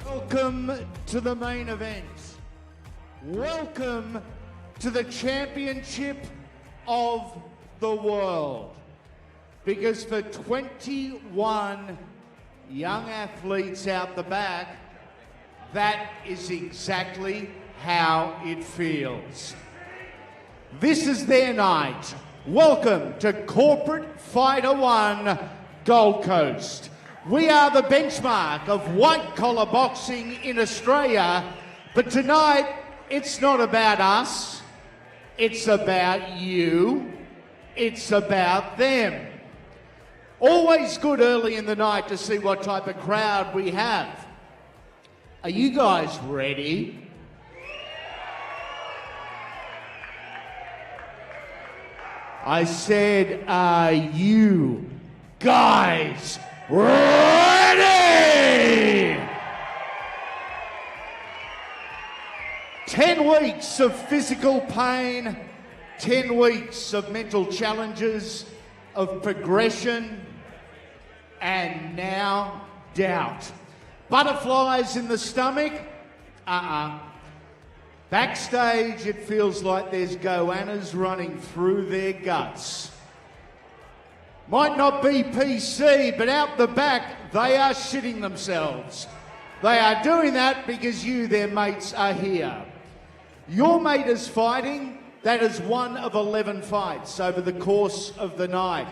Welcome to the main event. Welcome to the championship of the world. Because for 21 young athletes out the back, that is exactly how it feels. This is their night. Welcome to Corporate Fighter One, Gold Coast. We are the benchmark of white-collar boxing in Australia, but tonight it's not about us, it's about you, it's about them. Always good early in the night to see what type of crowd we have. Are you guys ready? I said, are you guys ready? 10 weeks of physical pain, 10 weeks of mental challenges, of progression, and now doubt. Butterflies in the stomach? Backstage, it feels like there's goannas running through their guts. Might not be PC, but out the back, they are shitting themselves. They are doing that because you, their mates, are here. Your mate is fighting. That is one of 11 fights over the course of the night.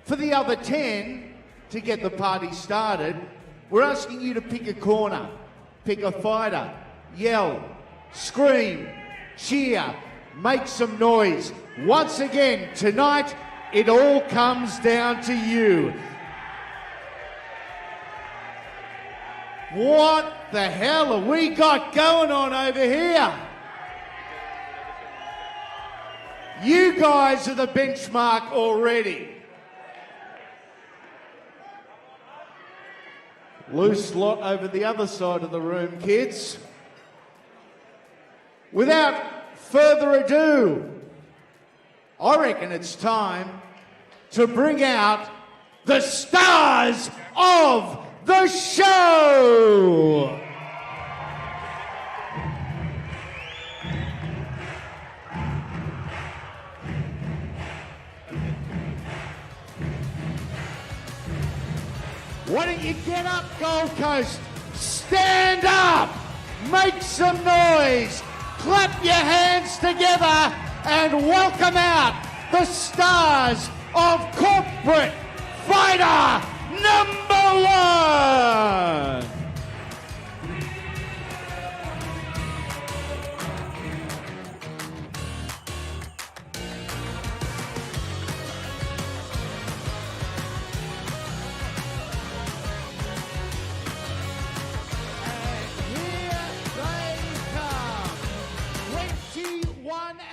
For the other 10, to get the party started, we're asking you to pick a corner, pick a fighter, yell, scream, cheer, make some noise. Once again, tonight, it all comes down to you. What the hell have we got going on over here? You guys are the benchmark already. Loose lot over the other side of the room, kids. Without further ado, I reckon it's time to bring out the stars of the show. Why don't you get up, Gold Coast? Stand up! Make some noise! Clap your hands together and welcome out the stars of Corporate Fighter #1!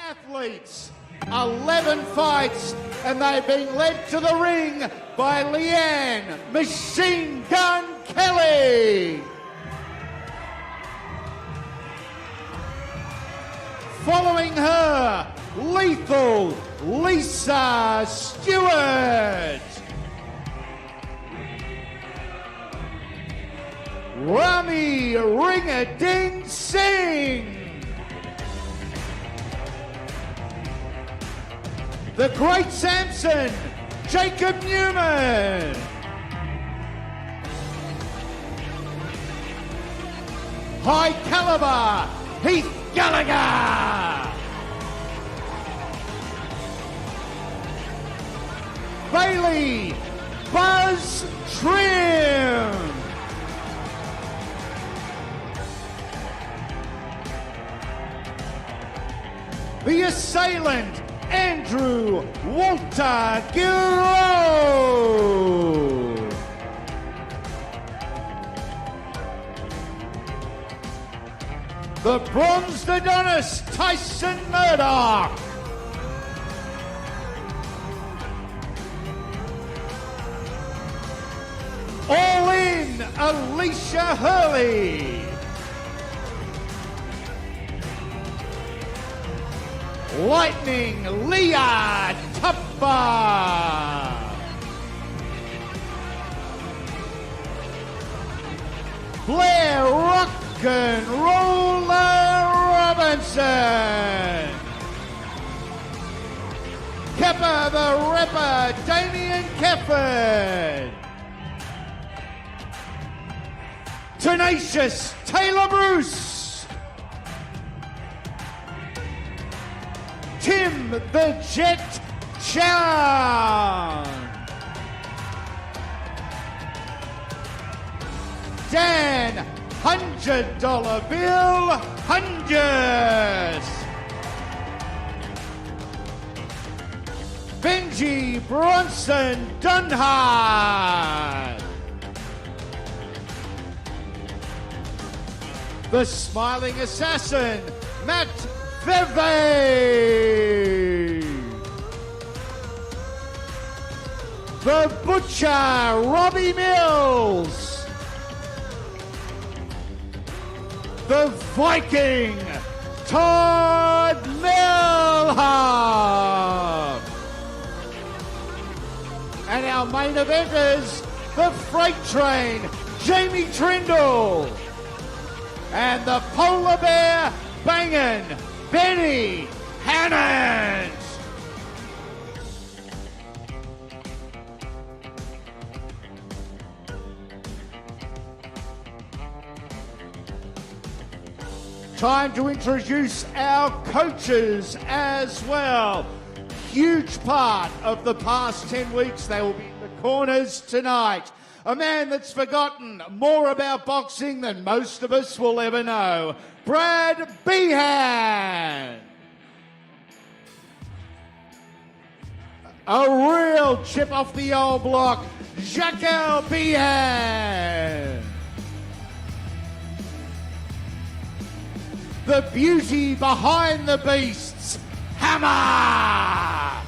Athletes, 11 fights, and they've been led to the ring by Leanne Machine Gun Kelly. Following her, Lethal Lisa Stewart. Rami Ring-a-Ding Singh. The Great Samson, Jacob Newman. High Caliber, Heath Gallagher. Bailey, Buzz Trim. The Assailant, Andrew Walter Giro. The Bronzed Adonis, Tyson Murdoch. All in, Alicia Hurley. Lightning, Leah Tupper. Blair Rock'n'Roller Robinson. Kepper the Ripper, Damien Kefford. Tenacious, Taylor Bruce. Tim the Jet Chow. Dan $100 Bill Hunges. Benji Bronson Dunhart. The Smiling Assassin, Matt Veve. The Butcher, Robbie Mills. The Viking, Todd Milham. And our main eventers, the Freight Train, Jamie Trindle. And the Polar Bear Bangin', Benny Hammond. Time to introduce our coaches as well. Huge part of the past 10 weeks. They will be in the corners tonight. A man that's forgotten more about boxing than most of us will ever know. Brad Behan. A real chip off the old block, Jacques Behan. The beauty behind the beasts, Hammer.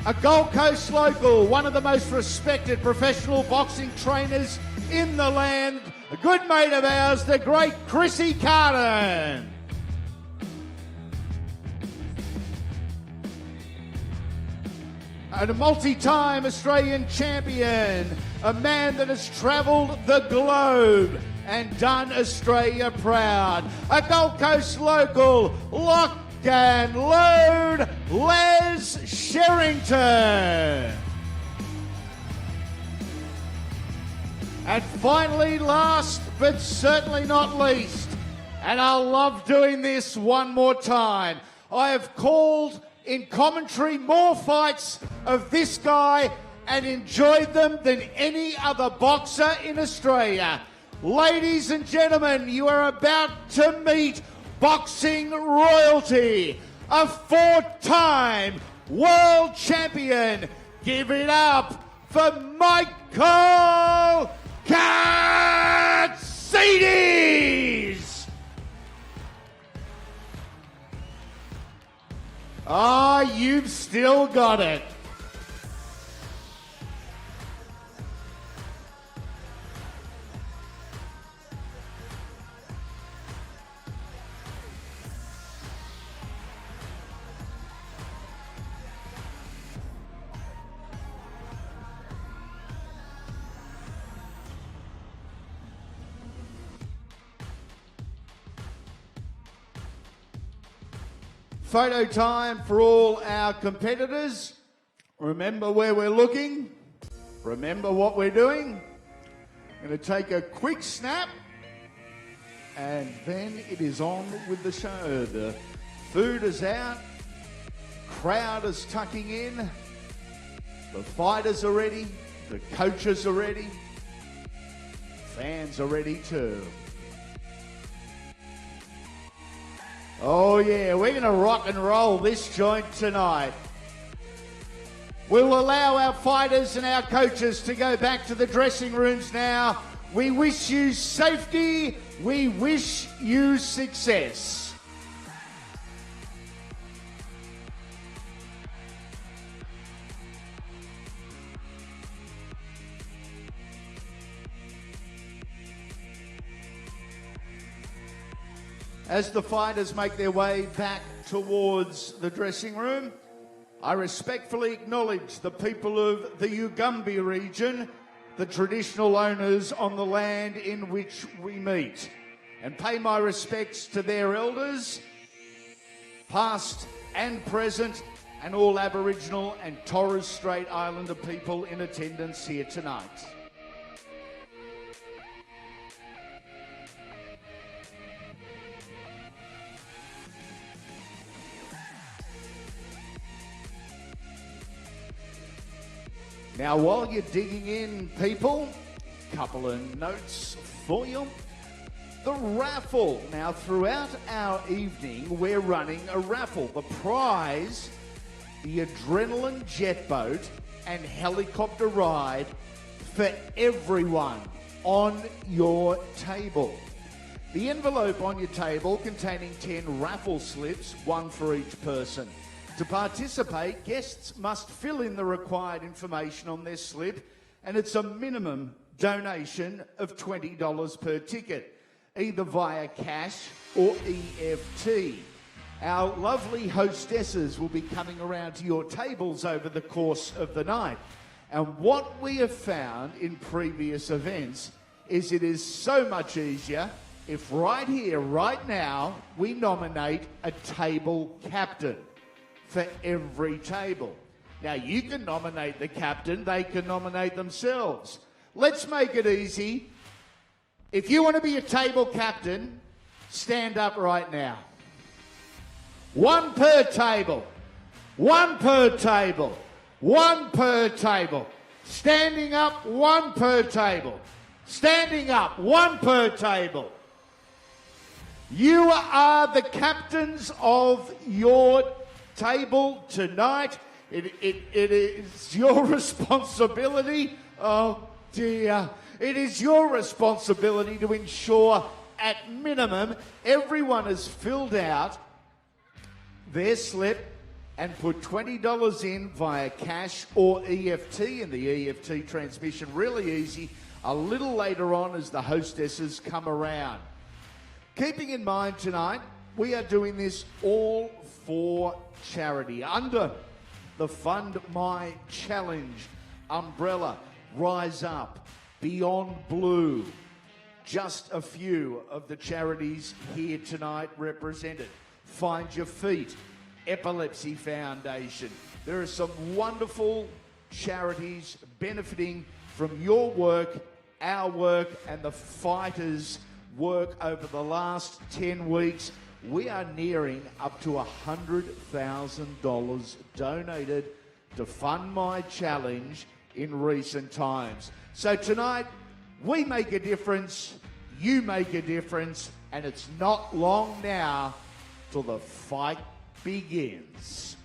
A Gold Coast local, one of the most respected professional boxing trainers in the land, a good mate of ours, the great Chrissy Carden. And a multi-time Australian champion, a man that has travelled the globe and done Australia proud. A Gold Coast local, Lockie can load Les Sherrington. And finally, last but certainly not least, and I love doing this one more time, I have called in commentary more fights of this guy and enjoyed them than any other boxer in Australia. Ladies and gentlemen, you are about to meet boxing royalty, a 4-time world champion. Give it up for Michael Katsidis! Ah, you've still got it. Photo time for all our competitors. Remember where we're looking. Remember what we're doing. I'm going to take a quick snap and then it is on with the show. The food is out. Crowd is tucking in. The fighters are ready. The coaches are ready. Fans are ready too. Oh yeah, we're going to rock and roll this joint tonight. We'll allow our fighters and our coaches to go back to the dressing rooms now. We wish you safety. We wish you success. As the fighters make their way back towards the dressing room, I respectfully acknowledge the people of the Yugambeh region, the traditional owners on the land in which we meet, and pay my respects to their elders, past and present, and all Aboriginal and Torres Strait Islander people in attendance here tonight. Now, while you're digging in, people, a couple of notes for you. The raffle. Now, throughout our evening, we're running a raffle. The prize, the adrenaline jet boat and helicopter ride for everyone on your table. The envelope on your table containing 10 raffle slips, one for each person. To participate, guests must fill in the required information on their slip, and it's a minimum donation of $20 per ticket, either via cash or EFT. Our lovely hostesses will be coming around to your tables over the course of the night. And what we have found in previous events is it is so much easier if right here, right now, we nominate a table captain for every table. Now, you can nominate the captain, they can nominate themselves. Let's make it easy. If you want to be a table captain, stand up right now. One per table. One per table. One per table. Standing up, one per table. Standing up, one per table. You are the captains of your table tonight. It is your responsibility. Oh dear. It is your responsibility to ensure at minimum everyone has filled out their slip and put $20 in via cash or EFT, and the EFT transmission really easy a little later on as the hostesses come around. Keeping in mind tonight, we are doing this all for charity under the Fund My Challenge umbrella. Rise Up, Beyond Blue, just a few of the charities here tonight represented. Find Your Feet, Epilepsy Foundation. There are some wonderful charities benefiting from your work, our work, and the fighters' work over the last 10 weeks. We are nearing up to $100,000 donated to fund my challenge in recent times. So tonight, we make a difference, you make a difference, and it's not long now till the fight begins.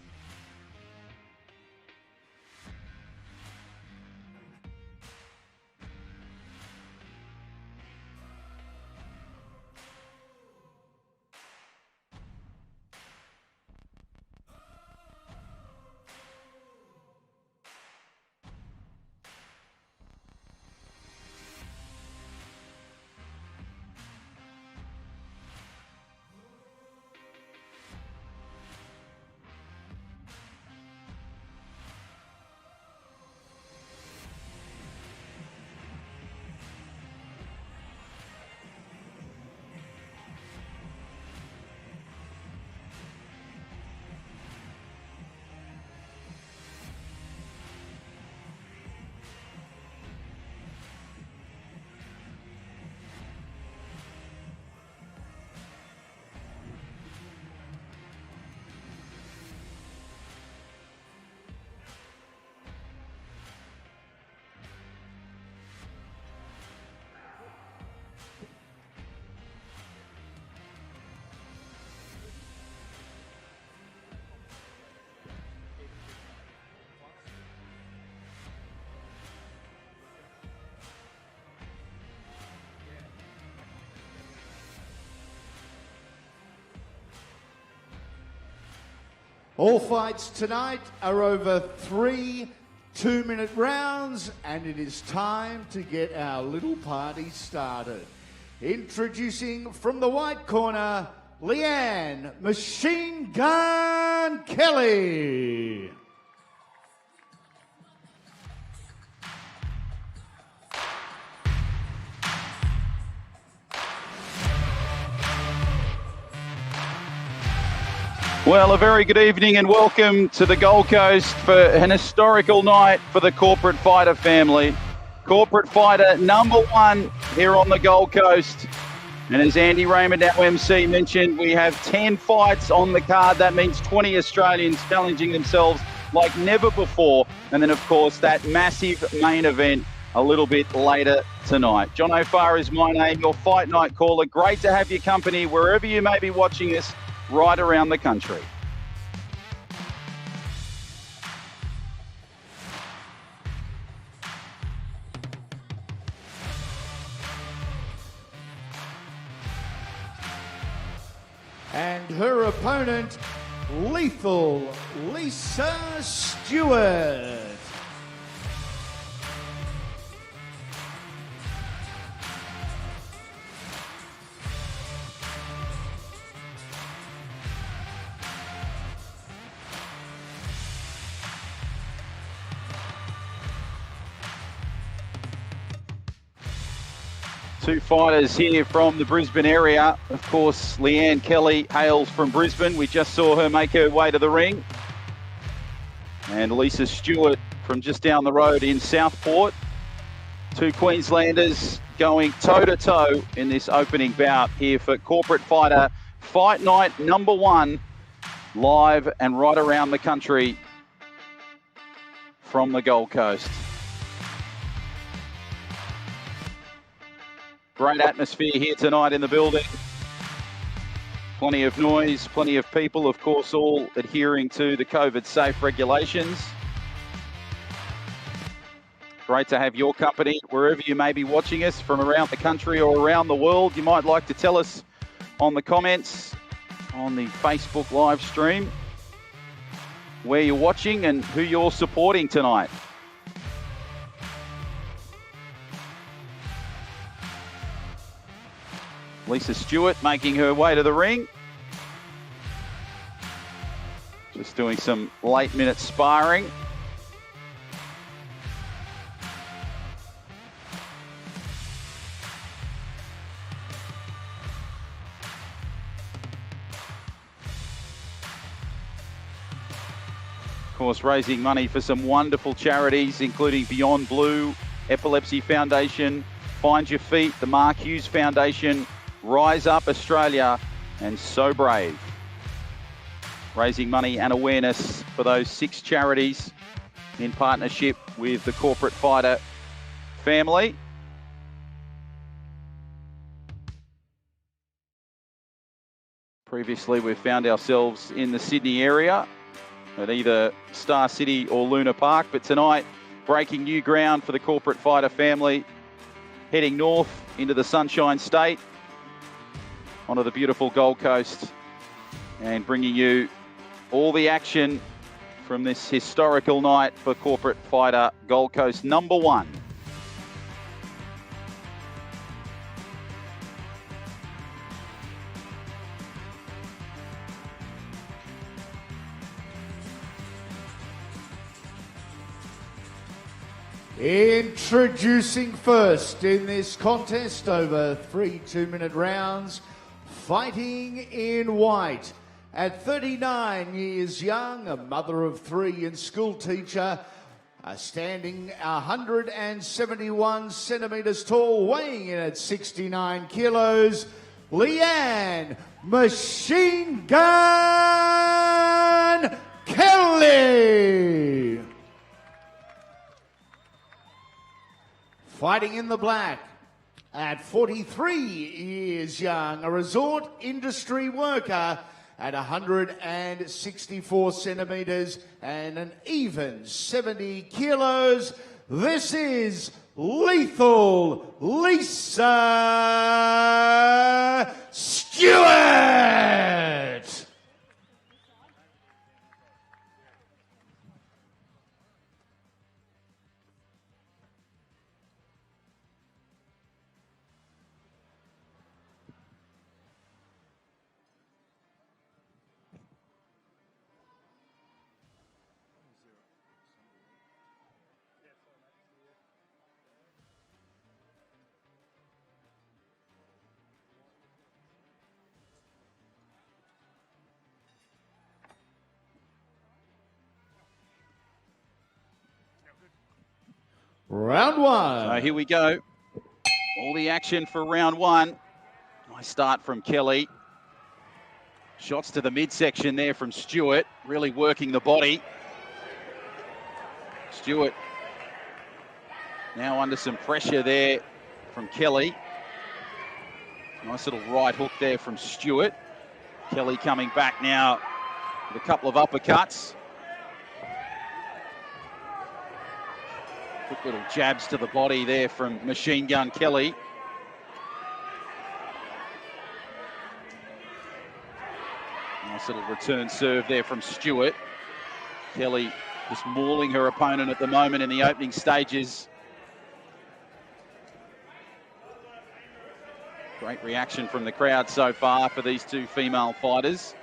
All fights tonight are over 3 2-minute rounds, and it is time to get our little party started. Introducing from the white corner, Leanne Machine Gun Kelly. Well, a very good evening and welcome to the Gold Coast for an historical night for the Corporate Fighter family. Corporate Fighter #1 here on the Gold Coast. And as Andy Raymond, our MC, mentioned, we have 10 fights on the card. That means 20 Australians challenging themselves like never before. And then, of course, that massive main event a little bit later tonight. John O'Farr is my name, your Fight Night caller. Great to have your company wherever you may be watching this right around the country. And her opponent, Lethal Lisa Stewart. Two fighters here from the Brisbane area. Of course, Leanne Kelly hails from Brisbane. We just saw her make her way to the ring. And Lisa Stewart from just down the road in Southport. Two Queenslanders going toe-to-toe in this opening bout here for Corporate Fighter Fight Night #1, live and right around the country from the Gold Coast. Great atmosphere here tonight in the building. Plenty of noise, plenty of people, of course, all adhering to the COVID-safe regulations. Great to have your company wherever you may be watching us from around the country or around the world. You might like to tell us on the comments on the Facebook live stream where you're watching and who you're supporting tonight. Lisa Stewart making her way to the ring. Just doing some late-minute sparring. Of course, raising money for some wonderful charities, including Beyond Blue, Epilepsy Foundation, Find Your Feet, the Mark Hughes Foundation, Rise Up Australia, and So Brave. Raising money and awareness for those 6 charities in partnership with the Corporate Fighter family. Previously, we've found ourselves in the Sydney area at either Star City or Luna Park, but tonight, breaking new ground for the Corporate Fighter family, heading north into the Sunshine State, onto the beautiful Gold Coast, and bringing you all the action from this historical night for Corporate Fighter Gold Coast number 1. Introducing first in this contest over 3 2-minute rounds, fighting in white. At 39 years young, a mother of 3 and school teacher, standing 171 centimetres tall, weighing in at 69 kilos, Leanne Machine Gun Kelly. Fighting in the black, at 43 years young, a resort industry worker at 164 centimetres and an even 70 kilos. This is Lethal Lisa Stewart. Round 1. So here we go. All the action for round 1. Nice start from Kelly. Shots to the midsection there from Stewart, really working the body. Stewart now under some pressure there from Kelly. Nice little right hook there from Stewart. Kelly coming back now with a couple of uppercuts. Quick little jabs to the body there from Machine Gun Kelly. Nice little return serve there from Stewart. Kelly just mauling her opponent at the moment in the opening stages. Great reaction from the crowd so far for these 2 female fighters.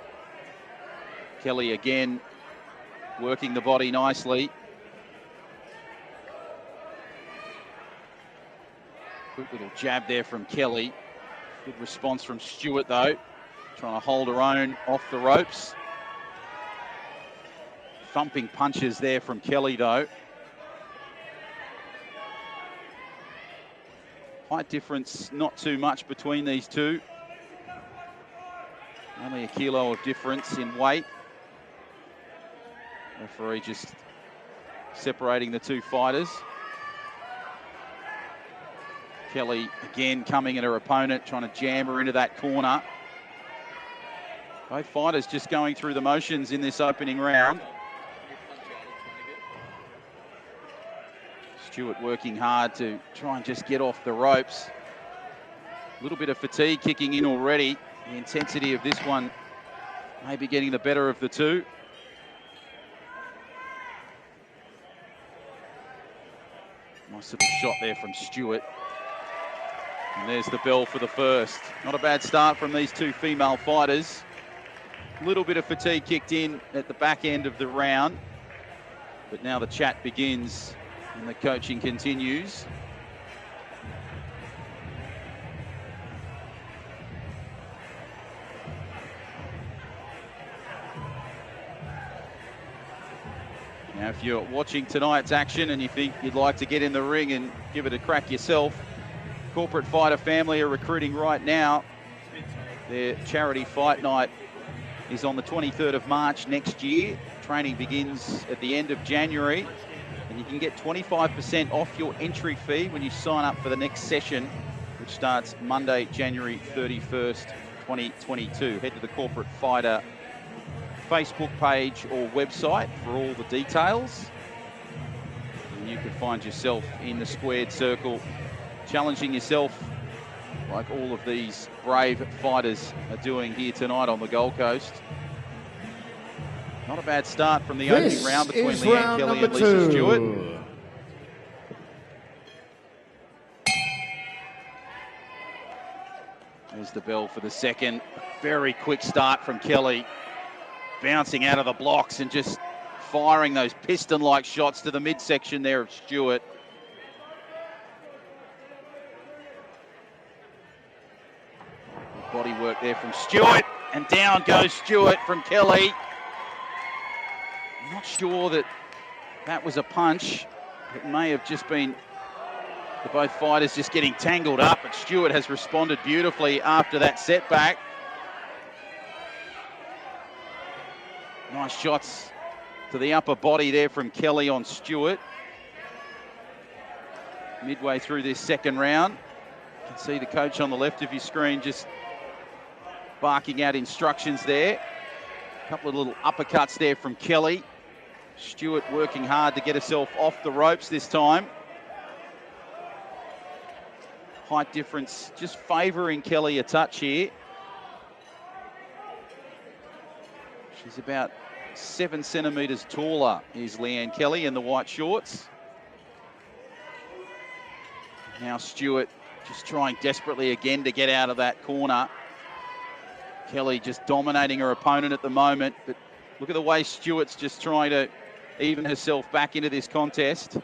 Kelly again working the body nicely. Quick little jab there from Kelly. Good response from Stewart though. Trying to hold her own off the ropes. Thumping punches there from Kelly though. Height difference not too much between these 2. Only a kilo of difference in weight. Referee just separating the 2 fighters. Kelly again coming at her opponent, trying to jam her into that corner. Both fighters just going through the motions in this opening round. Stewart working hard to try and just get off the ropes. A little bit of fatigue kicking in already. The intensity of this one maybe getting the better of the 2. Nice little shot there from Stewart. And there's the bell for the first. Not a bad start from these 2 female fighters. A little bit of fatigue kicked in at the back end of the round. But now the chat begins and the coaching continues. Now, if you're watching tonight's action and you think you'd like to get in the ring and give it a crack yourself, Corporate Fighter Family are recruiting right now. Their charity fight night is on the 23rd of March next year. Training begins at the end of January, and you can get 25% off your entry fee when you sign up for the next session, which starts Monday, January 31st, 2022. Head to the Corporate Fighter Facebook page or website for all the details. And you can find yourself in the squared circle, challenging yourself like all of these brave fighters are doing here tonight on the Gold Coast. Not a bad start from the opening round between Leanne Kelly and Lisa Stewart. There's the bell for the second. Very quick start from Kelly. Bouncing out of the blocks and just firing those piston-like shots to the midsection there of Stewart. Body work there from Stewart, and down goes Stewart from Kelly. I'm not sure that was a punch. It may have just been both fighters just getting tangled up, but Stewart has responded beautifully after that setback. Nice shots to the upper body there from Kelly on Stewart. Midway through this second round, you can see the coach on the left of your screen just barking out instructions there. A couple of little uppercuts there from Kelly. Stewart working hard to get herself off the ropes this time. Height difference just favouring Kelly a touch here. She's about 7 centimetres taller, is Leanne Kelly in the white shorts. Now Stewart just trying desperately again to get out of that corner. Kelly just dominating her opponent at the moment, but look at the way Stewart's just trying to even herself back into this contest.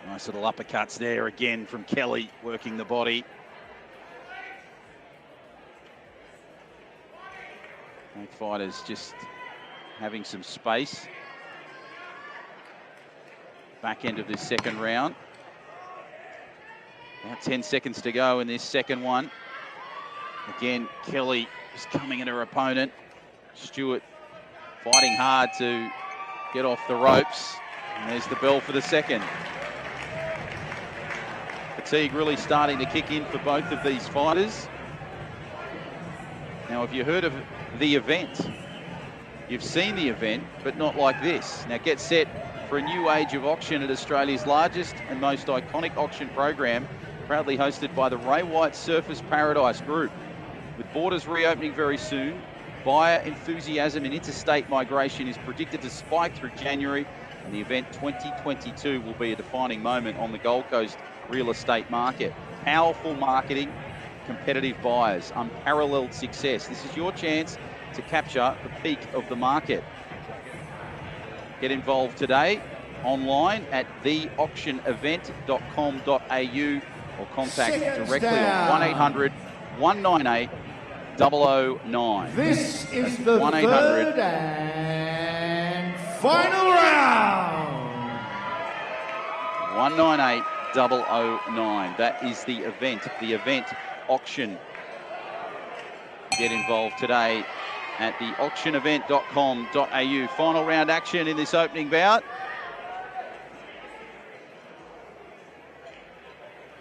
Nice little uppercuts there again from Kelly, working the body. Both fighters just having some space. Back end of this second round. About 10 seconds to go in this second one. Again, Kelly is coming at her opponent. Stewart fighting hard to get off the ropes. And there's the bell for the second. Fatigue really starting to kick in for both of these fighters. Now, have you heard of the event? You've seen the event, but not like this. Now get set for a new age of auction at Australia's largest and most iconic auction program, proudly hosted by the Ray White Surfers Paradise Group. With borders reopening very soon, buyer enthusiasm and interstate migration is predicted to spike through January, and the event 2022 will be a defining moment on the Gold Coast real estate market. Powerful marketing, competitive buyers, unparalleled success. This is your chance to capture the peak of the market. Get involved today online at theauctionevent.com.au or contact directly on 1-800-198-009. This is the third and final round. 198-009. That is the event auction. Get involved today at theauctionevent.com.au. Final round action in this opening bout.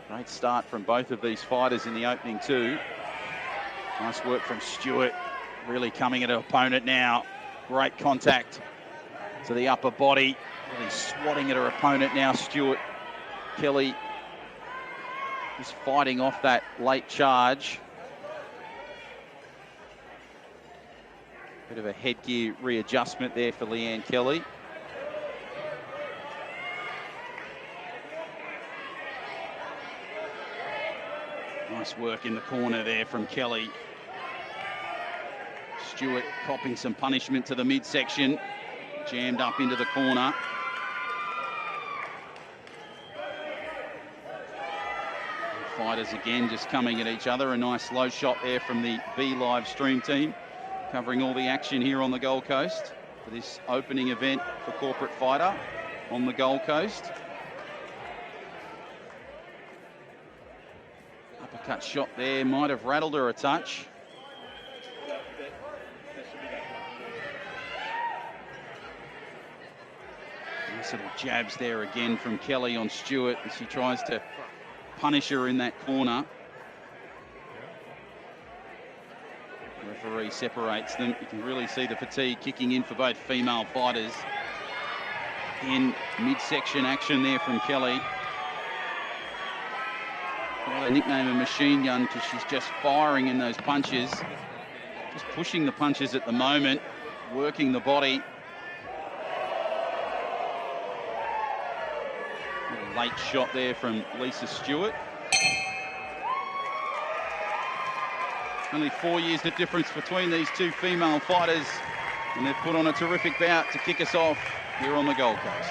Great start from both of these fighters in the opening two. Nice work from Stewart, really coming at her opponent now. Great contact to the upper body, really swatting at her opponent now. Stewart, Kelly is fighting off that late charge. Bit of a headgear readjustment there for Leanne Kelly. Nice work in the corner there from Kelly. Stewart copping some punishment to the midsection, jammed up into the corner. Fighters again just coming at each other. A nice low shot there from the V Live stream team, covering all the action here on the Gold Coast for this opening event for Corporate Fighter on the Gold Coast. Uppercut shot there, might have rattled her a touch. Nice little jabs there again from Kelly on Stewart as she tries to punish her in that corner. The referee separates them. You can really see the fatigue kicking in for both female fighters. In midsection action there from Kelly. Well, they nickname her Machine Gun because she's just firing in those punches. Just pushing the punches at the moment, working the body. A late shot there from Lisa Stewart. Only 4 years the difference between these two female fighters, and they've put on a terrific bout to kick us off here on the Gold Coast.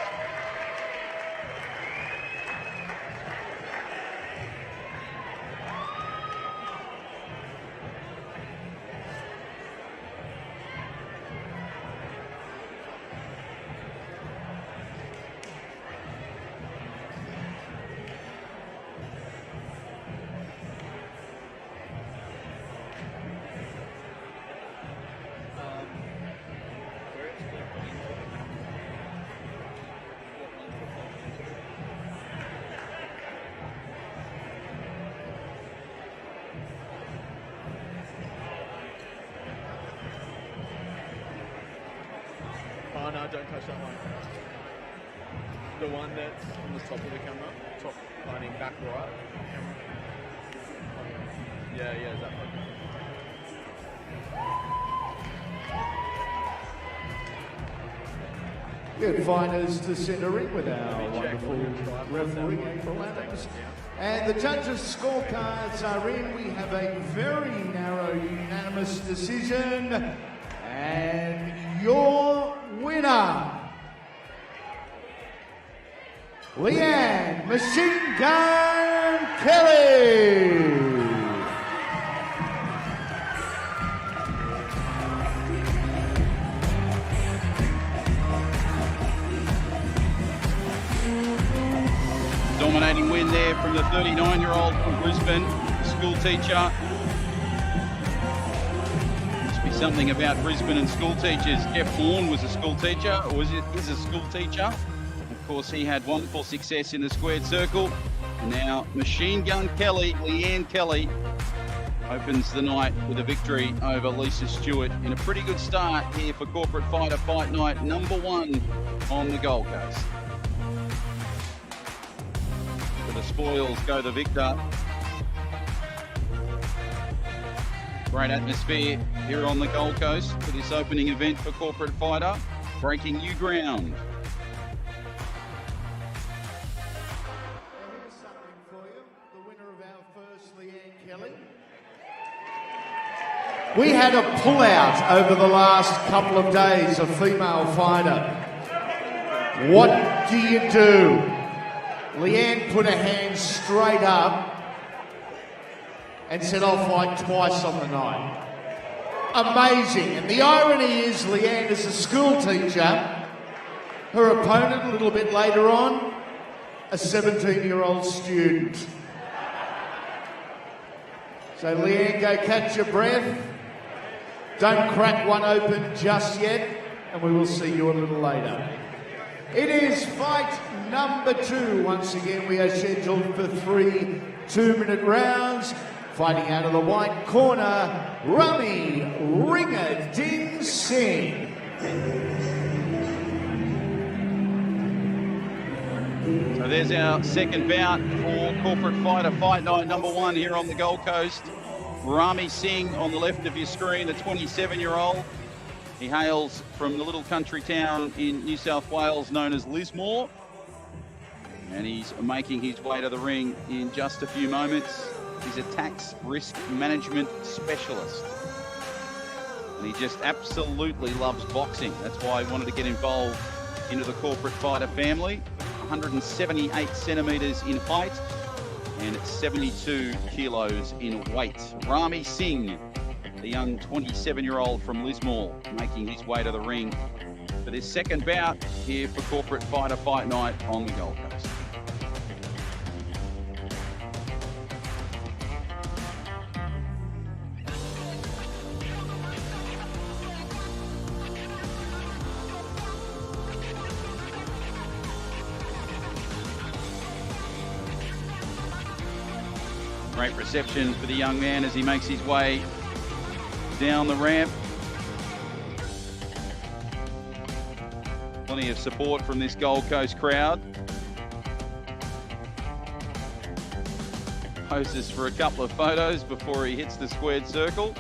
Oh no, don't touch that one. The one that's on the top of the camera, top lining back right. Yeah, that one. Good fighters to centre in with our wonderful referee, April Adams. And the judges' scorecards are in. We have a very narrow unanimous decision. And your winner, Leanne Machine Gun Kelly. Dominating win there from the 39-year-old from Brisbane, school teacher. Must be something about Brisbane and school teachers. Jeff Horn was a school teacher, or is a school teacher. Of course, he had wonderful success in the squared circle. And now Machine Gun Kelly, Leanne Kelly, opens the night with a victory over Lisa Stewart in a pretty good start here for Corporate Fighter Fight Night #1 on the Gold Coast. The spoils go the victor. Great atmosphere here on the Gold Coast for this opening event for Corporate Fighter, breaking new ground. Here's something for you, the winner of our first, Leanne Kelly. We had a pullout over the last couple of days, a female fighter. What do you do? Leanne put her hand straight up and said, "I'll fight twice on the night." Amazing. And the irony is, Leanne is a school teacher. Her opponent, a little bit later on, a 17-year-old student. So Leanne, go catch your breath. Don't crack one open just yet, and we will see you a little later. It is fight #2. Once again, we are scheduled for 3 2-minute rounds. Fighting out of the white corner, Rami Ringer Ding Singh. So there's our second bout for Corporate Fighter Fight Night #1 here on the Gold Coast. Rami Singh on the left of your screen, a 27-year-old. He hails from the little country town in New South Wales known as Lismore. And he's making his way to the ring in just a few moments. He's a tax risk management specialist. And he just absolutely loves boxing. That's why he wanted to get involved into the Corporate Fighter family. 178 centimetres in height and 72 kilos in weight. Rami Singh, the young 27-year-old from Lismore, making his way to the ring for this second bout here for Corporate Fighter Fight Night on the Gold Coast. Great reception for the young man as he makes his way down the ramp. Plenty of support from this Gold Coast crowd. Poses for a couple of photos before he hits the squared circle.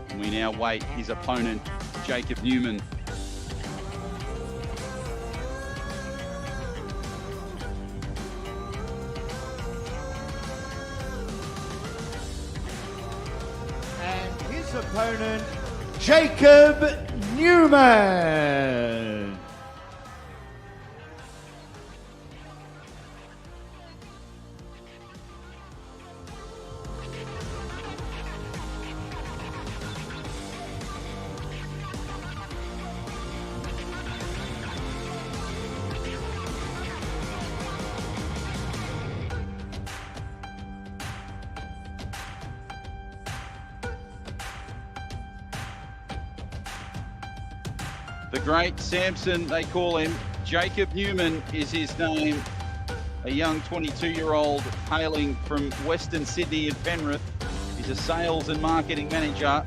And we now wait his opponent, Jacob Newman. Opponent, Jacob Newman. The great Samson, they call him. Jacob Newman is his name. A young 22-year-old hailing from Western Sydney and Penrith. He's a sales and marketing manager,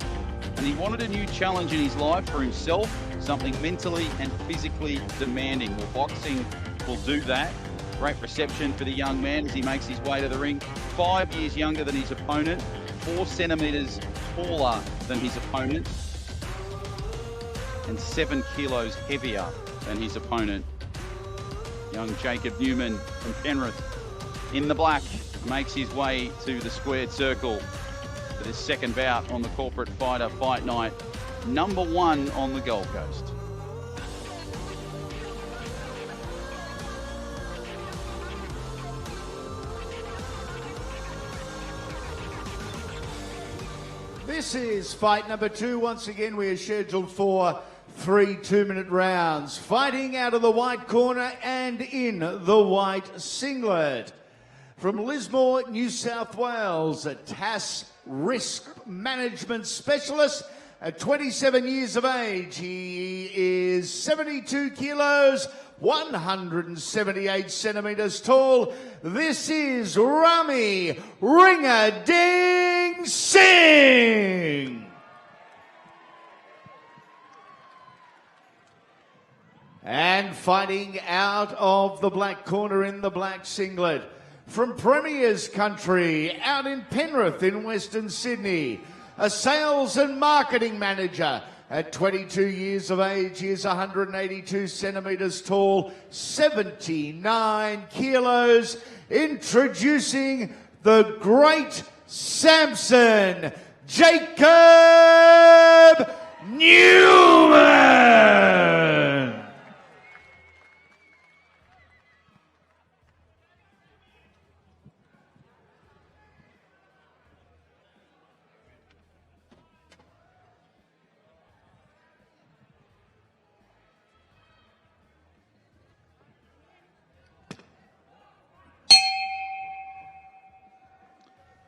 and he wanted a new challenge in his life for himself, something mentally and physically demanding. Well, boxing will do that. Great reception for the young man as he makes his way to the ring. 5 years younger than his opponent, 4 centimetres taller than his opponent, and 7 kilos heavier than his opponent. Young Jacob Newman from Penrith in the black makes his way to the squared circle for this second bout on the Corporate Fighter Fight Night, number 1 on the Gold Coast. This is fight number 2. Once again, we are scheduled for 3 2-minute rounds. Fighting out of the white corner and in the white singlet. From Lismore, New South Wales, a TAS risk management specialist at 27 years of age. He is 72 kilos, 178 centimetres tall. This is Rami Ring-a-Ding Singh. And fighting out of the black corner in the black singlet, from Premier's country, out in Penrith in Western Sydney, a sales and marketing manager. At 22 years of age, he is 182 centimetres tall, 79 kilos. Introducing the great Samson, Jacob Newman.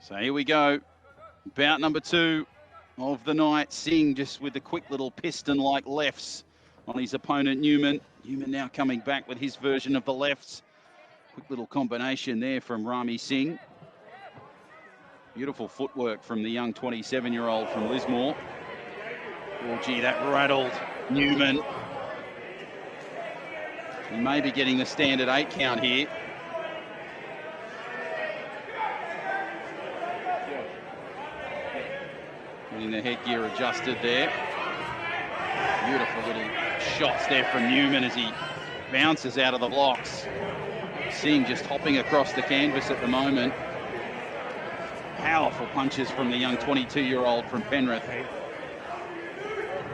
So here we go, bout number 2 of the night. Singh just with the quick little piston-like lefts on his opponent Newman. Newman now coming back with his version of the lefts. Quick little combination there from Rami Singh. Beautiful footwork from the young 27-year-old from Lismore. Oh gee, that rattled Newman. He may be getting the standard 8 count here. Getting the headgear adjusted there. Beautiful little shots there from Newman as he bounces out of the blocks. Singh just hopping across the canvas at the moment. Powerful punches from the young 22-year-old from Penrith.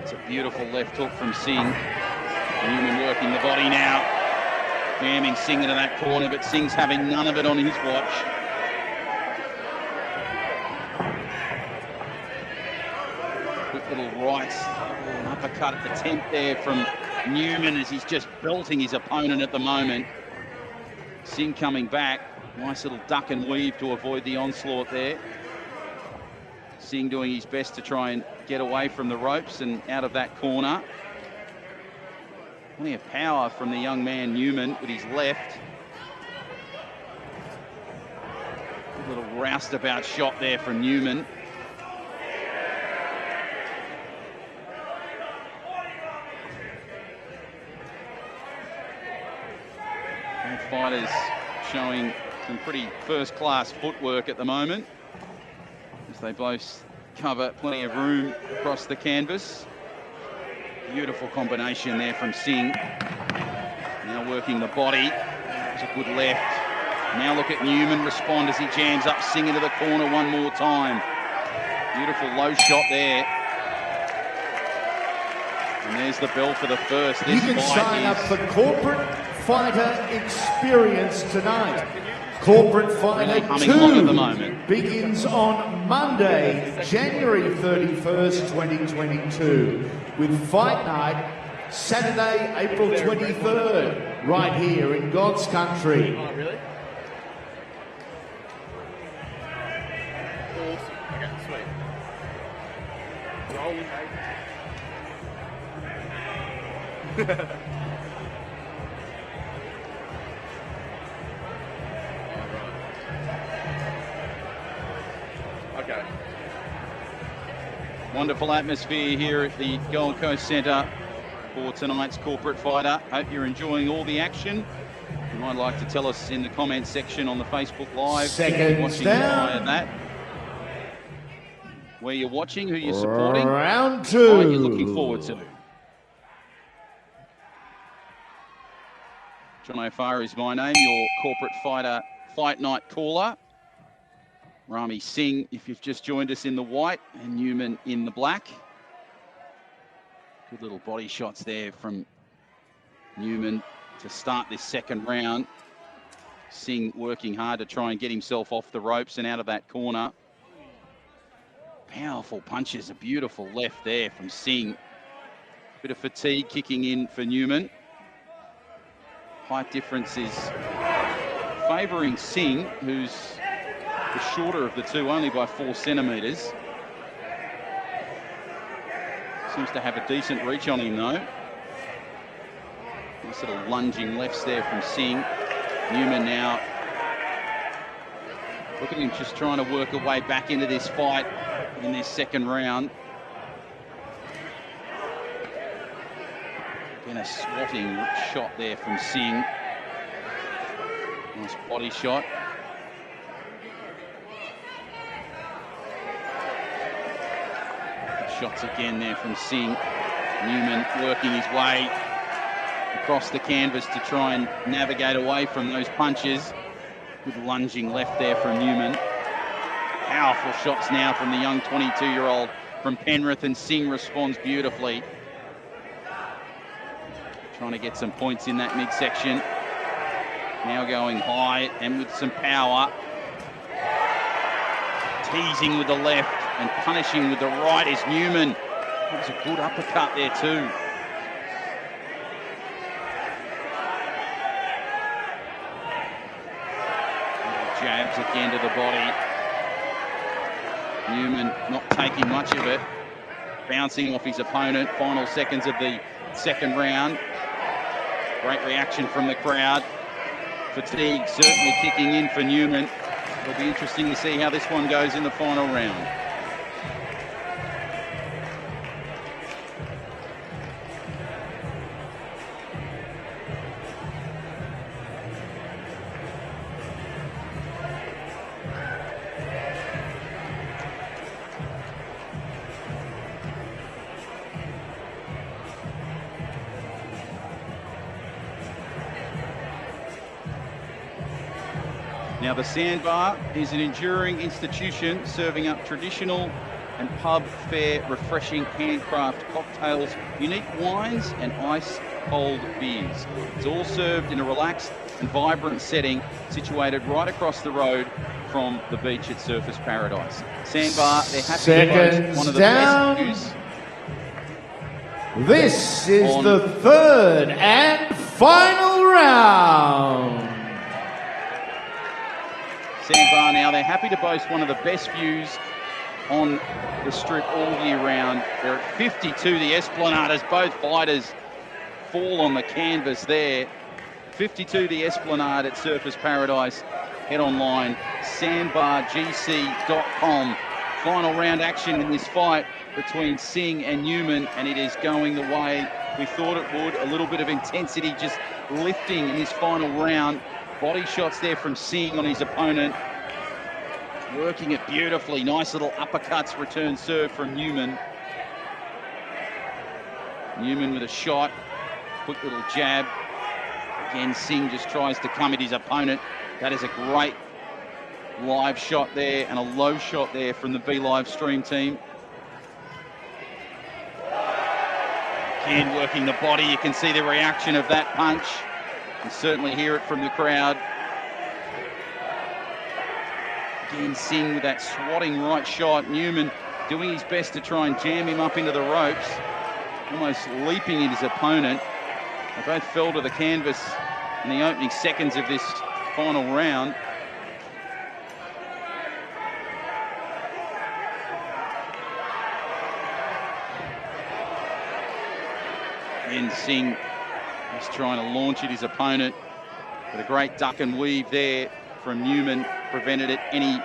It's a beautiful left hook from Singh. Newman working the body now. jamming Singh into that corner, but Singh's having none of it on his watch. Quick little right, an uppercut attempt there from Newman as he's just belting his opponent at the moment. Singh coming back. Nice little duck and weave to avoid the onslaught there. Singh doing his best to try and get away from the ropes and out of that corner. Plenty of power from the young man Newman with his left. Good little roustabout shot there from Newman. Both fighters showing some pretty first-class footwork at the moment, as they both cover plenty of room across the canvas. Beautiful combination there from Singh. Now working the body. It's a good left. Now look at Newman respond as he jams up Singh into the corner one more time. Beautiful low shot there. And there's the bell for the first. You can sign up for Corporate Fighter Experience tonight. Corporate Fighter 2 begins on Monday, January 31st, 2022, with Fight Night Saturday, April 23rd, right here in God's country. Oh, really? Awesome. Okay, sweet. Rolling, mate. Okay. Wonderful atmosphere here at the Gold Coast Centre for tonight's Corporate Fighter. Hope you're enjoying all the action. You might like to tell us in the comments section on the Facebook Live. Seconds watching down. that. Where you're watching, who you're supporting. Round 2. What you're looking forward to. John O'Farr is my name, your Corporate Fighter Fight Night caller. Rami Singh, if you've just joined us, in the white, and Newman in the black. Good little body shots there from Newman to start this second round. Singh working hard to try and get himself off the ropes and out of that corner. Powerful punches, a beautiful left there from Singh. Bit of fatigue kicking in for Newman. Height difference is favouring Singh, who's the shorter of the two, only by 4 centimetres. Seems to have a decent reach on him, though. Nice little lunging lefts there from Singh. Newman now, look at him just trying to work a way back into this fight in this second round. Again, a swatting shot there from Singh. Nice body shot. Shots again there from Singh. Newman working his way across the canvas to try and navigate away from those punches. Good lunging left there from Newman. Powerful shots now from the young 22-year-old from Penrith, and Singh responds beautifully. Trying to get some points in that midsection. Now going high and with some power. Teasing with the left and punishing with the right is Newman. That was a good uppercut there too. Jabs again to the body. Newman not taking much of it. Bouncing off his opponent. Final seconds of the second round. Great reaction from the crowd. Fatigue certainly kicking in for Newman. It'll be interesting to see how this one goes in the final round. Now, the Sandbar is an enduring institution serving up traditional and pub fare refreshing handcraft cocktails, unique wines and ice cold beers. It's all served in a relaxed and vibrant setting situated right across the road from the beach at Surfers Paradise. Sandbar, they're happy to boast one of the best views. This is the third and final round. Sandbar now, they're happy to boast one of the best views on the strip all year round. They're at 52, the Esplanade, as both fighters fall on the canvas there. 52, the Esplanade at Surfers Paradise. Head online, sandbargc.com. Final round action in this fight between Singh and Newman, and it is going the way we thought it would. A little bit of intensity just lifting in this final round. Body shots there from Singh on his opponent. Working it beautifully. Nice little uppercuts, return serve from Newman. Newman with a shot. Quick little jab. Again, Singh just tries to come at his opponent. That is a great live shot there and a low shot there from the V Live stream team. Again, working the body. You can see the reaction of that punch. You certainly hear it from the crowd. Again, Singh with that swatting right shot. Newman doing his best to try and jam him up into the ropes. Almost leaping at his opponent. They both fell to the canvas in the opening seconds of this final round. And Singh is trying to launch at his opponent, but a great duck and weave there from Newman prevented it any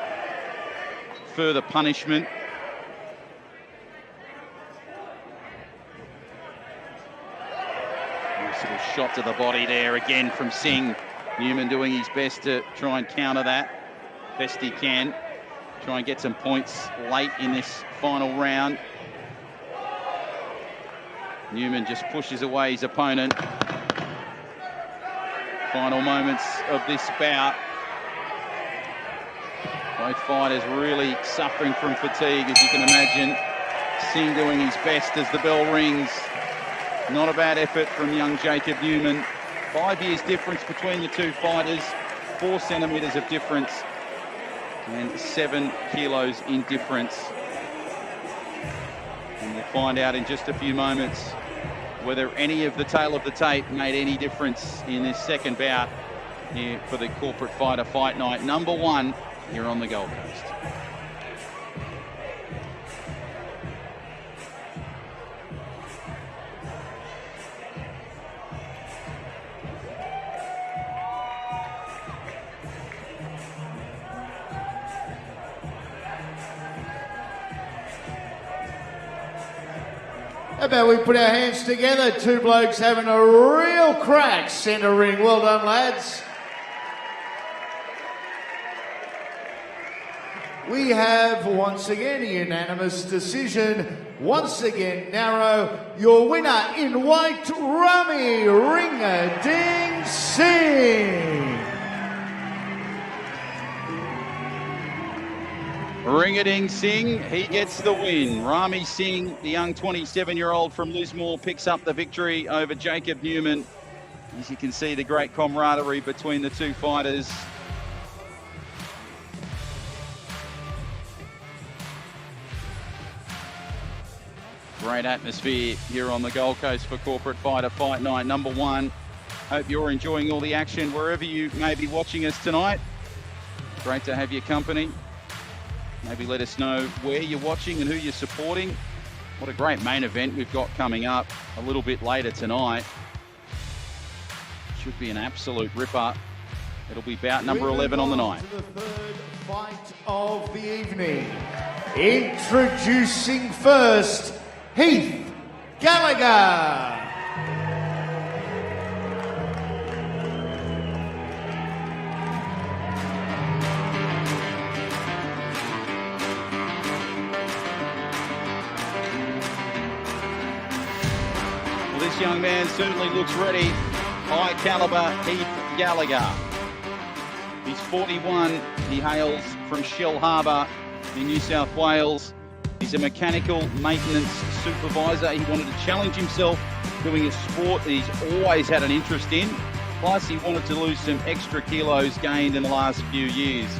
further punishment. Nice little shot to the body there again from Singh. Newman doing his best to try and counter that best he can. Try and get some points late in this final round. Newman just pushes away his opponent. Final moments of this bout. Both fighters really suffering from fatigue, as you can imagine. Singh doing his best as the bell rings. Not a bad effort from young Jacob Newman. 5 years difference between the two fighters. 4 centimetres of difference. And 7 kilos in difference. And we'll find out in just a few moments whether any of the tail of the tape made any difference in this second bout here for the Corporate Fighter Fight Night #1 here on the Gold Coast. How about we put our hands together? Two blokes having a real crack centre ring. Well done, lads. We have, once again, a unanimous decision. Once again, narrow. Your winner in white, Rami Ring-a-Ding Singh. Ring-a-Ding Singh, he gets the win. Rami Singh, the young 27-year-old from Lismore, picks up the victory over Jacob Newman. As you can see, the great camaraderie between the two fighters. Great atmosphere here on the Gold Coast for Corporate Fighter Fight Night #1. Hope you're enjoying all the action wherever you may be watching us tonight. Great to have your company. Maybe let us know where you're watching and who you're supporting. What a great main event we've got coming up a little bit later tonight. Should be an absolute ripper. It'll be bout number 11 on the night. To the third fight of the evening. Introducing first, Heath Gallagher. This young man certainly looks ready. High caliber Heath Gallagher. He's 41. He hails from Shellharbour in New South Wales. He's a mechanical maintenance supervisor. He wanted to challenge himself doing a sport that he's always had an interest in. Plus, he wanted to lose some extra kilos gained in the last few years.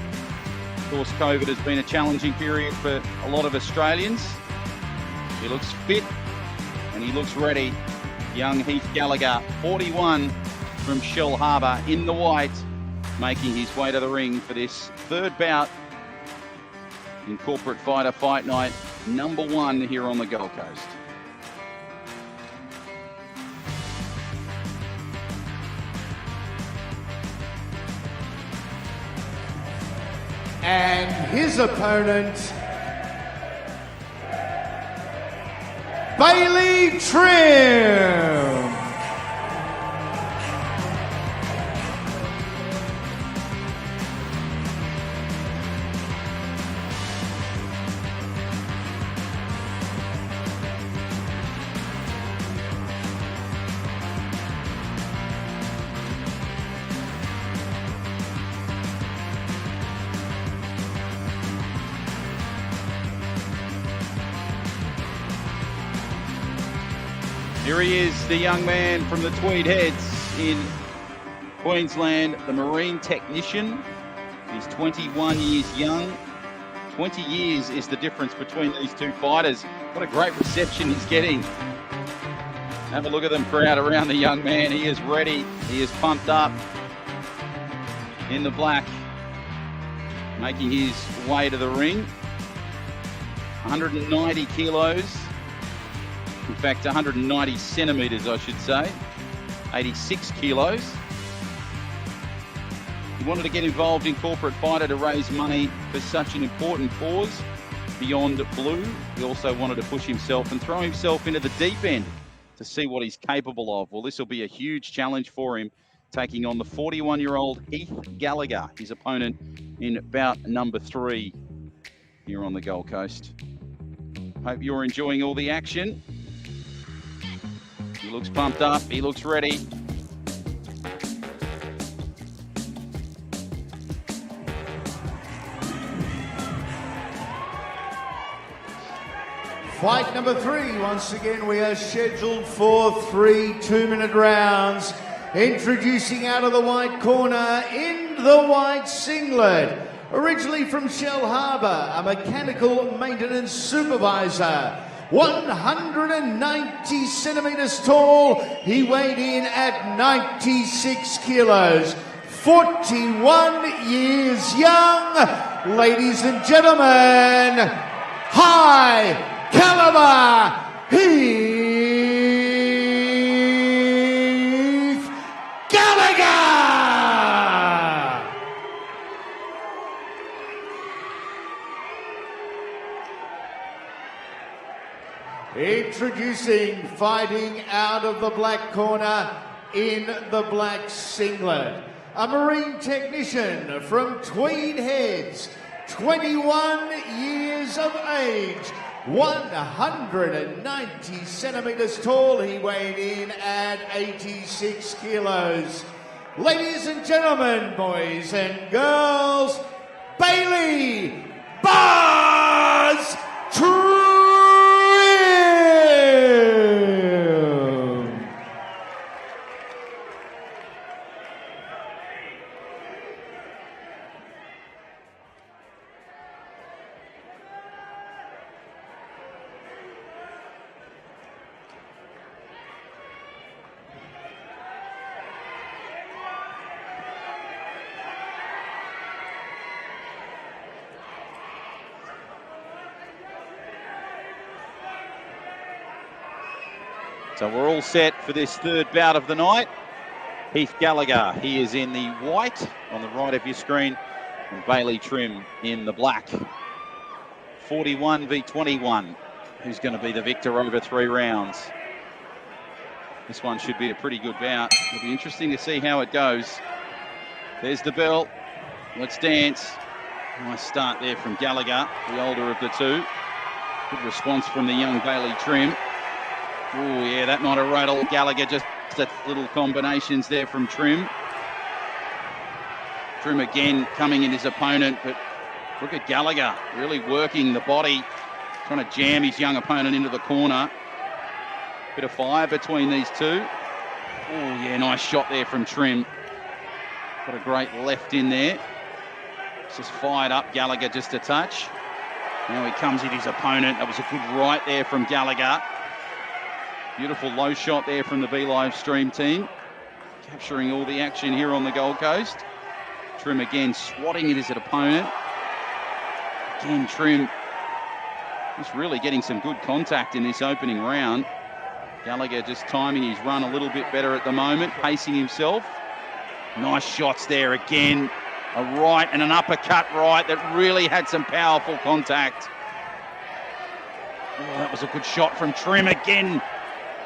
Of course, COVID has been a challenging period for a lot of Australians. He looks fit and he looks ready. Young Heath Gallagher, 41 from Shellharbour in the white, making his way to the ring for this third bout in Corporate Fighter Fight Night, number 1 here on the Gold Coast. And his opponent, Bailey Trim. Here he is, the young man from the Tweed Heads in Queensland, the marine technician. He's 21 years young. 20 years is the difference between these two fighters. What a great reception he's getting. Have a look at them crowd around the young man. He is ready. He is pumped up in the black, making his way to the ring. 190 kilos. In fact, 190 centimetres, I should say. 86 kilos. He wanted to get involved in Corporate Fighter to raise money for such an important cause beyond blue. He also wanted to push himself and throw himself into the deep end to see what he's capable of. Well, this will be a huge challenge for him, taking on the 41-year-old Heath Gallagher, his opponent in bout number 3 here on the Gold Coast. Hope you're enjoying all the action. He looks pumped up, he looks ready. Fight number 3. Once again, we are scheduled for 3 2-minute rounds. Introducing out of the white corner in the white singlet. Originally from Shellharbour, a mechanical maintenance supervisor. 190 centimetres tall, he weighed in at 96 kilos. 41 years young. Ladies and gentlemen, high caliber Heath Gallagher! Introducing, fighting out of the black corner in the black singlet, a marine technician from Tweed Heads, 21 years of age, 190 centimetres tall, he weighed in at 86 kilos. Ladies and gentlemen, boys and girls, Bailey Buzz Trim! So we're all set for this third bout of the night. Heath Gallagher, he is in the white on the right of your screen, and Bailey Trim in the black. 41 v 21. Who's going to be the victor over 3 rounds? This one should be a pretty good bout. It'll be interesting to see how it goes. There's the bell. Let's dance. Nice start there from Gallagher, the older of the two. Good response from the young Bailey Trim. Oh, yeah, that might have rattled Gallagher. Just little combinations there from Trim. Trim again coming in his opponent, but look at Gallagher really working the body, trying to jam his young opponent into the corner. Bit of fire between these two. Oh, yeah, nice shot there from Trim. Got a great left in there. Just fired up Gallagher just a touch. Now he comes at his opponent. That was a good right there from Gallagher. Beautiful low shot there from the B Live Stream team. Capturing all the action here on the Gold Coast. Trim again swatting at his opponent. Again, Trim just really getting some good contact in this opening round. Gallagher just timing his run a little bit better at the moment, pacing himself. Nice shots there again. A right and an uppercut right that really had some powerful contact. Oh, that was a good shot from Trim again.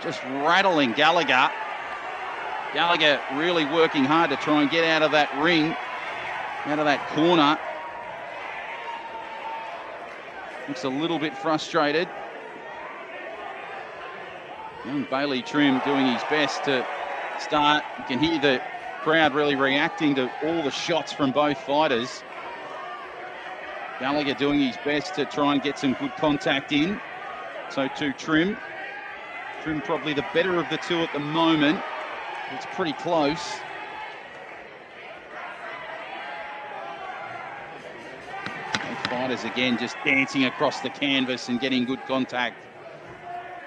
Just rattling Gallagher. Gallagher really working hard to try and get out of that ring, out of that corner. Looks a little bit frustrated. Young Bailey Trim doing his best to start. You can hear the crowd really reacting to all the shots from both fighters. Gallagher doing his best to try and get some good contact in. So too Trim. Trim probably the better of the two at the moment. It's pretty close. Both fighters again just dancing across the canvas and getting good contact.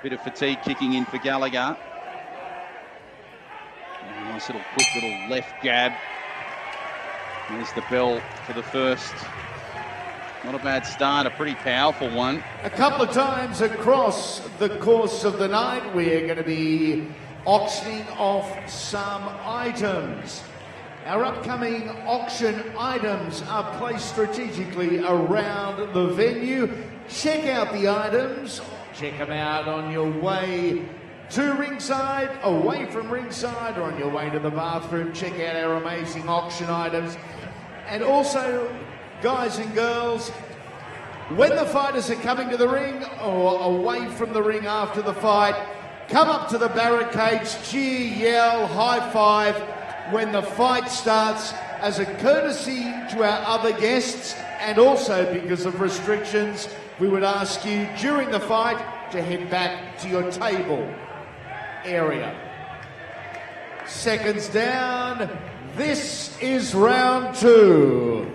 Bit of fatigue kicking in for Gallagher. Nice little quick little left jab. There's the bell for the first. Not a bad start, a pretty powerful one. A couple of times across the course of the night, we're going to be auctioning off some items. Our upcoming auction items are placed strategically around the venue. Check out the items. Check them out on your way to ringside, away from ringside, or on your way to the bathroom. Check out our amazing auction items. And also, guys and girls, when the fighters are coming to the ring or away from the ring after the fight, come up to the barricades, cheer, yell, high five when the fight starts as a courtesy to our other guests, and also because of restrictions, we would ask you during the fight to head back to your table area. Seconds down, this is round two.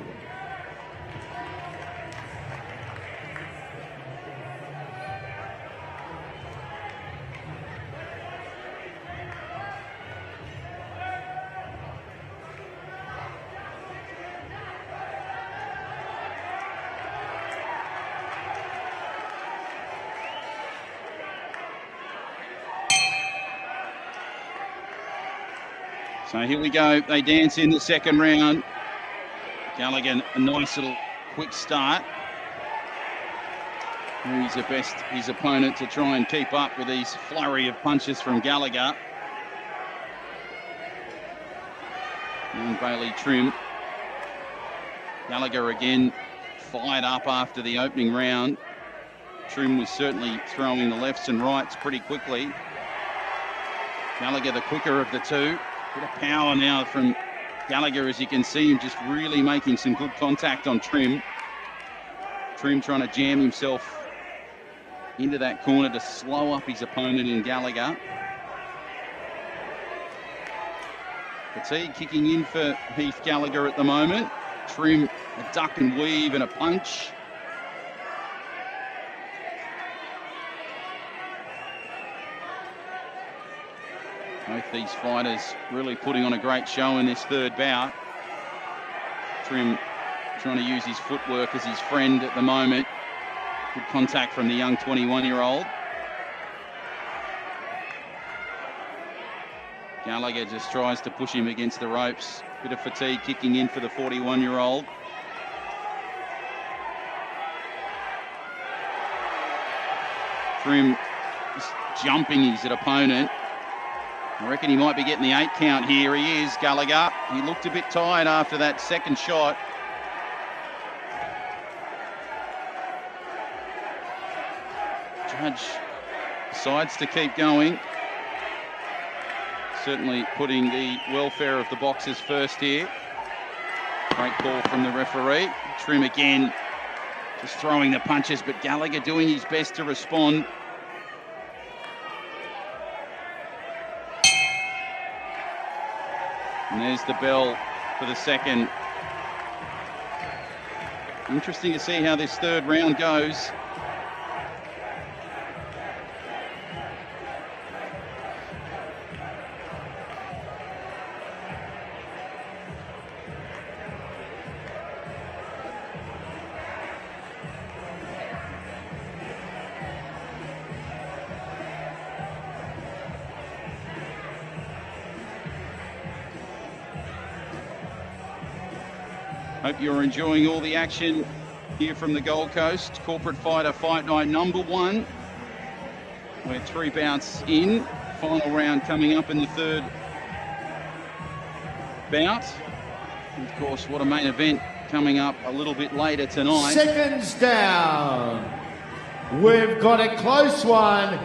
So here we go. They dance in the second round. Gallagher, a nice little quick start. He's the best his opponent to try and keep up with these flurry of punches from Gallagher. And Bailey Trim. Gallagher again fired up after the opening round. Trim was certainly throwing the lefts and rights pretty quickly. Gallagher the quicker of the two. Bit of power now from Gallagher, as you can see him just really making some good contact on Trim. Trim trying to jam himself into that corner to slow up his opponent in Gallagher. Fatigue kicking in for Heath Gallagher at the moment. Trim, a duck and weave and a punch. Both these fighters really putting on a great show in this third bout. Trim trying to use his footwork as his friend at the moment. Good contact from the young 21-year-old. Gallagher just tries to push him against the ropes. Bit of fatigue kicking in for the 41-year-old. Trim just jumping his opponent. I reckon he might be getting the 8 count here. He is, Gallagher. He looked a bit tired after that second shot. Judge decides to keep going. Certainly putting the welfare of the boxers first here. Great call from the referee. Trim again, just throwing the punches, but Gallagher doing his best to respond. And there's the bell for the second. Interesting to see how this third round goes. Hope you're enjoying all the action here from the Gold Coast. Corporate Fighter Fight Night number 1. We're 3 bouts in. Final round coming up in the third bout. And of course, what a main event coming up a little bit later tonight. Seconds down. We've got a close one.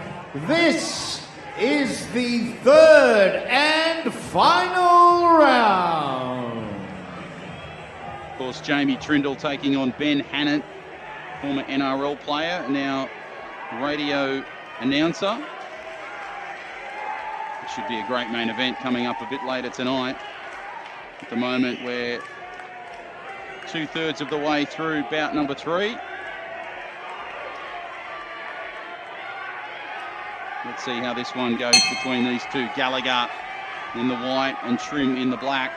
This is the third and final round. Of course, Jamie Trindle taking on Ben Hannant, former NRL player, now radio announcer. It should be a great main event coming up a bit later tonight. At the moment, we're 2/3 of the way through bout number 3. Let's see how this one goes between these two. Gallagher in the white and Trim in the black.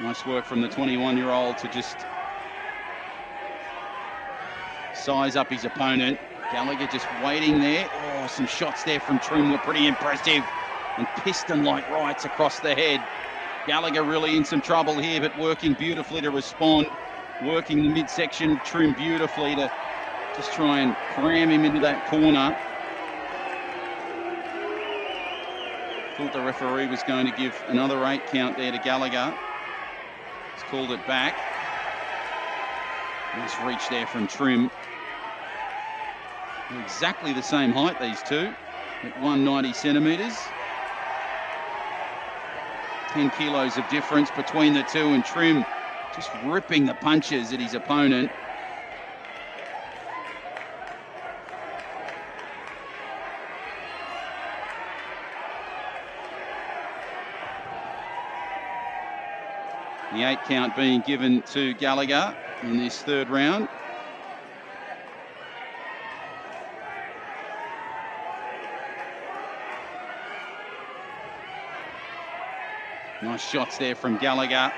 Nice work from the 21-year-old to just size up his opponent. Gallagher just waiting there. Oh, some shots there from Trim were pretty impressive. And piston-like rights across the head. Gallagher really in some trouble here, but working beautifully to respond. Working the midsection, Trim beautifully to just try and cram him into that corner. Thought the referee was going to give another 8 count there to Gallagher. He's called it back. Nice reach there from Trim. They're exactly the same height, these two, at 190 centimetres. 10 kilos of difference between the two, and Trim just ripping the punches at his opponent. The 8 count being given to Gallagher in this third round. Nice shots there from Gallagher.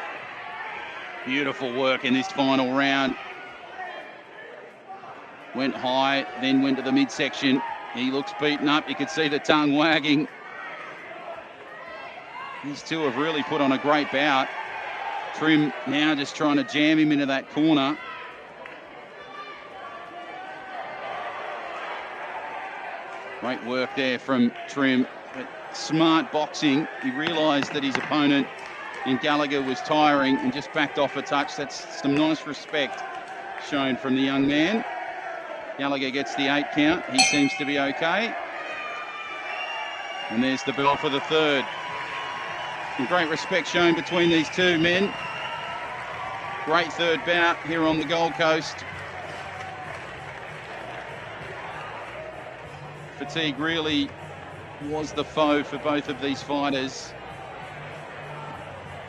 Beautiful work in this final round. Went high, then went to the midsection. He looks beaten up. You could see the tongue wagging. These two have really put on a great bout. Trim now just trying to jam him into that corner. Great work there from Trim. But smart boxing. He realised that his opponent in Gallagher was tiring and just backed off a touch. That's some nice respect shown from the young man. Gallagher gets the 8 count. He seems to be okay. And there's the bell for the third. And great respect shown between these two men. Great third bout here on the Gold Coast. Fatigue really was the foe for both of these fighters.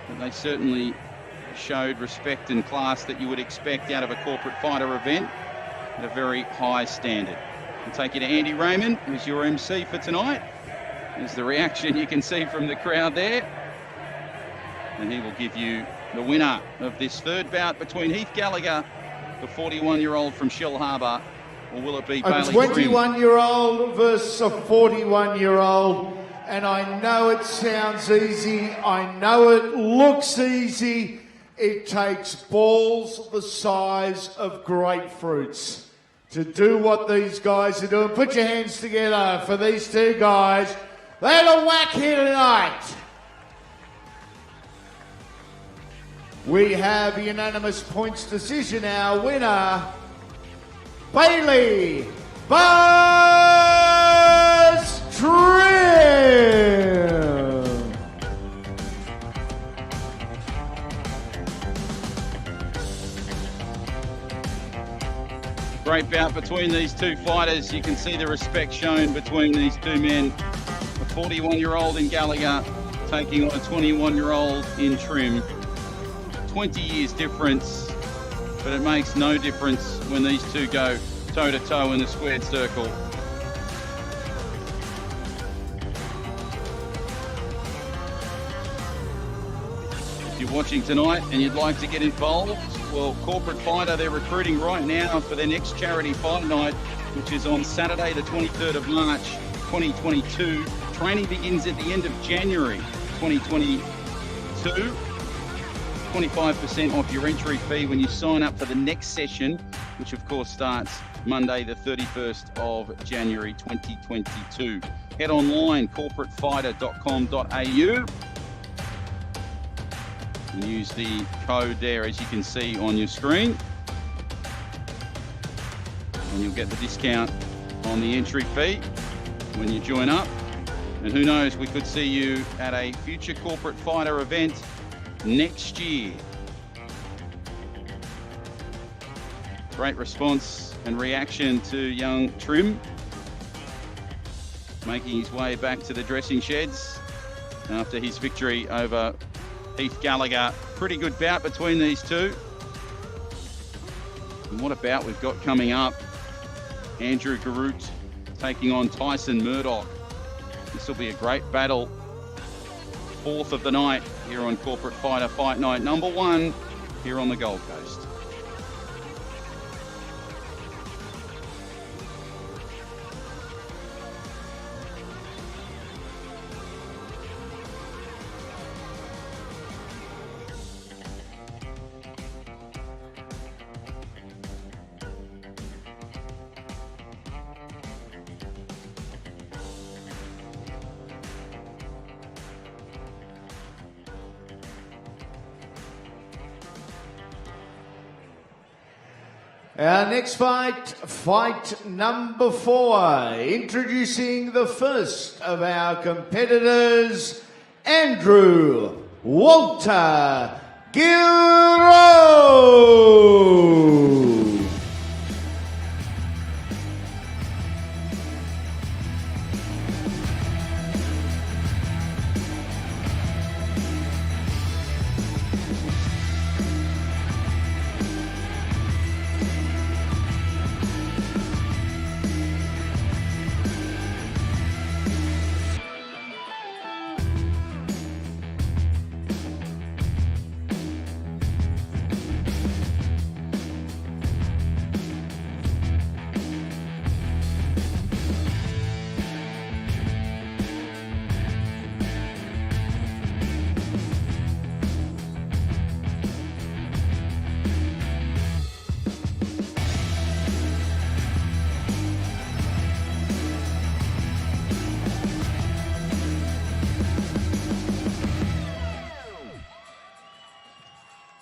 But they certainly showed respect and class that you would expect out of a corporate fighter event at a very high standard. I'll take you to Andy Raymond, who's your MC for tonight. There's the reaction you can see from the crowd there. And he will give you the winner of this third bout between Heath Gallagher, the 41-year-old from Shellharbour, or will it be Bailey Trim? A 21-year-old versus a 41-year-old. And I know it sounds easy. I know it looks easy. It takes balls the size of grapefruits to do what these guys are doing. Put your hands together for these two guys. They had a whack here tonight. We have a unanimous points decision. Our winner, Bailey Buzz Trim. Great bout between these two fighters. You can see the respect shown between these two men. A 41-year-old in Gallagher taking on a 21-year-old in Trim. 20 years difference, but it makes no difference when these two go toe-to-toe in the squared circle. If you're watching tonight and you'd like to get involved, well, Corporate Fighter, they're recruiting right now for their next charity fight night, which is on Saturday, the 23rd of March, 2022. Training begins at the end of January 2022. 25% off your entry fee when you sign up for the next session, which of course starts Monday, the 31st of January 2022. Head online, corporatefighter.com.au. And use the code there, as you can see on your screen. And you'll get the discount on the entry fee when you join up. And who knows, we could see you at a future Corporate Fighter event next year. Great response and reaction to young Trim, making his way back to the dressing sheds after his victory over Heath Gallagher. Pretty good bout between these two. And what a bout we've got coming up. Andrew Garut taking on Tyson Murdoch. This will be a great battle. Fourth of the night here on Corporate Fighter Fight Night number 1 here on the Gold Coast. Our next fight, fight number 4. Introducing the first of our competitors, Andrew Walter Guerreiro.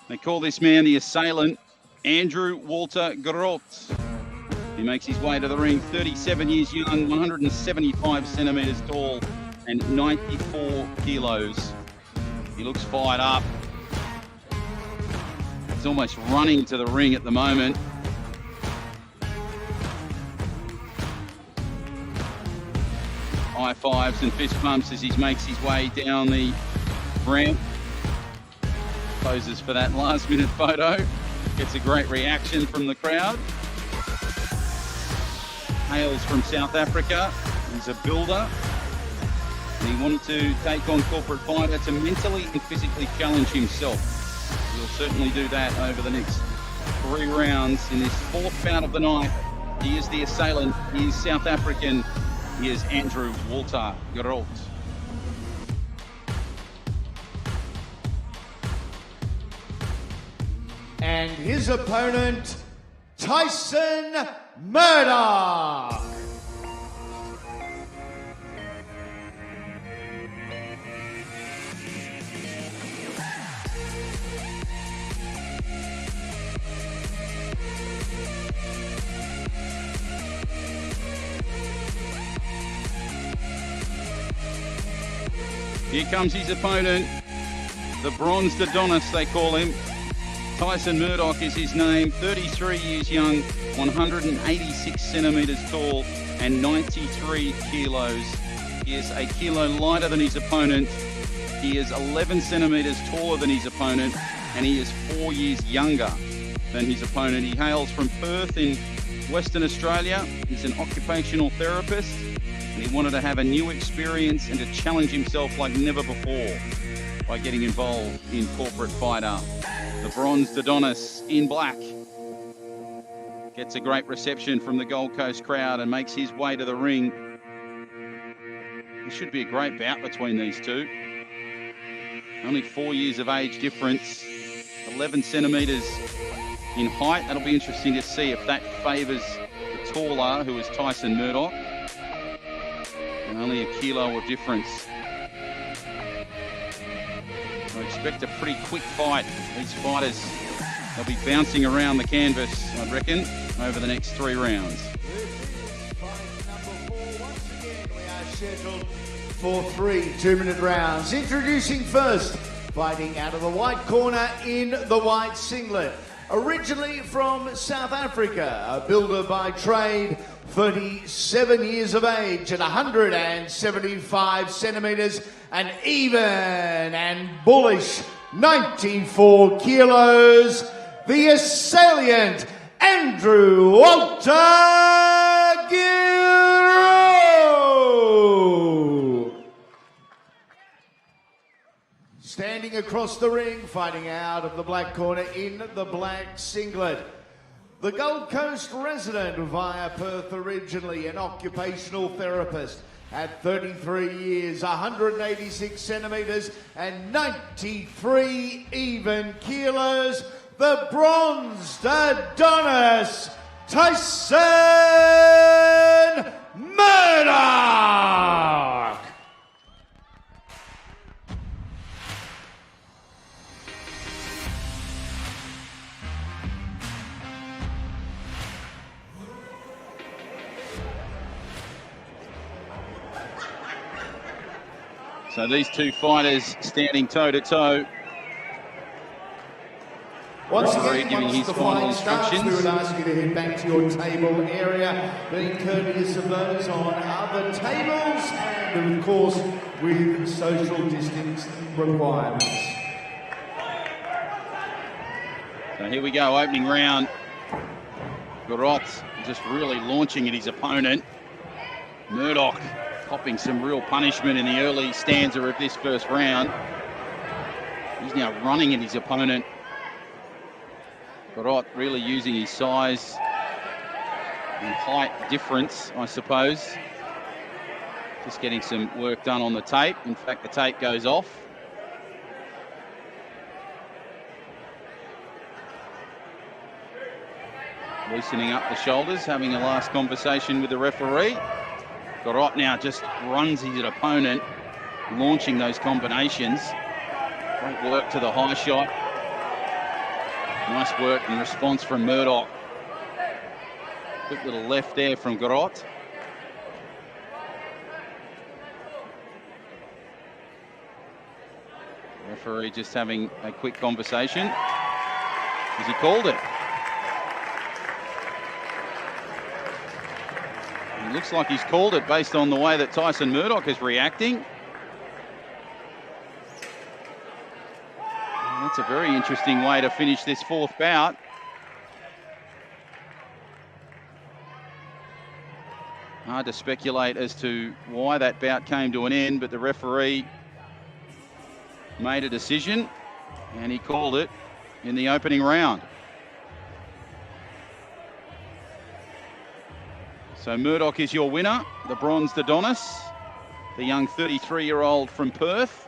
They call this man the assailant, Andrew Walter Garot. He makes his way to the ring, 37 years young, 175 centimetres tall, and 94 kilos. He looks fired up. He's almost running to the ring at the moment. High fives and fist bumps as he makes his way down the ramp. Poses for that last minute photo. Gets a great reaction from the crowd. Hails from South Africa. He's a builder. And he wanted to take on Corporate Fighter to mentally and physically challenge himself. He'll certainly do that over the next 3 rounds in this 4th bout of the night. He is the assailant. He is South African. He is Andrew Walter Garot. And his opponent, Tyson Murdoch. Here comes his opponent, the Bronzed Adonis, they call him. Tyson Murdoch is his name, 33 years young, 186 centimetres tall, and 93 kilos. He is a kilo lighter than his opponent. He is 11 centimetres taller than his opponent, and he is 4 years younger than his opponent. He hails from Perth in Western Australia. He's an occupational therapist, and he wanted to have a new experience and to challenge himself like never before by getting involved in Corporate Fighter. The bronzed Adonis in black gets a great reception from the Gold Coast crowd and makes his way to the ring. This should be a great bout between these two. Only 4 years of age difference, 11 centimetres in height. That'll be interesting to see if that favours the taller, who is Tyson Murdoch. And only a kilo of difference. I expect a pretty quick fight. These fighters, they'll be bouncing around the canvas, I reckon, over the next 3 rounds. Scheduled for 3 2-minute rounds. Introducing first, fighting out of the white corner in the white singlet. Originally from South Africa, a builder by trade, 37 years of age at 175 centimetres, an even and bullish 94 kilos, the assailant, Andrew Walter Giro. Standing across the ring, fighting out of the black corner in the black singlet, the Gold Coast resident via Perth originally, an occupational therapist at 33 years, 186 centimetres and 93 even kilos, the bronzed Adonis, Tyson Murdoch. So these two fighters standing toe-to-toe. Once again, giving once his the final fight starts, we instructions. would ask you to head back to your table area, being courteous of those on other tables, and of course with social distance requirements. So here we go, opening round. Garot just really launching at his opponent. Murdoch copping some real punishment in the early stanza of this first round. He's now running at his opponent. Garot really using his size and height difference, I suppose. Just getting some work done on the tape. In fact, the tape goes off. Loosening up the shoulders, having a last conversation with the referee. Garot now just runs his opponent, launching those combinations. Great work to the high shot. Nice work and response from Murdoch. Quick little left there from Garot. Referee just having a quick conversation as he called it. It looks like he's called it based on the way that Tyson Murdoch is reacting. And that's a very interesting way to finish this fourth bout. Hard to speculate as to why that bout came to an end, but the referee made a decision and he called it in the opening round. So Murdoch is your winner, the bronzed Adonis, the young 33-year-old from Perth.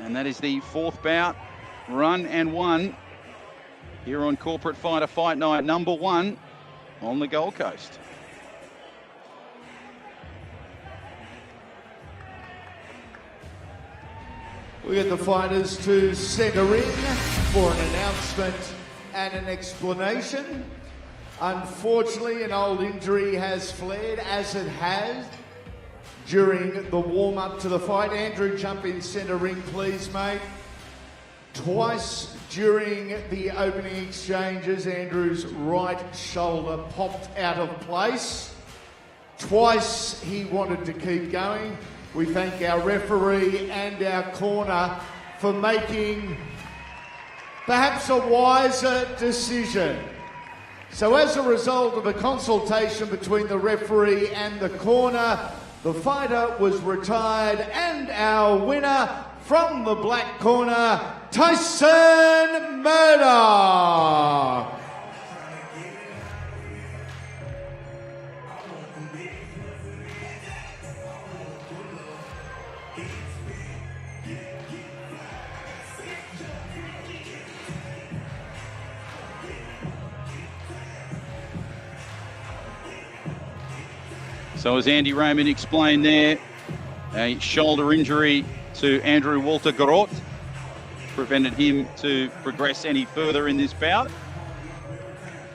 And that is the fourth bout, run and won, here on Corporate Fighter Fight Night #1 on the Gold Coast. We get the fighters to centre in for an announcement and an explanation. Unfortunately, an old injury has flared, as it has during the warm-up to the fight. Andrew, jump in centre ring, please, mate. Twice during the opening exchanges, Andrew's right shoulder popped out of place. Twice he wanted to keep going. We thank our referee and our corner for making perhaps a wiser decision. So as a result of a consultation between the referee and the corner, the fighter was retired, and our winner from the black corner, Tyson Murdoch. So as Andy Raymond explained there, a shoulder injury to Andrew Walter Garot prevented him to progress any further in this bout.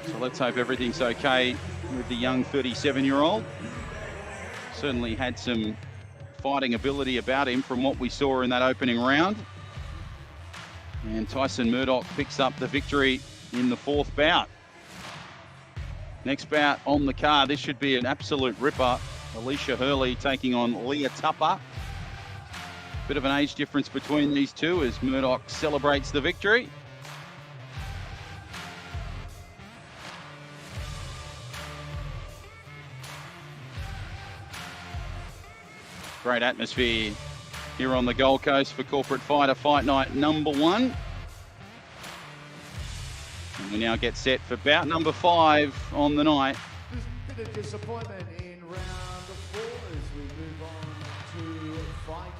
So let's hope everything's okay with the young 37-year-old. Certainly had some fighting ability about him from what we saw in that opening round. And Tyson Murdoch picks up the victory in the fourth bout. Next bout on the card, this should be an absolute ripper. Alicia Hurley taking on Leah Tupper. Bit of an age difference between these two as Murdoch celebrates the victory. Great atmosphere here on the Gold Coast for Corporate Fighter Fight Night number 1. And we now get set for bout number 5 on the night. Just a bit of disappointment in round 4 as we move on to fight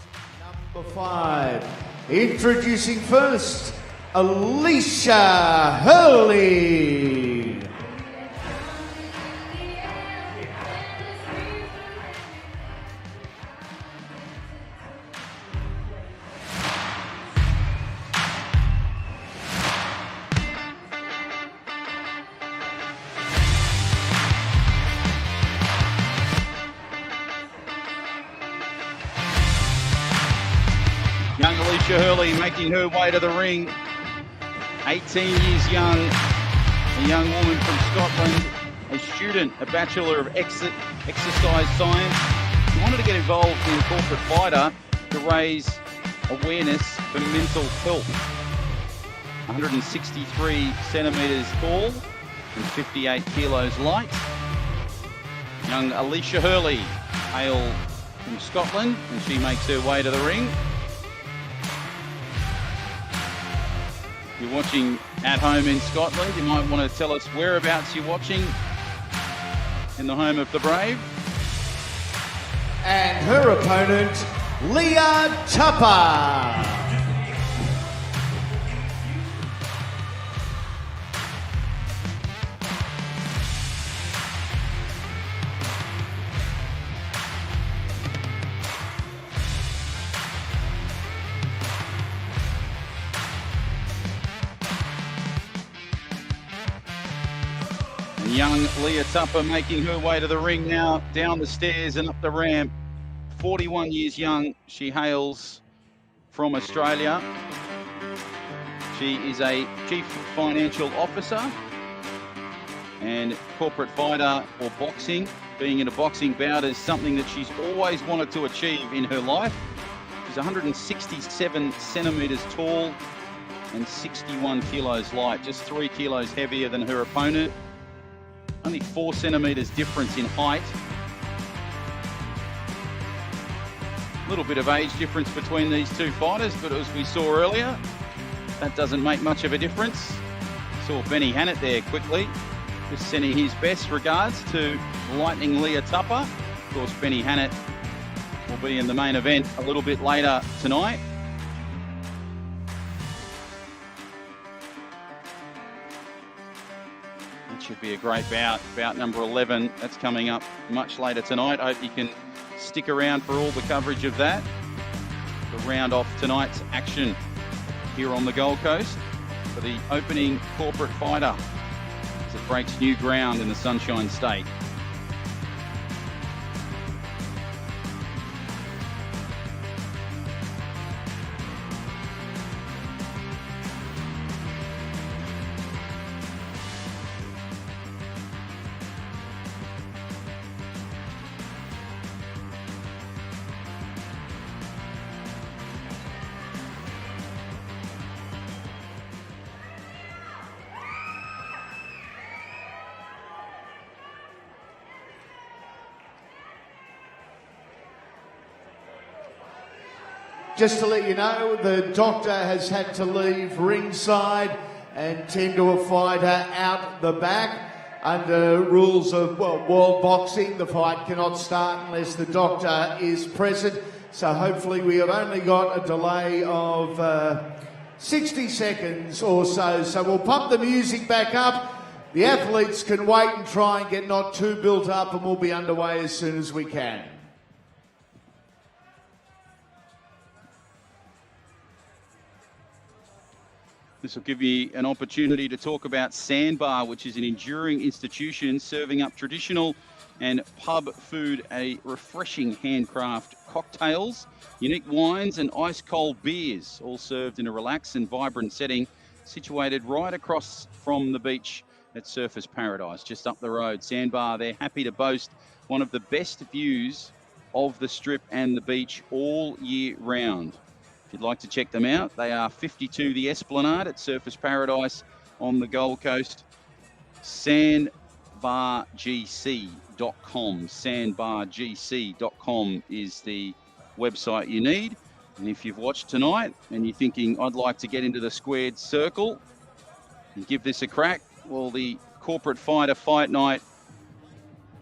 number 5. Introducing first, Alicia Hurley. Young Alicia Hurley making her way to the ring. 18 years young, a young woman from Scotland, a student, a Bachelor of Exercise Science. She wanted to get involved in Corporate Fighter to raise awareness for mental health. 163 centimetres tall and 58 kilos light. Young Alicia Hurley, hail from Scotland, and she makes her way to the ring. If you're watching at home in Scotland, you might want to tell us whereabouts you're watching in the home of the Brave. And her opponent, Leah Tupper. Young Leah Tupper making her way to the ring now, down the stairs and up the ramp. 41 years young, she hails from Australia. She is a Chief Financial Officer and Corporate Fighter or boxing. Being in a boxing bout is something that she's always wanted to achieve in her life. She's 167 centimetres tall and 61 kilos light, just 3 kilos heavier than her opponent. Only 4 centimetres difference in height. A little bit of age difference between these two fighters, but as we saw earlier, that doesn't make much of a difference. Saw Benny Hannett there quickly, just sending his best regards to Lightning Leah Tupper. Of course, Benny Hannett will be in the main event a little bit later tonight. Should be a great bout. Bout number 11, that's coming up much later tonight. I hope you can stick around for all the coverage of that to round off tonight's action here on the Gold Coast for the opening Corporate Fighter as it breaks new ground in the Sunshine State. Just to let you know, the doctor has had to leave ringside and tend to a fighter out the back. Under rules of world boxing, the fight cannot start unless the doctor is present. So hopefully we have only got a delay of 60 seconds or so. So we'll pump the music back up. The athletes can wait and try and get not too built up, and we'll be underway as soon as we can. This will give you an opportunity to talk about Sandbar, which is an enduring institution serving up traditional and pub food, a refreshing handcraft cocktails, unique wines and ice-cold beers, all served in a relaxed and vibrant setting, situated right across from the beach at Surfers Paradise, just up the road. Sandbar, they're happy to boast one of the best views of the Strip and the beach all year round. If you'd like to check them out, they are 52 The Esplanade at Surfers Paradise on the Gold Coast. Sandbargc.com. Sandbargc.com is the website you need. And if you've watched tonight and you're thinking, I'd like to get into the squared circle and give this a crack, well, the Corporate Fighter Fight Night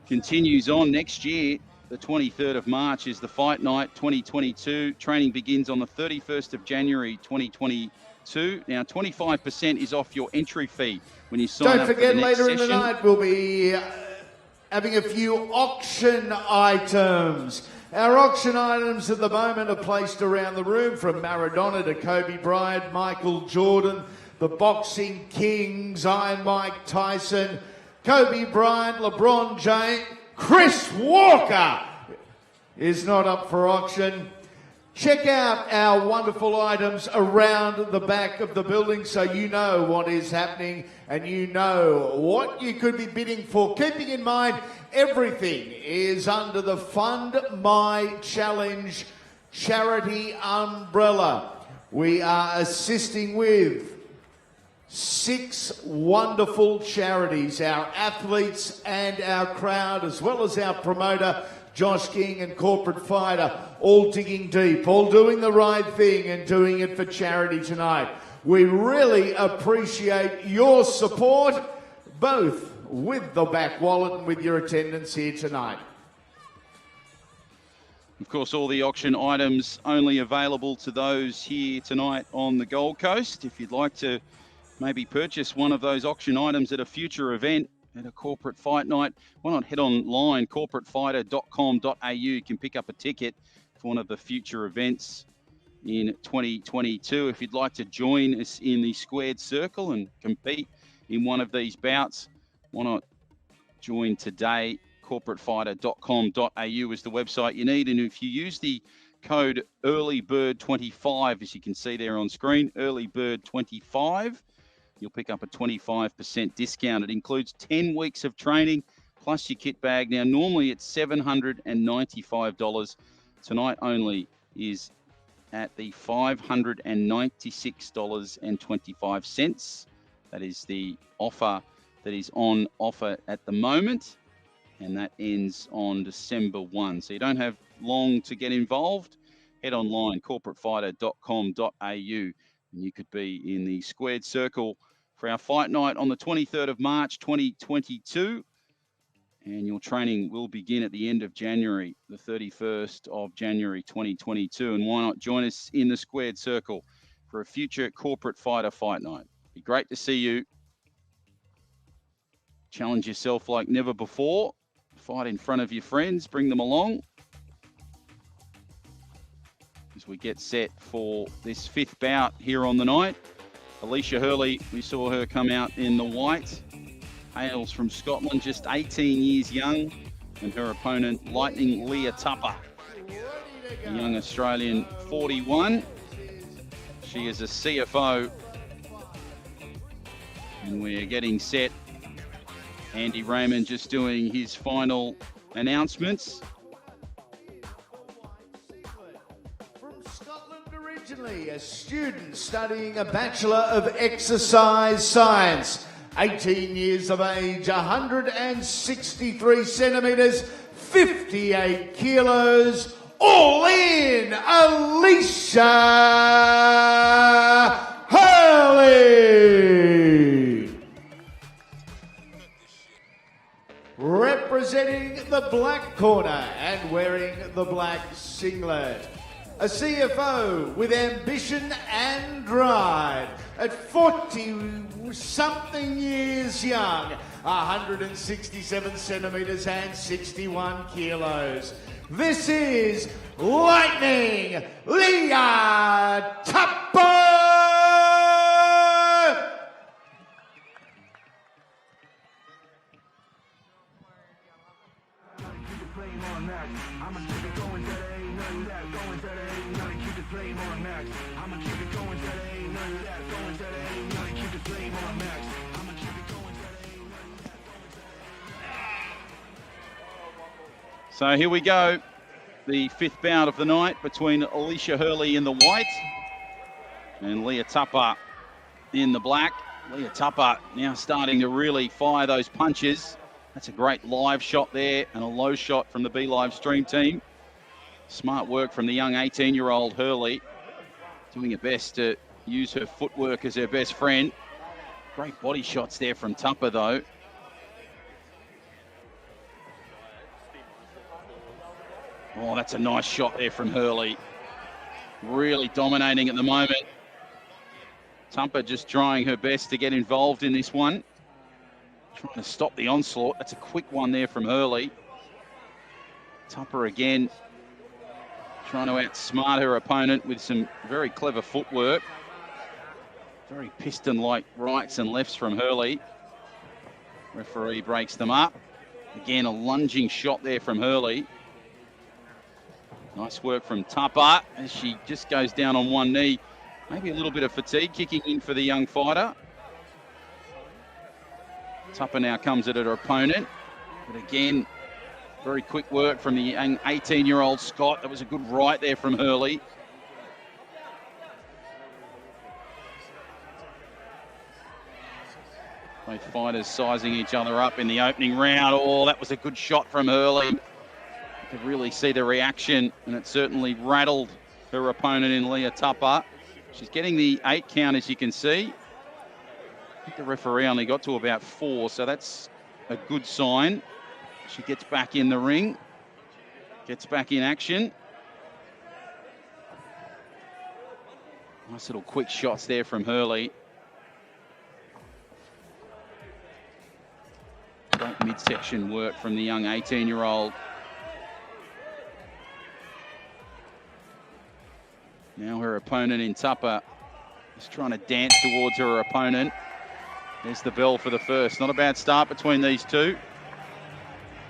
continues on next year. The 23rd of March is the Fight Night 2022. Training begins on the 31st of January 2022. Now, 25% is off your entry fee when you sign up. Don't forget, for the next later in the session. night, we'll be having a few auction items. Our auction items at the moment are placed around the room, from Maradona to Kobe Bryant, Michael Jordan, the Boxing Kings, Iron Mike Tyson, Kobe Bryant, LeBron James. Chris Walker is not up for auction. Check out our wonderful items around the back of the building so you know what is happening and you know what you could be bidding for. Keeping in mind, everything is under the Fund My Challenge charity umbrella. We are assisting with 6 wonderful charities, our athletes and our crowd, as well as our promoter, Josh King and Corporate Fighter, all digging deep, all doing the right thing and doing it for charity tonight. We really appreciate your support, both with the back wallet and with your attendance here tonight. Of course, all the auction items only available to those here tonight on the Gold Coast. If you'd like to maybe purchase one of those auction items at a future event, at a Corporate Fight Night, why not head online, corporatefighter.com.au. You can pick up a ticket for one of the future events in 2022. If you'd like to join us in the squared circle and compete in one of these bouts, why not join today? corporatefighter.com.au is the website you need. And if you use the code EARLYBIRD25, as you can see there on screen, EARLYBIRD25, you'll pick up a 25% discount. It includes 10 weeks of training plus your kit bag. Now, normally it's $795. Tonight only is at the $596.25. That is the offer that is on offer at the moment, and that ends on December 1. So you don't have long to get involved. Head online, corporatefighter.com.au, and you could be in the squared circle for our fight night on the 23rd of March 2022. And your training will begin at the end of January, the 31st of January 2022. And why not join us in the squared circle for a future Corporate Fighter Fight Night? Be great to see you. Challenge yourself like never before. Fight in front of your friends. Bring them along as we get set for this 5th bout here on the night. Alicia Hurley, we saw her come out in the white, hails from Scotland, just 18 years young, and her opponent, Lightning Leah Tupper, a young Australian, 41. She is a CFO, and we're getting set. Andy Raymond just doing his final announcements. Originally a student studying a Bachelor of Exercise Science, 18 years of age, 163 centimetres, 58 kilos, all in, Alicia Hurley. Representing the black corner and wearing the black singlet, a CFO with ambition and drive. At 40-something years young, 167 centimetres and 61 kilos. This is Lightning Leah Tupper! So here we go, the fifth bout of the night between Alicia Hurley in the white and Leah Tupper in the black. Leah Tupper now starting to really fire those punches. That's a great live shot there and a low shot from the Be Live Stream team. Smart work from the young 18-year-old Hurley, doing her best to use her footwork as her best friend. Great body shots there from Tupper though. Oh, that's a nice shot there from Hurley. Really dominating at the moment. Tupper just trying her best to get involved in this one. Trying to stop the onslaught. That's a quick one there from Hurley. Tupper again trying to outsmart her opponent with some very clever footwork. Very piston-like rights and lefts from Hurley. Referee breaks them up. Again, a lunging shot there from Hurley. Nice work from Tupper as she just goes down on one knee. Maybe a little bit of fatigue kicking in for the young fighter. Tupper now comes at her opponent. But again, very quick work from the young 18-year-old Scott. That was a good right there from Hurley. Both fighters sizing each other up in the opening round. Oh, that was a good shot from Hurley. You could really see the reaction, and it certainly rattled her opponent in Leah Tupper. She's getting the 8 count, as you can see. I think the referee only got to about 4, so that's a good sign. She gets back in the ring, gets back in action. Nice little quick shots there from Hurley. Great midsection work from the young 18-year-old. Now her opponent in Tupper is trying to dance towards her opponent. There's the bell for the first. Not a bad start between these two.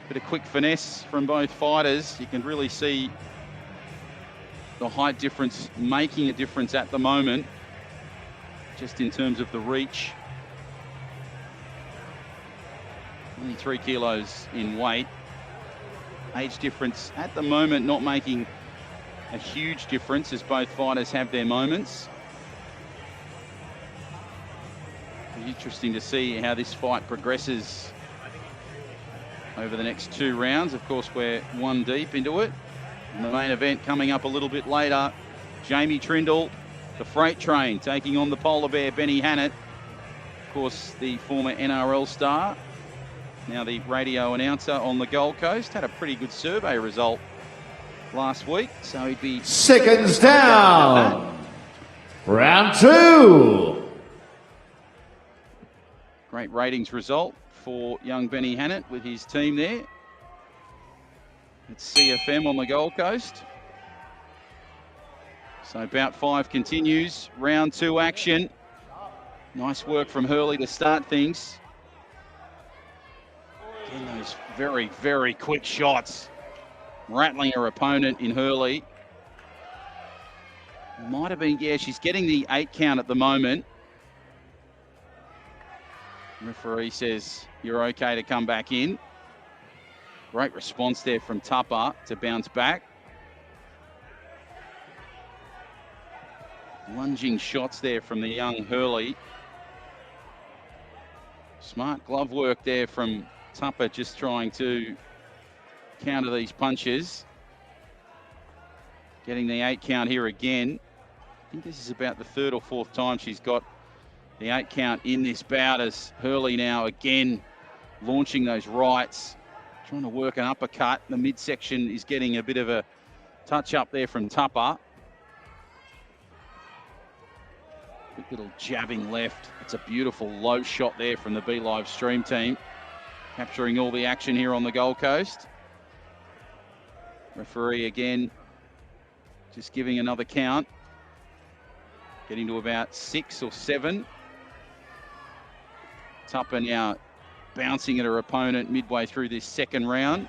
Bit of quick finesse from both fighters. You can really see the height difference making a difference at the moment, just in terms of the reach. Only 3 kilos in weight. Age difference at the moment not making a huge difference as both fighters have their moments. It'll be interesting to see how this fight progresses over the next 2 rounds. Of course, we're 1 deep into it. And the main event coming up a little bit later. Jamie Trindle, the freight train, taking on the polar bear, Benny Hannett. Of course, the former NRL star, now the radio announcer on the Gold Coast. Had a pretty good survey result last week, so he'd be... Seconds down. Round 2. Great ratings result for young Benny Hannett with his team there. It's CFM on the Gold Coast. So bout 5 continues. Round 2 action. Nice work from Hurley to start things. Again, those very, very quick shots. Rattling her opponent in Hurley. Might have been, yeah, she's getting the 8 count at the moment. Referee says you're okay to come back in. Great response there from Tupper to bounce back. Lunging shots there from the young Hurley. Smart glove work there from Tupper, just trying to counter these punches. getting the 8 count here again. I think this is about the 3rd or 4th time she's got the 8 count in this bout, as Hurley now again launching those rights, trying to work an uppercut. The midsection is getting a bit of a touch up there from Tupper. Quick little jabbing left. It's a beautiful low shot there from the B Live stream team, capturing all the action here on the Gold Coast. Referee again, just giving another count, getting to about 6 or 7. Tupper now bouncing at her opponent midway through this 2nd round.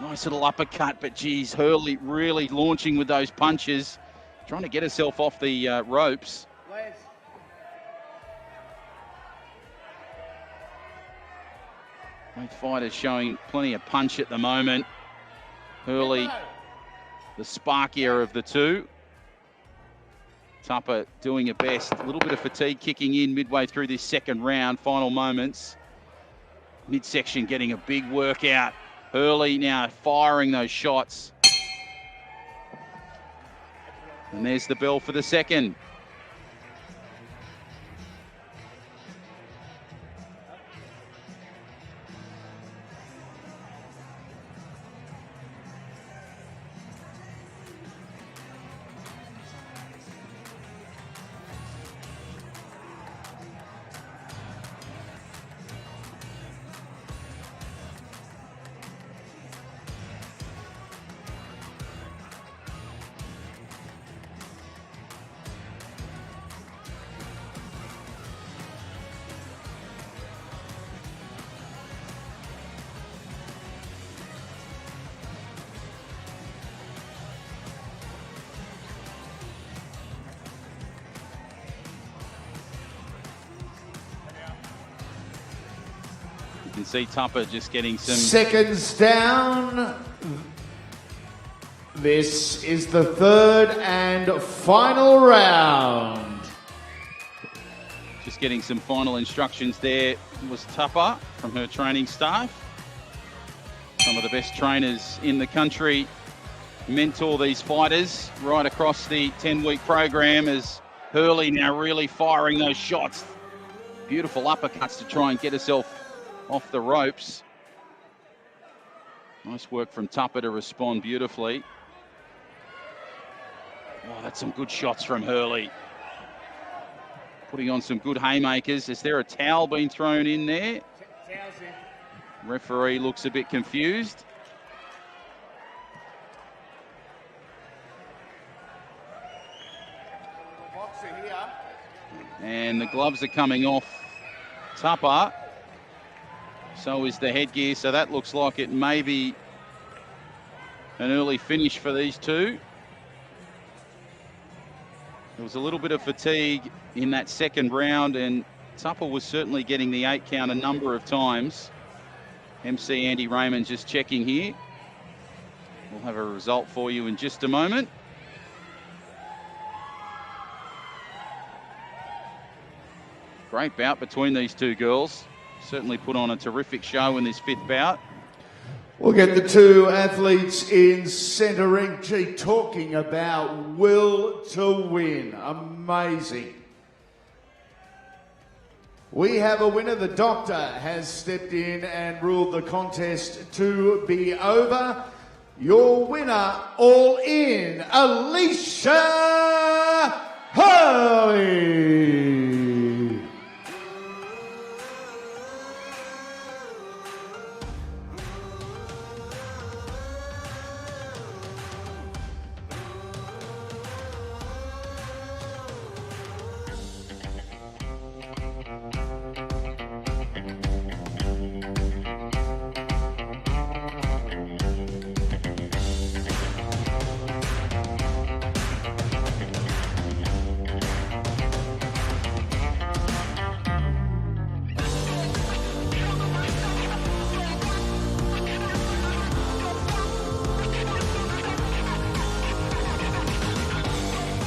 Nice little uppercut, but geez, Hurley really launching with those punches, trying to get herself off the ropes. Both fighters showing plenty of punch at the moment. Hurley, the sparkier of the two. Tupper doing her best. A little bit of fatigue kicking in midway through this 2nd round, final moments. Midsection getting a big workout. Hurley now firing those shots. And there's the bell for the 2nd. You can see Tupper just getting some seconds down. This is the 3rd and final round. Just getting some final instructions there was Tupper from her training staff. Some of the best trainers in the country mentor these fighters right across the 10-week program, as Hurley now really firing those shots. Beautiful uppercuts to try and get herself off the ropes. Nice work from Tupper to respond beautifully. Oh, that's some good shots from Hurley. Putting on some good haymakers. Is there a towel being thrown in there? Referee looks a bit confused. And the gloves are coming off Tupper. So is the headgear, so that looks like it may be an early finish for these two. There was a little bit of fatigue in that 2nd round, and Tupper was certainly getting the 8 count a number of times. MC Andy Raymond just checking here. We'll have a result for you in just a moment. Great bout between these two girls. Certainly put on a terrific show in this 5th bout. We'll get the two athletes in centre ring. Gee, talking about will to win. Amazing. We have a winner. The doctor has stepped in and ruled the contest to be over. Your winner, all in, Alicia Hurley.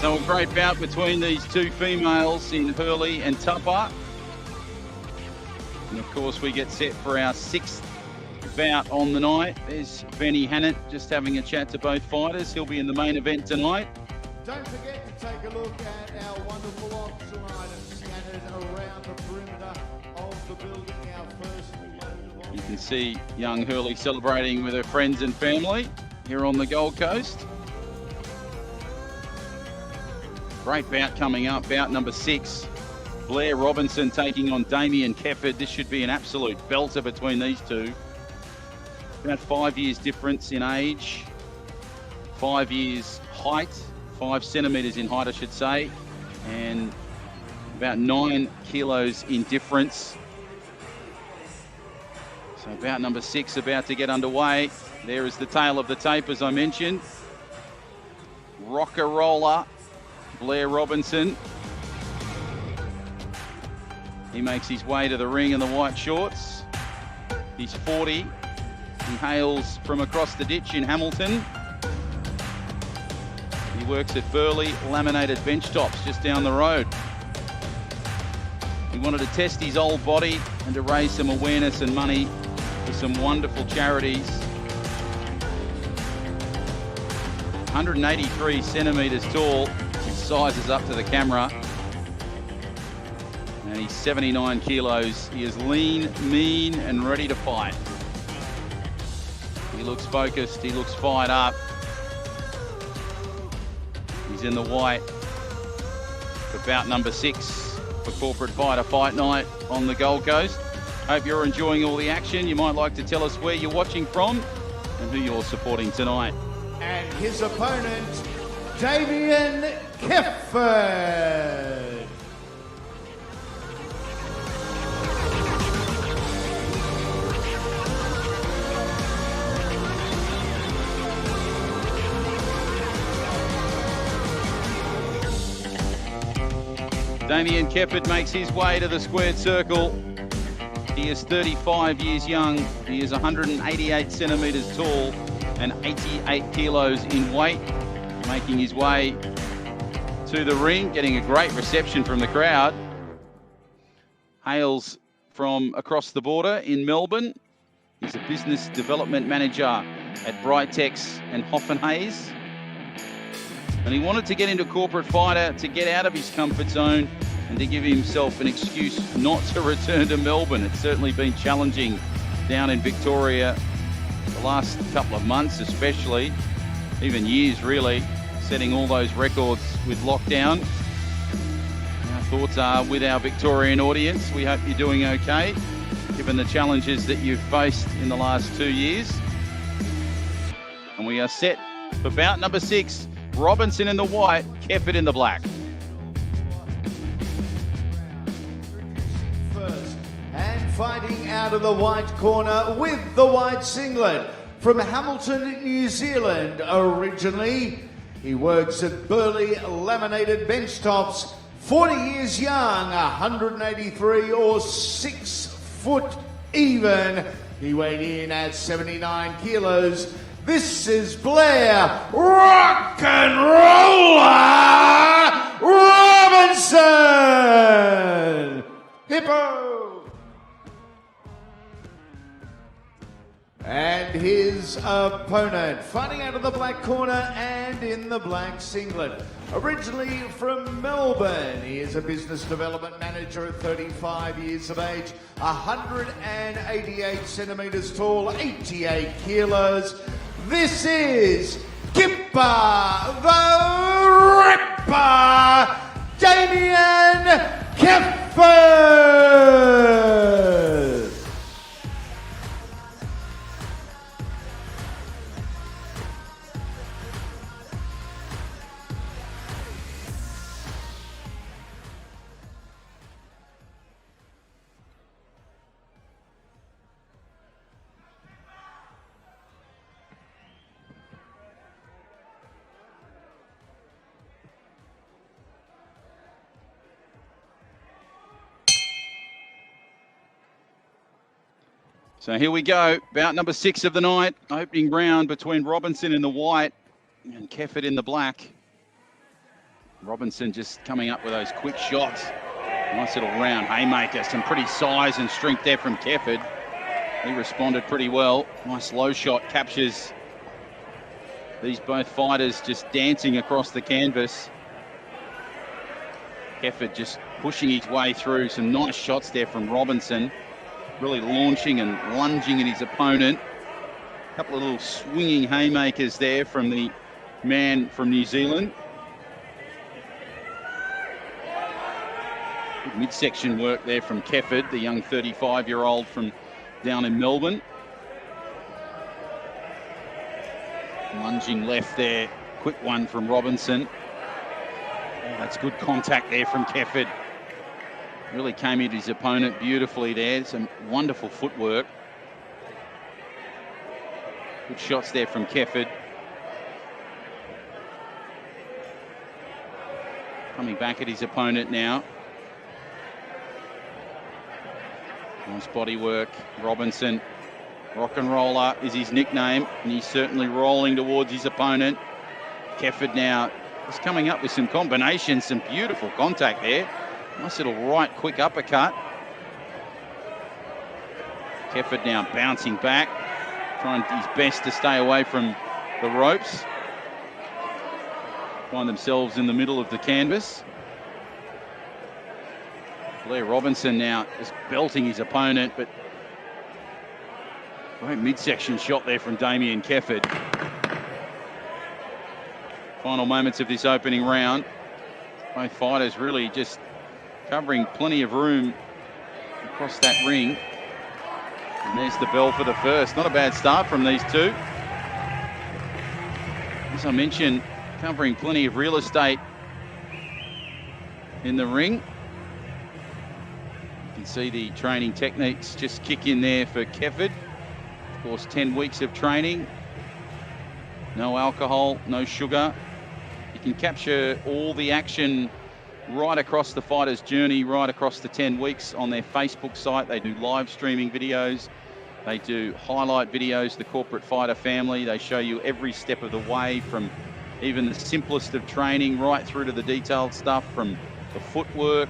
So a great bout between these two females in Hurley and Tupper. And of course we get set for our 6th bout on the night. There's Benny Hannant just having a chat to both fighters. He'll be in the main event tonight. Don't forget to take a look at our wonderful auction items scattered around the perimeter of the building. Our first load of You can see young Hurley celebrating with her friends and family here on the Gold Coast. Great bout coming up, bout number 6. Blair Robinson taking on Damien Kefford. This should be an absolute belter between these two. About 5 years difference in age, 5 years height, 5 centimetres in height, I should say, and about 9 kilos in difference. So bout number 6 about to get underway. There is the tail of the tape, as I mentioned. Rocker roller, Blair Robinson. He makes his way to the ring in the white shorts. He's 40. He hails from across the ditch in Hamilton. He works at Burleigh Laminated Bench Tops just down the road. He wanted to test his old body and to raise some awareness and money for some wonderful charities. 183 centimetres tall. His size is up to the camera. And he's 79 kilos. He is lean, mean, and ready to fight. He looks focused. He looks fired up. He's in the white for bout number 6 for Corporate Fighter Fight Night on the Gold Coast. Hope you're enjoying all the action. You might like to tell us where you're watching from and who you're supporting tonight. And his opponent, Damien Kefford. Damien Kefford makes his way to the squared circle. He is 35 years young. He is 188 centimetres tall and 88 kilos in weight. Making his way to the ring, getting a great reception from the crowd. Hails from across the border in Melbourne. He's a business development manager at Brightex and Hoffenhays. And he wanted to get into Corporate Fighter to get out of his comfort zone and to give himself an excuse not to return to Melbourne. It's certainly been challenging down in Victoria the last couple of months, especially, even years really, setting all those records with lockdown. Our thoughts are with our Victorian audience. We hope you're doing okay, given the challenges that you've faced in the last 2 years. And we are set for bout number 6. Robinson in the white, Kefford in the black. First, and fighting out of the white corner with the white singlet. From Hamilton, New Zealand, originally. He works at Burleigh Laminated Bench Tops. 40 years young, 183 or 6 foot even. He weighed in at 79 kilos. This is Blair Rock and Roller Robinson. Hippo. And his opponent, fighting out of the black corner and in the black singlet. Originally from Melbourne, he is a business development manager at 35 years of age, 188 centimetres tall, 88 kilos. This is Kipper the Ripper, Damien Kefford. So here we go, bout number 6 of the night. Opening round between Robinson in the white and Kefford in the black. Robinson just coming up with those quick shots. Nice little round haymaker, some pretty size and strength there from Kefford. He responded pretty well. Nice low shot, captures these both fighters just dancing across the canvas. Kefford just pushing his way through. Some nice shots there from Robinson. Really launching and lunging at his opponent. A couple of little swinging haymakers there from the man from New Zealand. Good midsection work there from Kefford, the young 35-year-old from down in Melbourne. Lunging left there. Quick one from Robinson. Oh, that's good contact there from Kefford. Really came at his opponent beautifully there. Some wonderful footwork. Good shots there from Kefford. Coming back at his opponent now. Nice body work. Robinson, rock and roller is his nickname, and he's certainly rolling towards his opponent. Kefford now is coming up with some combinations, some beautiful contact there. Nice little right quick uppercut. Kefford now bouncing back, trying his best to stay away from the ropes. Find themselves in the middle of the canvas. Blair Robinson now just belting his opponent, but great midsection shot there from Damien Kefford. Final moments of this opening round. Both fighters really just covering plenty of room across that ring. And there's the bell for the first. Not a bad start from these two. As I mentioned, covering plenty of real estate in the ring. You can see the training techniques just kick in there for Kefford. Of course, 10 weeks of training. No alcohol, no sugar. You can capture all the action right across the fighter's journey, right across the 10 weeks on their Facebook site. They do live streaming videos. They do highlight videos, the Corporate Fighter family. They show you every step of the way, from even the simplest of training right through to the detailed stuff, from the footwork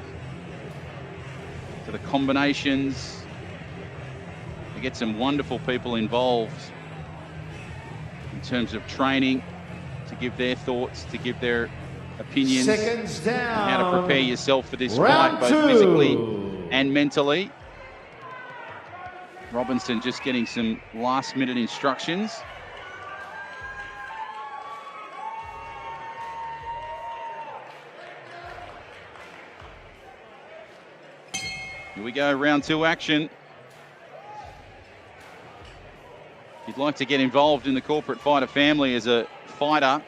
to the combinations. They get some wonderful people involved in terms of training to give their thoughts, to give their opinions, Seconds down. how to prepare yourself for this Round fight, both two. physically and mentally. Robinson just getting some last-minute instructions. Here we go, round two action. If you'd like to get involved in the Corporate Fighter family as a fighter,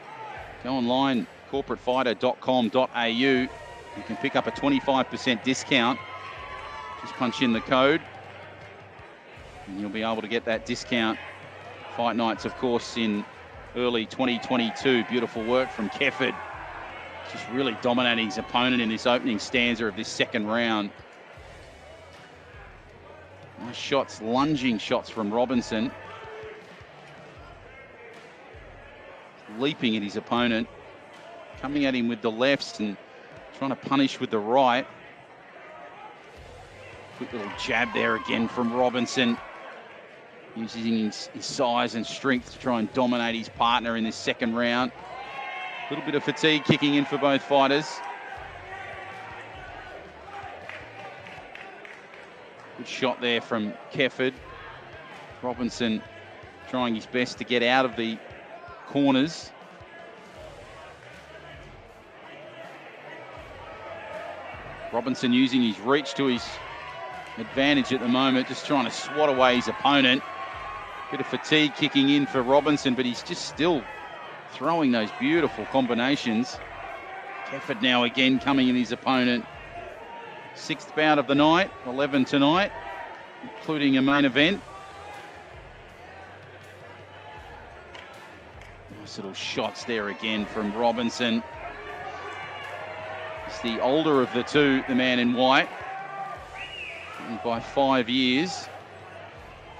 go online, corporatefighter.com.au. You can pick up a 25% discount. Just punch in the code and you'll be able to get that discount. Fight nights, of course, in early 2022. Beautiful work from Kefford. Just really dominating his opponent in this opening stanza of this second round. Nice shots, lunging shots from Robinson. Leaping at his opponent. Coming at him with the lefts and trying to punish with the right. Quick little jab there again from Robinson. Using his size and strength to try and dominate his partner in this second round. A little bit of fatigue kicking in for both fighters. Good shot there from Kefford. Robinson trying his best to get out of the corners. Robinson using his reach to his advantage at the moment, just trying to swat away his opponent. Bit of fatigue kicking in for Robinson, but he's just still throwing those beautiful combinations. Kefford now again coming in his opponent. Sixth bout of the night, 11 tonight, including a main event. Nice little shots there again from Robinson. He's the older of the two, the man in white, and by 5 years.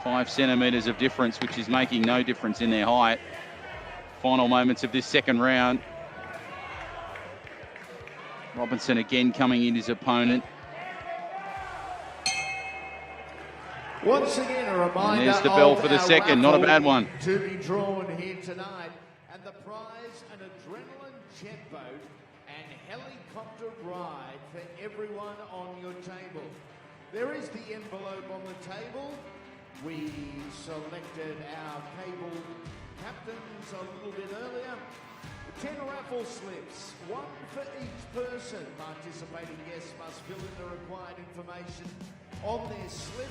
5 centimetres of difference, which is making no difference in their height. Final moments of this second round. Robinson again coming in his opponent. Once again, a reminder there's the bell of for the our second, not a raffle bad one. to be drawn here tonight. And the prize, an adrenaline jet boat and helicopter ride for everyone on your table. There is the envelope on the table. We selected our cable captains a little bit earlier. 10 raffle slips, one for each person. Participating guests must fill in the required information on their slip.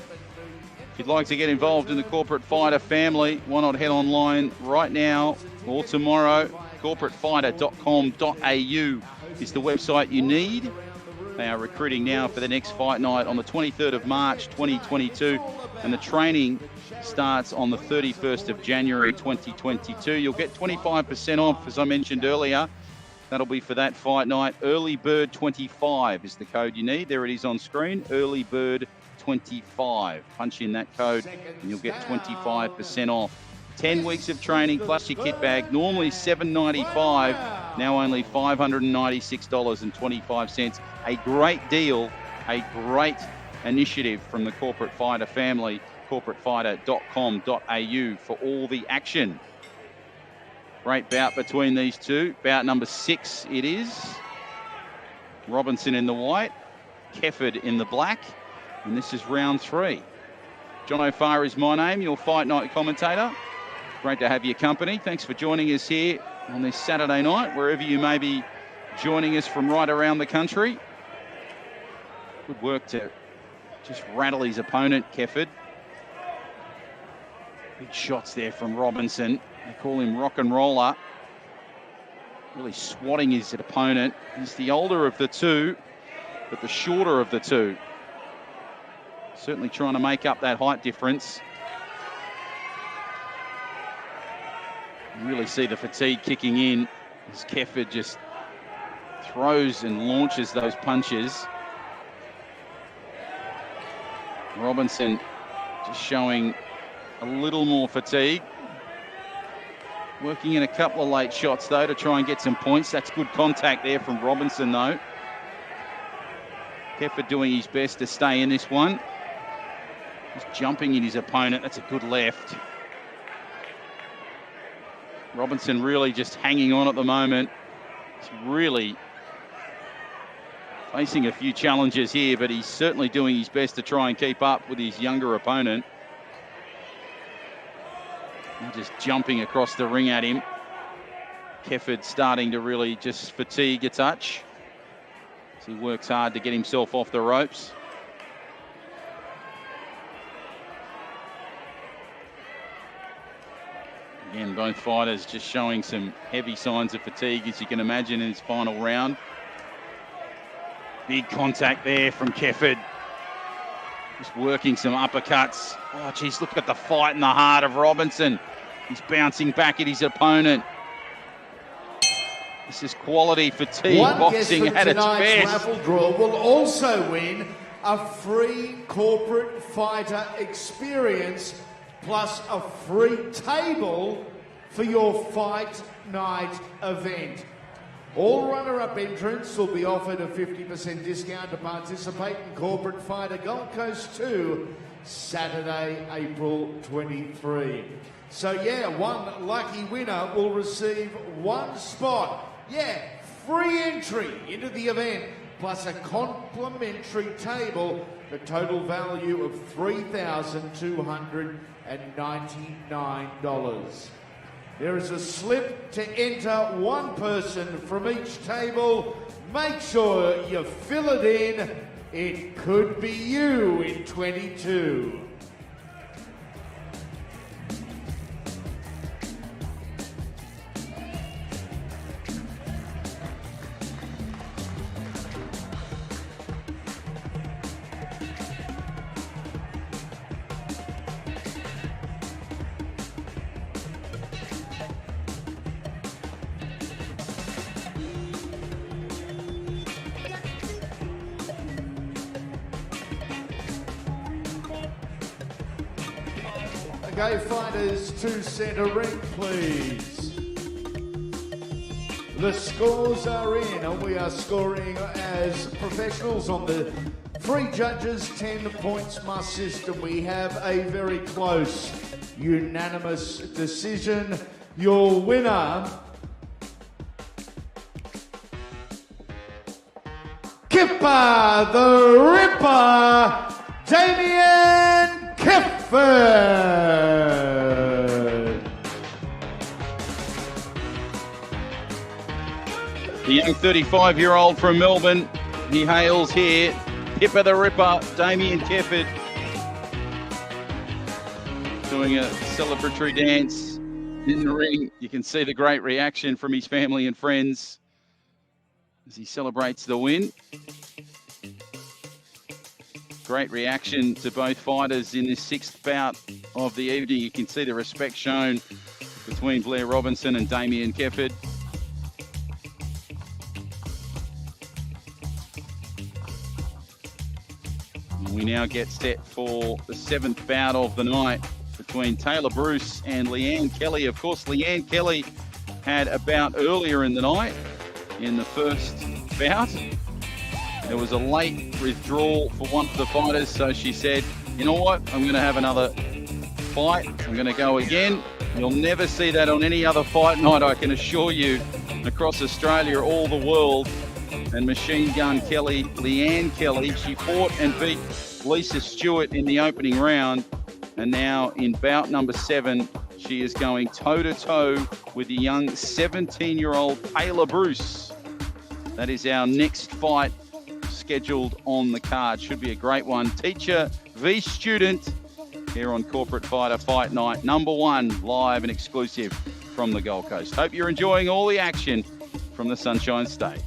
If you'd like to get involved in the Corporate Fighter family, why not head online right now or tomorrow. corporatefighter.com.au is the website you need. They are recruiting now for the next fight night on the 23rd of March 2022, and the training starts on the 31st of January 2022. You'll get 25% off, as I mentioned earlier. That'll be for that fight night. Early Bird 25 is the code you need. There it is on screen, Early Bird 25. Punch in that code and you'll get 25% off. 10 weeks of training plus your kit bag, normally $795, now only $596.25. A great deal, a great initiative from the Corporate Fighter family. corporatefighter.com.au for all the action. Great bout between these two. Bout number 6 it is. Robinson in the white, Kefford in the black, and this is round 3. John O'Farr is my name, your fight night commentator. Great to have your company. Thanks for joining us here on this Saturday night, wherever you may be joining us from right around the country. Good work to just rattle his opponent, Kefford. Big shots there from Robinson. They call him rock and roller. Really swatting his opponent. He's the older of the two, but the shorter of the two. Certainly trying to make up that height difference. You really see the fatigue kicking in as Kefford just throws and launches those punches. Robinson just showing a little more fatigue. Working in a couple of late shots, though, to try and get some points. That's good contact there from Robinson, though. Kefford doing his best to stay in this one. He's jumping in his opponent. That's a good left. Robinson really just hanging on at the moment. He's really facing a few challenges here, but he's certainly doing his best to try and keep up with his younger opponent. Just jumping across the ring at him. Kefford starting to really just fatigue a touch as he works hard to get himself off the ropes. Again, both fighters just showing some heavy signs of fatigue, as you can imagine, in his final round. Big contact there from Kefford. Just working some uppercuts. Oh, geez, look at the fight in the heart of Robinson. He's bouncing back at his opponent. This is quality fatigue boxing at its best. Raffle draw will also win a free Corporate Fighter experience plus a free table for your fight night event. All runner-up entrants will be offered a 50% discount to participate in Corporate Fighter Gold Coast 2, Saturday, April 23. So yeah, one lucky winner will receive one spot. Yeah, free entry into the event plus a complimentary table, the total value of $3,299. There is a slip to enter, one person from each table. Make sure you fill it in. It could be you in 22. Okay, fighters to centre ring, please. The scores are in, and we are scoring as professionals on the 3 judges, 10 points must system. We have a very close, unanimous decision. Your winner, Kipper the Ripper, Damien Kifford. The young 35-year-old from Melbourne, he hails here. Kipper the Ripper, Damien Kifford, doing a celebratory dance in the ring. You can see the great reaction from his family and friends as he celebrates the win. Great reaction to both fighters in this 6th bout of the evening. You can see the respect shown between Blair Robinson and Damien Kifford. We now get set for the 7th bout of the night between Taylor Bruce and Leanne Kelly. Of course, Leanne Kelly had a bout earlier in the night in the 1st bout. There was a late withdrawal for one of the fighters, so she said, you know what, I'm going to have another fight. I'm going to go again. You'll never see that on any other fight night, I can assure you, across Australia, all the world. And Machine Gun Kelly, Leanne Kelly, she fought and beat Lisa Stewart in the opening round. And now in bout number 7, she is going toe-to-toe with the young 17-year-old Taylor Bruce. That is our next fight scheduled on the card. Should be a great one. Teacher v student here on Corporate Fighter Fight Night, number 1, live and exclusive from the Gold Coast. Hope you're enjoying all the action from the Sunshine State.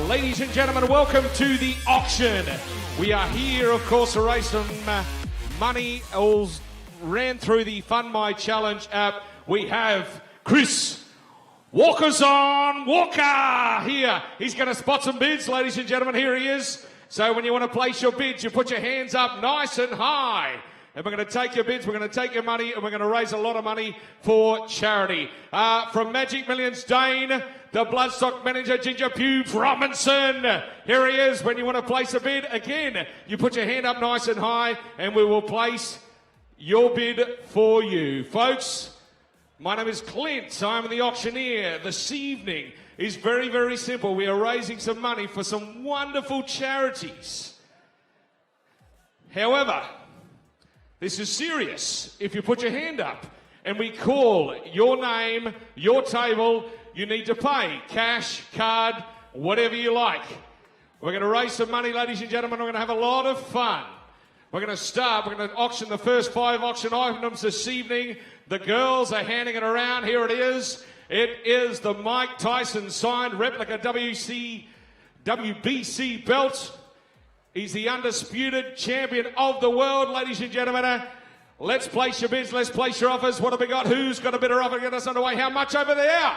Ladies and gentlemen, welcome to the auction. We are here, of course, to raise some money. All ran through the Fund My Challenge app. We have Chris Walkerson Walker here. He's going to spot some bids, ladies and gentlemen. Here he is. So when you want to place your bids, you put your hands up nice and high. And we're going to take your bids, we're going to take your money, and we're going to raise a lot of money for charity. From Magic Millions, Dane, the Bloodstock manager, Ginger Pubes Robinson. Here he is. When you want to place a bid, again, you put your hand up nice and high, and we will place your bid for you. Folks, My name is Clint. I'm the auctioneer. This evening is very, very simple. We are raising some money for some wonderful charities. However, this is serious. If you put your hand up and we call your name, your table, you need to pay. Cash, card, whatever you like. We're going to raise some money, ladies and gentlemen. We're going to have a lot of fun. We're going to start. We're going to auction the first 5 auction items this evening. The girls are handing it around. Here it is. It is the Mike Tyson signed replica WBC belt. He's the undisputed champion of the world, ladies and gentlemen. Let's place your bids. Let's place your offers. What have we got? Who's got a bidder offer? Get us underway. How much over there?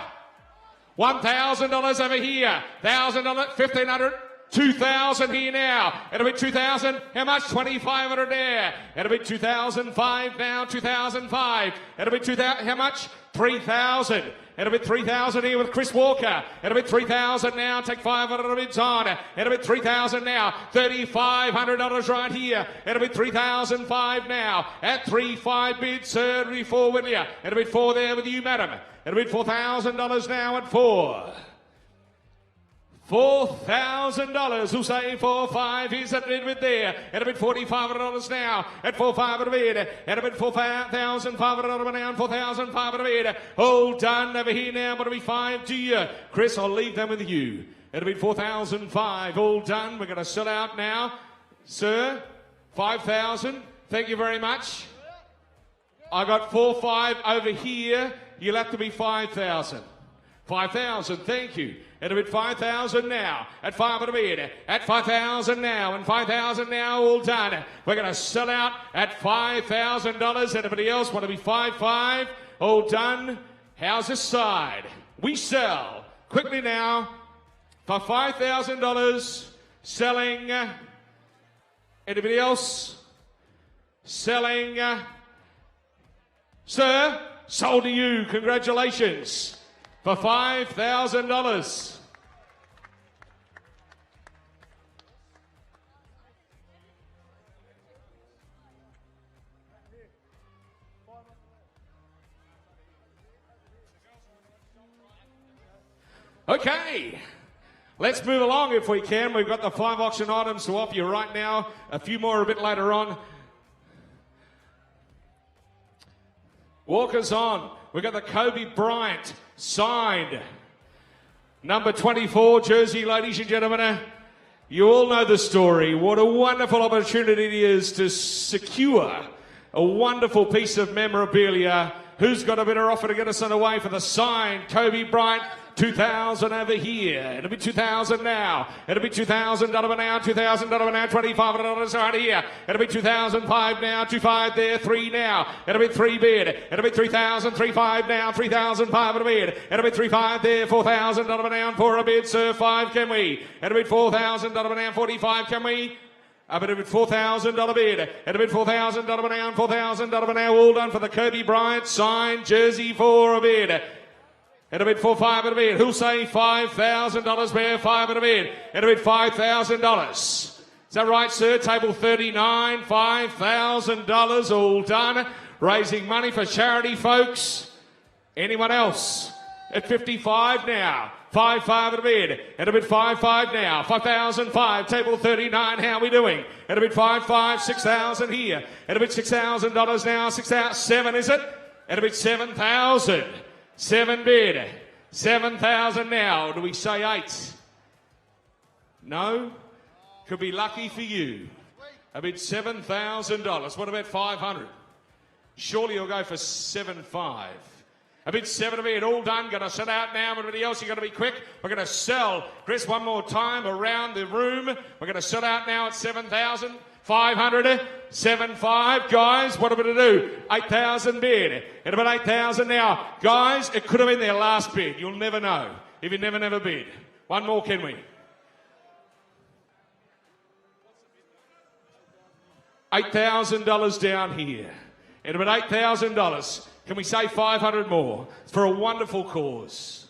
$1,000 over here. $1,000, $1,500. 2,000 here now. It'll be 2,000. How much? 2,500 there. It'll be 2,005 now. 2,005. It'll be 2,000. How much? 3,000. It'll be 3,000 here with Chris Walker. It'll be 3,000 now. Take 500 bids on. It'll be 3,000 now. $3,500 right here. It'll be 3,005 now. At 3,500 bids, sir. It'll be 4 with you. It'll be 4 there with you, madam. It'll be $4,000 now at 4. $4,000. Who'll say 4,500? Here's that bid with there. It'll be $4,500 now. At 4,500 bid. It'll be $4,500 now. 4,500 bid. All done over here now. But it'll be 5 to you. Chris, I'll leave them with you. It'll be 4,500. All done. We're going to sell out now. Sir, 5,000. Thank you very much. I got 4,500 over here. You'll have to be 5,000. 5,000. Thank you. It'll be 5,000 now. At 500 bid. At 5,000 now. And 5,000 now. All done. We're going to sell out at $5,000. Anybody else want to be 5,500? All done. How's this side? We sell quickly now for $5,000. Selling. Anybody else? Selling. Sir, sold to you. Congratulations. For $5,000. Okay, let's move along if we can. We've got the 5 auction items to offer you right now. A few more a bit later on. Walkers on. We've got the Kobe Bryant signed. Number 24 jersey, ladies and gentlemen. You all know the story. What a wonderful opportunity it is to secure a wonderful piece of memorabilia. Who's got a better offer to get us underway for the signed Kobe Bryant? 2,000 over here. It'll be 2,000 now. It'll be $2,000 now. $2,000 now. $2,500 right here. It'll be 2,005 now. 2,500 there. 3 now. It'll be 3 bid. It'll be 3,000. 3,500 now. 3,500 bid. It'll be 3,500 there. $4,000 now. 4 a bid. Sir, 5 can we? It'll be $4,000 now. 45 can we? But it'll be $4,000 bid. It'll be $4,000 now. $4,000 now. All done for the Kobe Bryant signed jersey for a bid. It'll be $4,500 a bid. Who'll say $5,000 bear? $5,000 a bid. It'll be $5,000. Is that right, sir? Table 39, $5,000 all done. Raising money for charity, folks. Anyone else? At 55 now. 5,500 a bid. It'll be 5,500 now. 5,005. Table 39. How are we doing? It'll be 5,500. 6,000 here. It'll be $6,000 now. 6,000. 7 is it? It'll be 7,000. 7 bid. 7,000 now. Do we say 8? No? Could be lucky for you. A bid $7,000. What about 500? Surely you'll go for 7,500. A bid 7 a bid. All done. Going to set out now. Everybody else, you've got to be quick. We're going to sell. Chris, one more time around the room. We're going to set out now at 7,500. 7,500, guys. What are we going to do? 8,000 bid. At about 8,000 now. Guys, it could have been their last bid. You'll never know if you never bid. One more, can we? $8,000 down here. At about $8,000. Can we say 500 more? It's for a wonderful cause.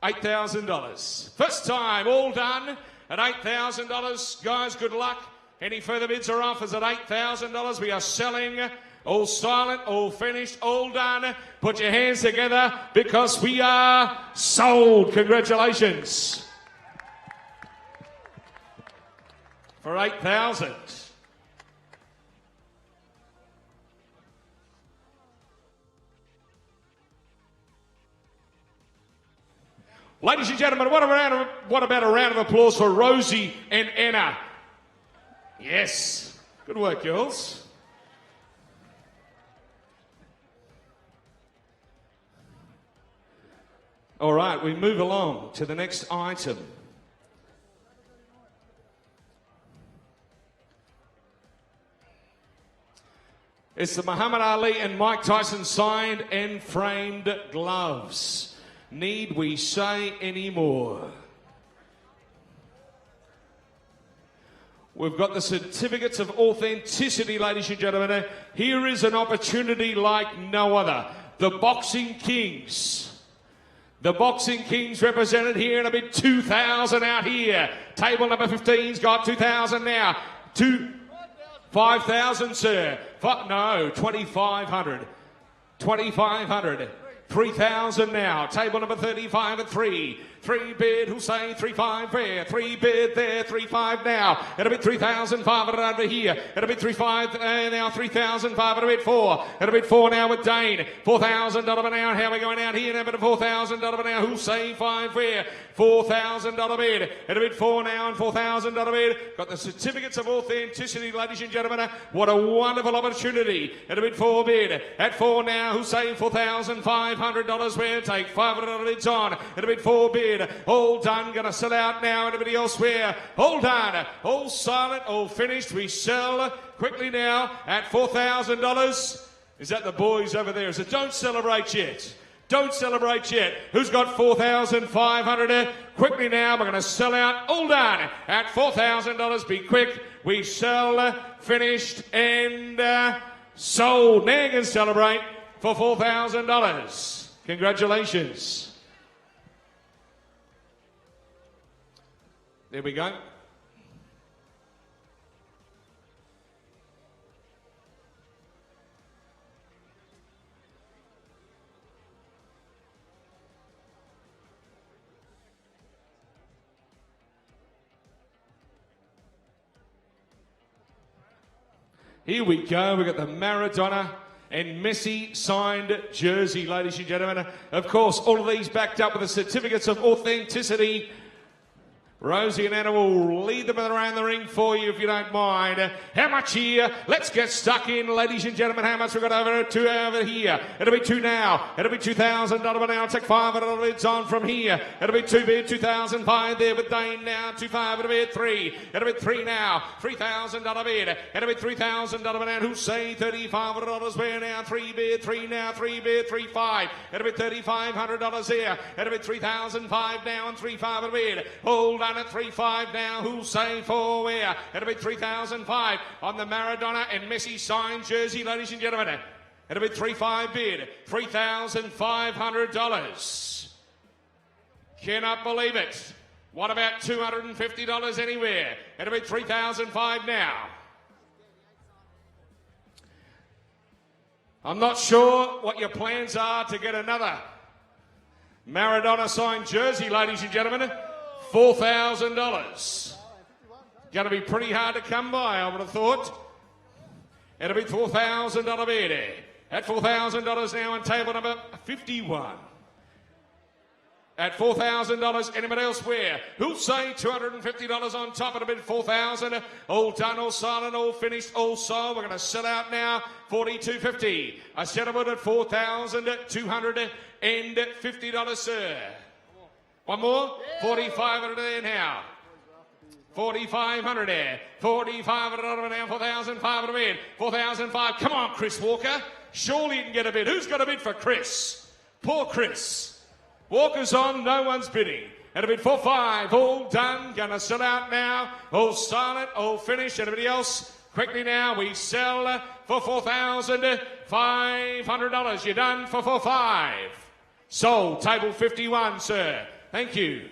$8,000. First time, all done at $8,000. Guys, good luck. Any further bids or offers at $8,000? We are selling all silent, all finished, all done. Put your hands together because we are sold. Congratulations. For 8,000. Ladies and gentlemen, what about a round of applause for Rosie and Anna? Yes. Good work, girls. All right, we move along to the next item. It's the Muhammad Ali and Mike Tyson signed and framed gloves. Need we say any more? We've got the certificates of authenticity, ladies and gentlemen. Here is an opportunity like no other. The Boxing Kings. The Boxing Kings represented here in a bit 2,000 out here. Table number 15's got 2,000 now. 5,000, sir. No, 2,500. 2,500. 3,000 now. Table number 35 at 3. 3 bid, Hussein, 3-5 there. 3 bid there, 3-5 now. It'll be 3,500 over here. It'll be 3-5 now, 3,500 bid 4. It'll be 4 now with Dane. $4,000 now. How are we going out here now? But $4,000 now. Hussein 5 there. $4,000 bid. It'll be 4 now and $4,000 bid. Got the certificates of authenticity, ladies and gentlemen. What a wonderful opportunity. It'll be 4 bid. At 4 now, Hussein $4,500 where take $500 bids on. It'll be 4 bid. All done, gonna sell out now. Anybody elsewhere? All done, all silent, all finished. We sell quickly now at $4,000. Is that the boys over there? So don't celebrate yet. Don't celebrate yet. Who's got 4,500? Quickly now, we're gonna sell out. All done at $4,000. Be quick. We sell, finished, and sold. Now you can celebrate for $4,000. Congratulations. There we go. Here we go. We've got the Maradona and Messi signed jersey, ladies and gentlemen. Of course, all of these backed up with the certificates of authenticity. Rosie and Anna will lead them around the ring for you if you don't mind. How much here? Let's get stuck in, ladies and gentlemen. How much we've got over here? It'll be 2 now. It'll be $2,000 now. Take $500 bids on from here. It'll be 2 bid, 2,005 there with Dane now. 2,500 it'll be at 3. It'll be 3 now. $3,000 bid. It'll be $3,000 now. Hussein $3,500 where now? 3 bid, 3 now. 3 bid, 3-5. It'll be $3,500 here. It'll be 3,005 now and 3,500 bid. Hold on. At 3-5 now, Hussein for where? It'll be 3,005 on the Maradona and Messi signed jersey, ladies and gentlemen. It'll be 3-5 bid, $3,500. Cannot believe it. What about $250 anywhere? It'll be 3,005 now. I'm not sure what your plans are to get another Maradona signed jersey, ladies and gentlemen. $4,000. Going to be pretty hard to come by, I would have thought. It'll be $4,000 bid. At $4,000 now on table number 51. At $4,000, anybody else where? Who'll say $250 on top? It'll be $4,000. All done, all silent, all finished, all sold. We're going to sell out now. $4,250. I settled at $4,250, sir. One more? 4,500 there now. 4,500 there. 4,500 now. 4,500 bid. 4,005. Come on, Chris Walker. Surely you can get a bid. Who's got a bid for Chris? Poor Chris. Walker's on. No one's bidding. And a bid for 5. All done. Gonna sell out now. All silent. All finished. Anybody else? Quickly now. We sell for $4,500. You're done for 4,500. Sold. Table 51, sir. Thank you.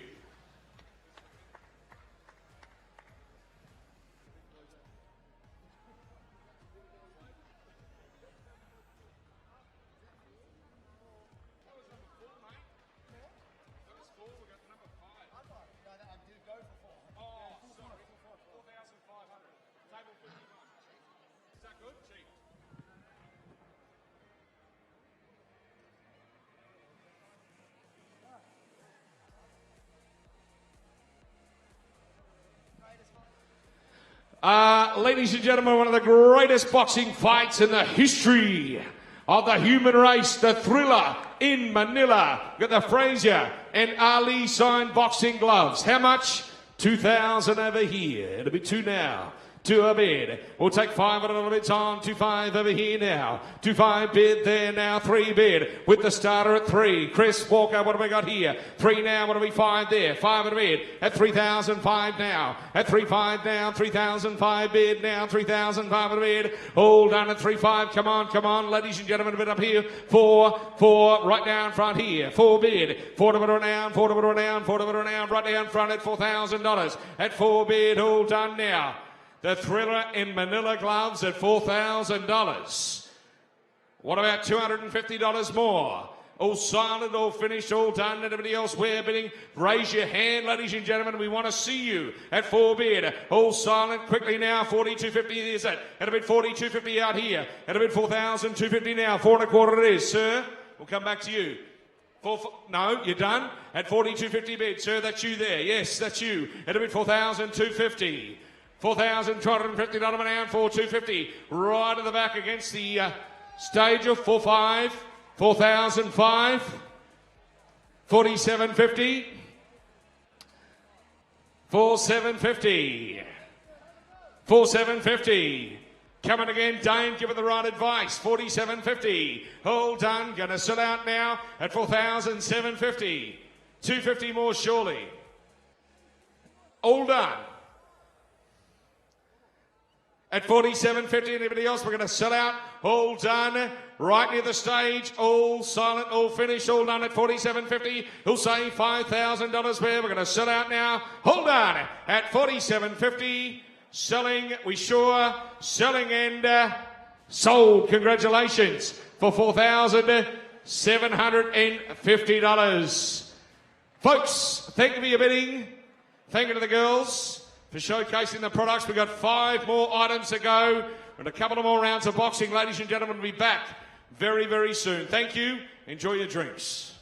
Ladies and gentlemen, one of the greatest boxing fights in the history of the human race, the Thriller in Manila. Got the Frazier and Ali signed boxing gloves. How much? 2,000 over here. It'll be 2 now. 2 a bid. We'll take 5 and a little bit on. 2-5 over here now. 2-5 bid there now. 3 bid with the starter at 3. Chris Walker, what have we got here? 3 now. What have we 5 there? 5 and a bid at 3,005 now. At 3-5 now. 3,005 bid now. 3,005 and a bid. All done at 3-5. Come on, come on, ladies and gentlemen. A bit up here. 4 right now in front here. 4 bid. 4 to bid down. 4 to bid down. 4 to bid down. Right down front at $4,000. At 4 bid. All done now. The Thriller in Manila gloves at $4,000. What about $250 more? All silent, all finished, all done. Anybody else we're bidding? Raise your hand, ladies and gentlemen. We want to see you at 4 bid. All silent, quickly now. 42.50 is it. At a bid 42.50 out here. At a bid 4,250 now. 4 1/4 it is, sir. We'll come back to you. No, you're done. At 42.50 bid, sir. That's you there. Yes, that's you. At a bid 4,250. $4,250 an hour, 4,250. Right at the back against the stage of 4,500. 4,005. 4,750. 4,750. 4,750. Coming again, Dane, give it the right advice. 4,750. All done. Going to sit out now at 4,750. 250 more surely. All done. At 47.50, anybody else? We're going to sell out. All done. Right near the stage. All silent, all finished, all done at 47.50. Who'll say $5,000 there. We're going to sell out now. Hold on. At 47.50. Selling, we sure. Selling and sold. Congratulations for $4,750. Folks, thank you for your bidding. Thank you to the girls for showcasing the products. We've got 5 more items to go and a couple of more rounds of boxing. Ladies and gentlemen, we'll be back very, very soon. Thank you. Enjoy your drinks.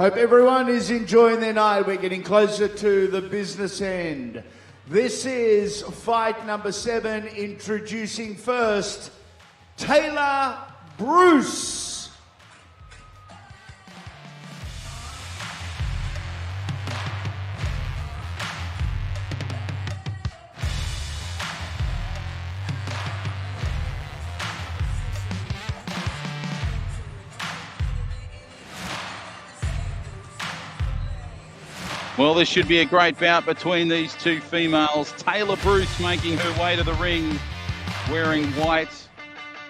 Hope everyone is enjoying their night. We're getting closer to the business end. This is fight number 7, introducing first, Taylor Bruce. Well, this should be a great bout between these two females. Taylor Bruce making her way to the ring wearing white.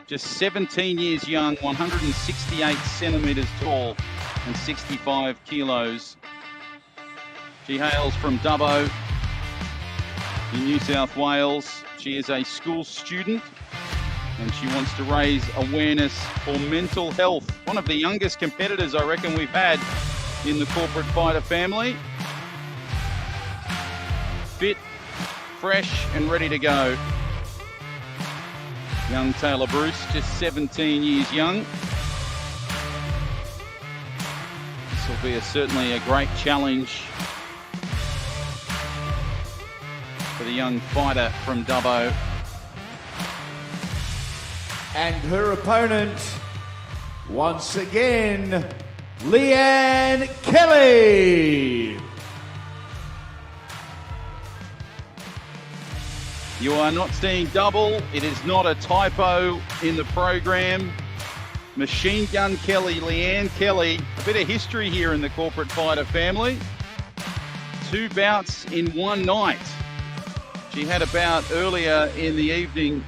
Just 17 years young, 168 centimetres tall and 65 kilos. She hails from Dubbo in New South Wales. She is a school student and she wants to raise awareness for mental health. One of the youngest competitors I reckon we've had in the corporate fighter family. Fit, fresh and ready to go. Young Taylor Bruce, just 17 years young. This will be certainly a great challenge for the young fighter from Dubbo. And her opponent, once again, Leanne Kelly. You are not seeing double. It is not a typo in the program. Machine Gun Kelly, Leanne Kelly. A bit of history here in the corporate fighter family. 2 bouts in one night. She had a bout earlier in the evening,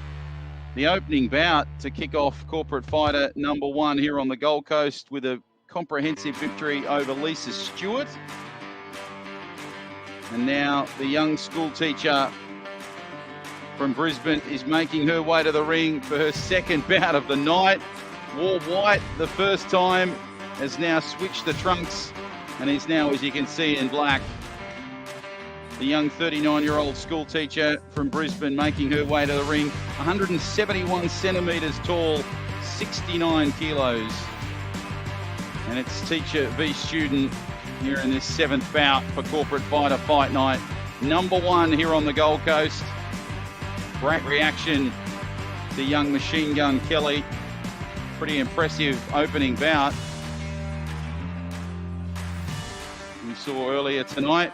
the opening bout to kick off corporate fighter number 1 here on the Gold Coast with a comprehensive victory over Lisa Stewart. And now the young school teacher from Brisbane is making her way to the ring for her second bout of the night. Wore white the first time, has now switched the trunks and is now, as you can see, in black. The young 39-year-old school teacher from Brisbane making her way to the ring, 171 centimetres tall, 69 kilos. And it's teacher v student here in this 7th bout for corporate fighter fight night. Number 1 here on the Gold Coast. Great reaction to young Machine Gun Kelly. Pretty impressive opening bout. We saw earlier tonight.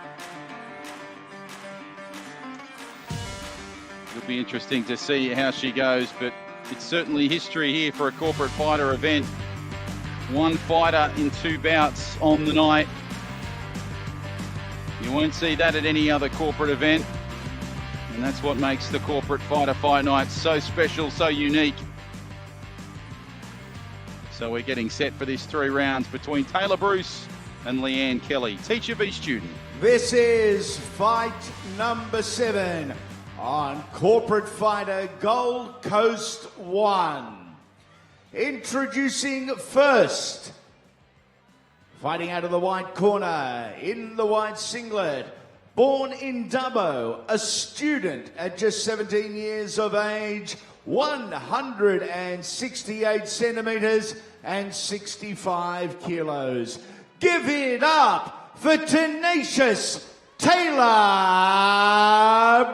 It'll be interesting to see how she goes, but it's certainly history here for a corporate fighter event. 1 fighter in 2 bouts on the night. You won't see that at any other corporate event. And that's what makes the corporate fighter fight night so special, so unique. So we're getting set for this 3 rounds between Taylor Bruce and Leanne Kelly, teacher v student. This is fight number 7 on Corporate Fighter Gold Coast 1. Introducing first, fighting out of the white corner, in the white singlet, born in Dubbo, a student at just 17 years of age, 168 centimetres and 65 kilos. Give it up for tenacious Taylor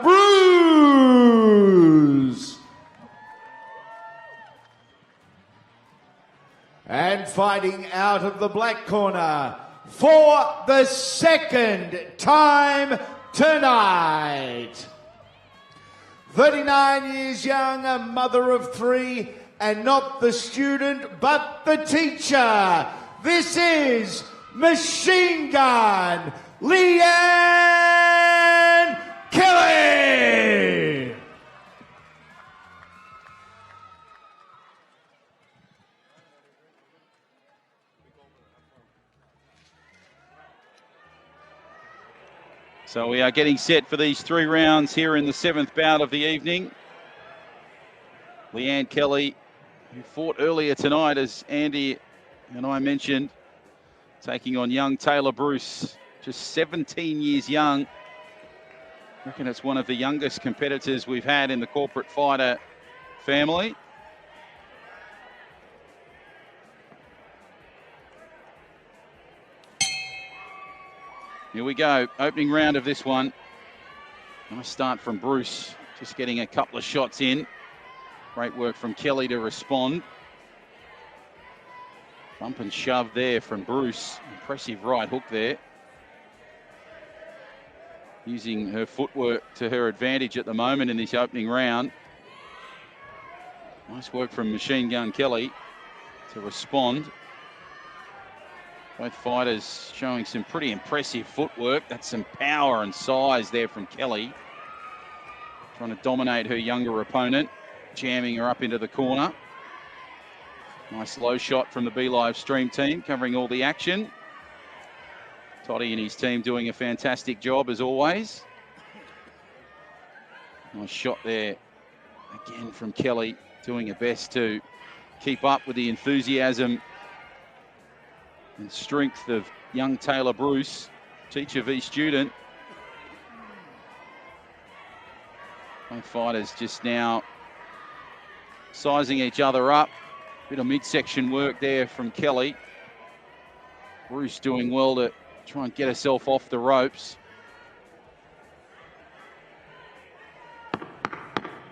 Bruce. And fighting out of the black corner for the second time tonight, 39 years young, a mother of 3, and not the student but the teacher. This is Machine Gun Leanne Kelly. So we are getting set for these 3 rounds here in the 7th bout of the evening. Leanne Kelly, who fought earlier tonight, as Andy and I mentioned, taking on young Taylor Bruce, just 17 years young. I reckon it's one of the youngest competitors we've had in the corporate fighter family. Here we go. Opening round of this one. Nice start from Bruce. Just getting a couple of shots in. Great work from Kelly to respond. Bump and shove there from Bruce. Impressive right hook there. Using her footwork to her advantage at the moment in this opening round. Nice work from Machine Gun Kelly to respond. Both fighters showing some pretty impressive footwork. That's some power and size there from Kelly. Trying to dominate her younger opponent, jamming her up into the corner. Nice low shot from the Be Live Stream team, covering all the action. Toddy and his team doing a fantastic job as always. Nice shot there again from Kelly, doing her best to keep up with the enthusiasm and strength of young Taylor Bruce, teacher v student. Both fighters just now sizing each other up. Bit of midsection work there from Kelly. Bruce doing well to try and get herself off the ropes.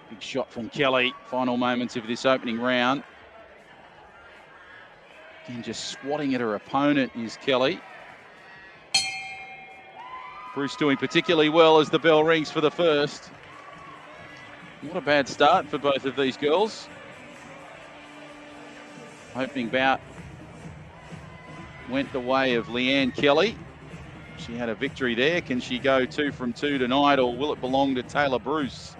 Big shot from Kelly. Final moments of this opening round. Again, just swatting at her opponent is Kelly. Bruce doing particularly well as the bell rings for the first. Not a bad start for both of these girls. Opening bout went the way of Leanne Kelly. She had a victory there. Can she go 2 from 2 tonight, or will it belong to Taylor Bruce?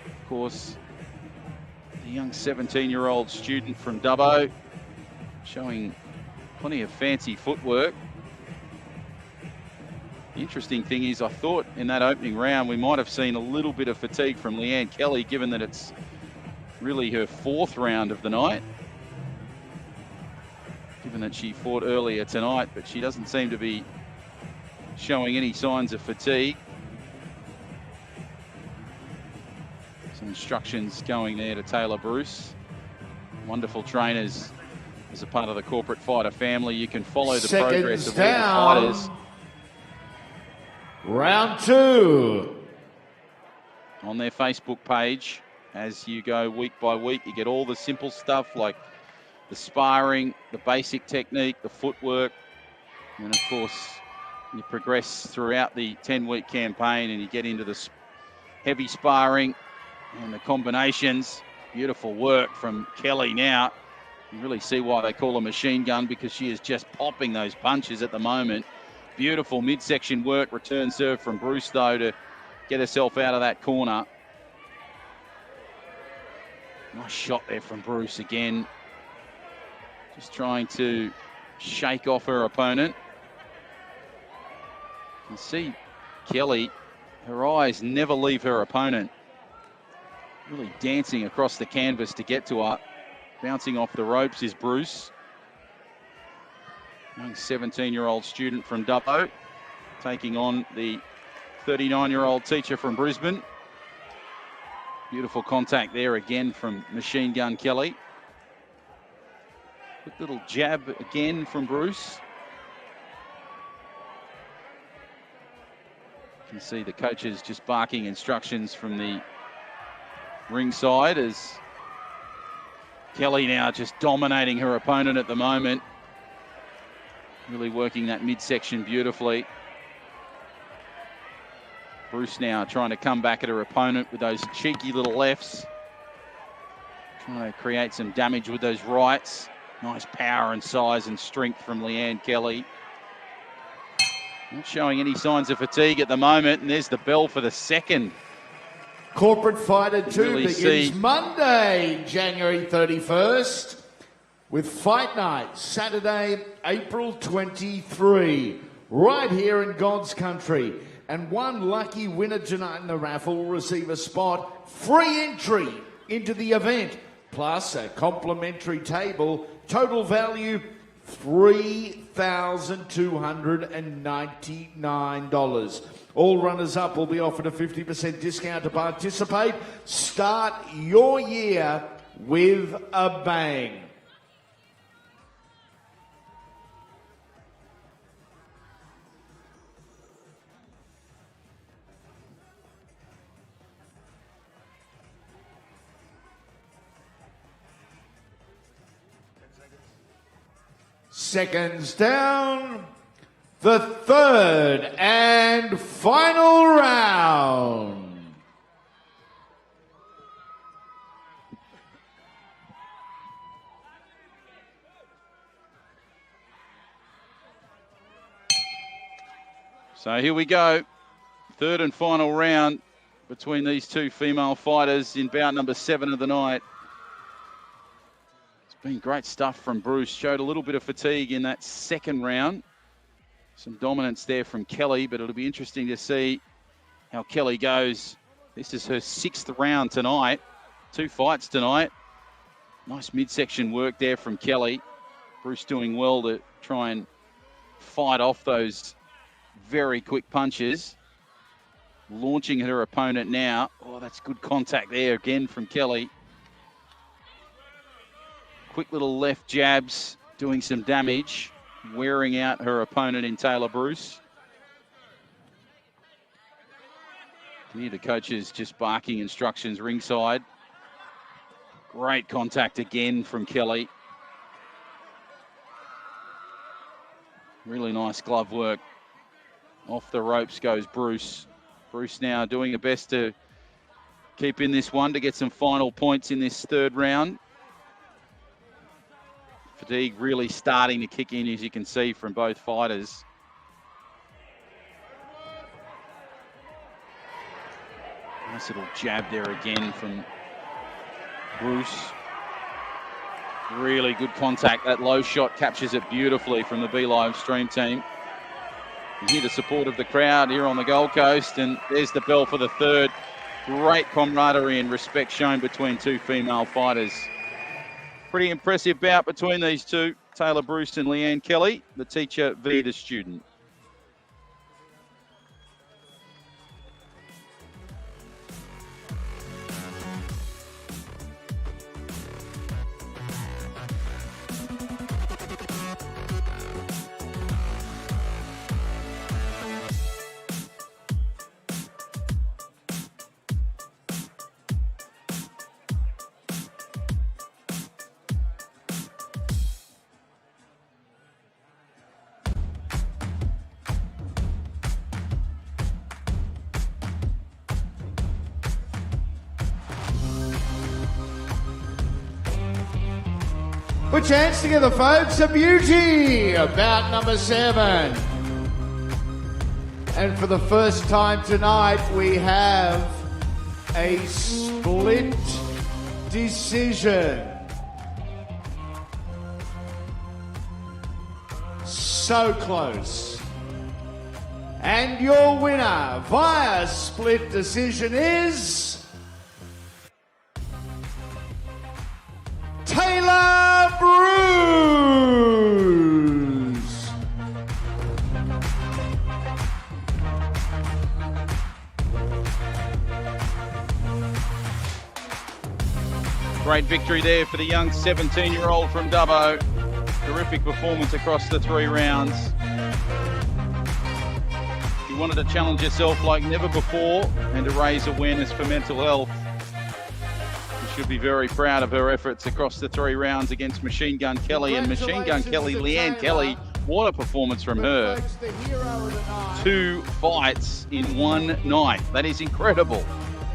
Of course, the young 17-year-old student from Dubbo, showing plenty of fancy footwork. The interesting thing is, I thought in that opening round we might have seen a little bit of fatigue from Leanne Kelly, given that it's really her 4th round of the night. Given that she fought earlier tonight, but she doesn't seem to be showing any signs of fatigue. Some instructions going there to Taylor Bruce. Wonderful trainers as a part of the Corporate Fighter family. You can follow the progress of all the fighters. Round 2. On their Facebook page. As you go week by week, you get all the simple stuff like the sparring, the basic technique, the footwork. And of course, you progress throughout the 10-week campaign and you get into the heavy sparring and the combinations. Beautiful work from Kelly now. You really see why they call her Machine Gun, because she is just popping those punches at the moment. Beautiful midsection work. Return serve from Bruce, though, to get herself out of that corner. Nice shot there from Bruce again. Just trying to shake off her opponent. You can see Kelly, her eyes never leave her opponent. Really dancing across the canvas to get to her. Bouncing off the ropes is Bruce. Young 17-year-old student from Dubbo, taking on the 39-year-old teacher from Brisbane. Beautiful contact there again from Machine Gun Kelly. Quick little jab again from Bruce. You can see the coaches just barking instructions from the ringside as Kelly now just dominating her opponent at the moment. Really working that midsection beautifully. Bruce now trying to come back at her opponent with those cheeky little lefts. Trying to create some damage with those rights. Nice power and size and strength from Leanne Kelly. Not showing any signs of fatigue at the moment, and there's the bell for the second. Corporate Fighter 2 Really begins Monday, January 31st, with Fight Night, Saturday, April 23, right here in God's country. And one lucky winner tonight in the raffle will receive a spot, free entry into the event, plus a complimentary table. Total value, $3,299. All runners-up will be offered a 50% discount to participate. Start your year with a bang. seconds down. The third and final round. So here we go. Third and final round between these two female fighters in bout number 7 of the night. It's been great stuff from Bruce. Showed a little bit of fatigue in that second round. Some dominance there from Kelly, but it'll be interesting to see how Kelly goes. This is her 6th round tonight. 2 fights tonight. Nice midsection work there from Kelly. Bruce doing well to try and fight off those very quick punches. Launching at her opponent now. Oh, that's good contact there again from Kelly. Quick little left jabs doing some damage, wearing out her opponent in Taylor Bruce. Here the coaches just barking instructions ringside. Great contact again from Kelly. Really nice glove work. Off the ropes goes Bruce. Bruce now doing her best to keep in this one to get some final points in this third round. Fatigue really starting to kick in, as you can see from both fighters. Nice little jab there again from Bruce. Really good contact. That low shot captures it beautifully from the BeLive stream team. You hear the support of the crowd here on the Gold Coast, and there's the bell for the third. Great camaraderie and respect shown between two female fighters. Pretty impressive bout between these two, Taylor Bruce and Leanne Kelly, the teacher v. the student. Put your hands together, folks. A beauty, bout number 7. And for the first time tonight, we have a split decision. So close. And your winner via split decision is Taylor Bruce. Great victory there for the young 17-year-old from Dubbo. Terrific performance across the 3 rounds. You wanted to challenge yourself like never before and to raise awareness for mental health. Should be very proud of her efforts across the 3 rounds against Machine Gun Kelly. And Machine Gun Kelly, Leanne Kelly, what a performance from her. 2 fights in one night. That is incredible.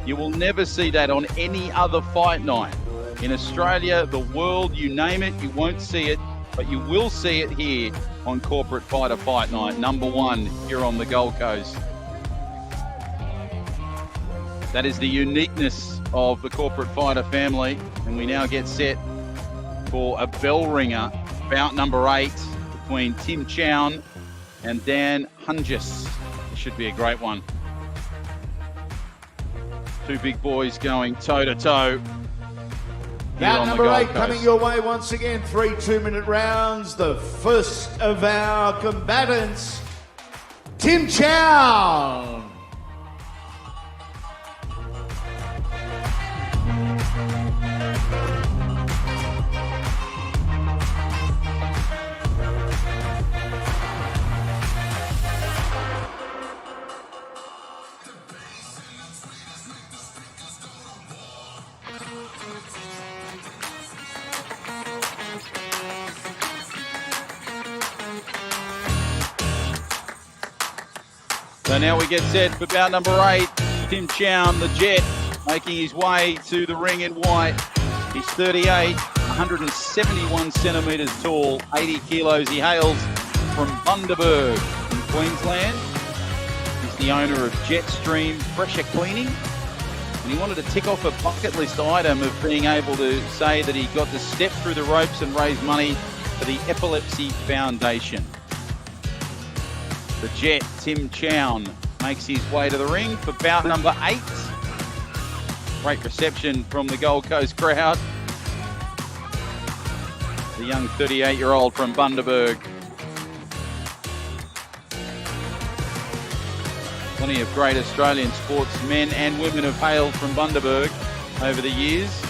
You will never see that on any other fight night. In Australia, the world, you name it, you won't see it, but you will see it here on Corporate Fighter Fight Night, number 1 here on the Gold Coast. That is the uniqueness of the Corporate Fighter family, and we now get set for a bell ringer, bout number 8 between Tim Chown and Dan Hungis. This should be a great one. 2 big boys going toe-to-toe. Bout number 8 coming your way once again. 3 2-minute rounds. The first of our combatants, Tim Chown. So now we get set for bout number 8. Tim Chown, the Jet, making his way to the ring in white. He's 38, 171 centimetres tall, 80 kilos. He hails from Bundaberg in Queensland. He's the owner of Jetstream Pressure Cleaning. And he wanted to tick off a bucket list item of being able to say that he got to step through the ropes and raise money for the Epilepsy Foundation. The Jet, Tim Chown, makes his way to the ring for bout number 8. Great reception from the Gold Coast crowd. The young 38-year-old from Bundaberg. Plenty of great Australian sportsmen and women have hailed from Bundaberg over the years.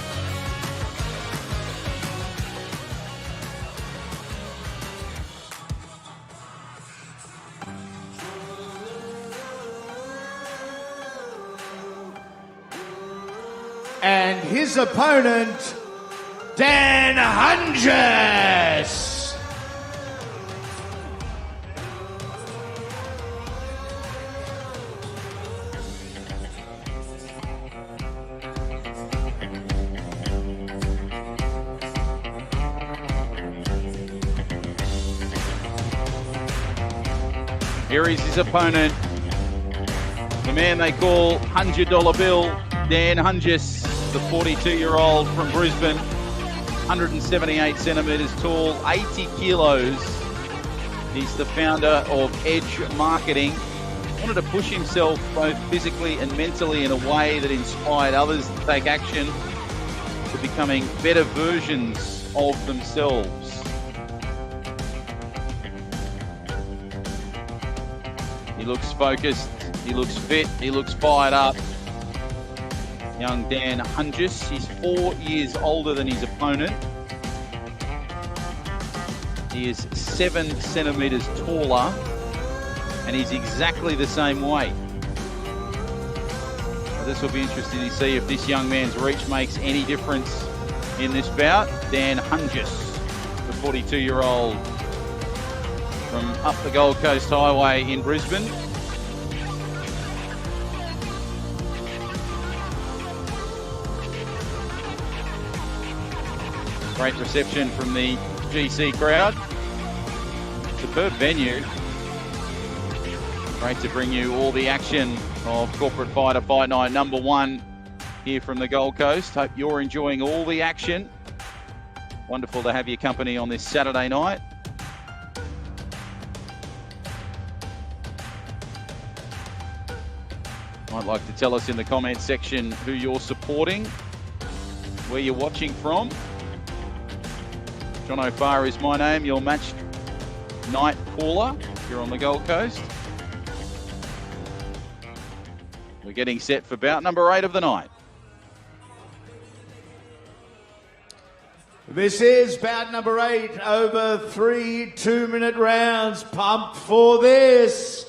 And his opponent, Dan Hunges. Here is his opponent, the man they call $100 Bill, Dan Hunges, the 42-year-old from Brisbane, 178 centimetres tall, 80 kilos. He's the founder of Edge Marketing. Wanted to push himself both physically and mentally in a way that inspired others to take action to becoming better versions of themselves. He looks focused, he looks fit, he looks fired up. Young Dan Hunges, he's 4 years older than his opponent. He is 7 centimetres taller and he's exactly the same weight. So this will be interesting to see if this young man's reach makes any difference in this bout. Dan Hunges, the 42-year-old from up the Gold Coast Highway in Brisbane. Great reception from the GC crowd. Superb venue. Great to bring you all the action of Corporate Fighter Fight Night number 1 here from the Gold Coast. Hope you're enjoying all the action. Wonderful to have your company on this Saturday night. Might like to tell us in the comments section who you're supporting, where you're watching from. John O'Farr is my name, your match night caller here on the Gold Coast. We're getting set for bout number 8 of the night. This is bout number 8 over 3 2-minute rounds. Pumped for this.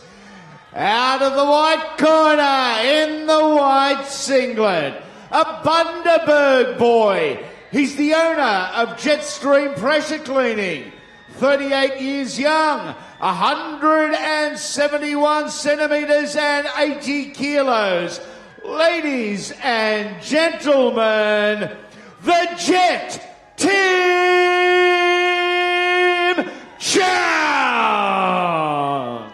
Out of the white corner, in the white singlet, a Bundaberg boy. He's the owner of Jetstream Pressure Cleaning. 38 years young, 171 centimetres and 80 kilos. Ladies and gentlemen, the Jet, Tim Chown.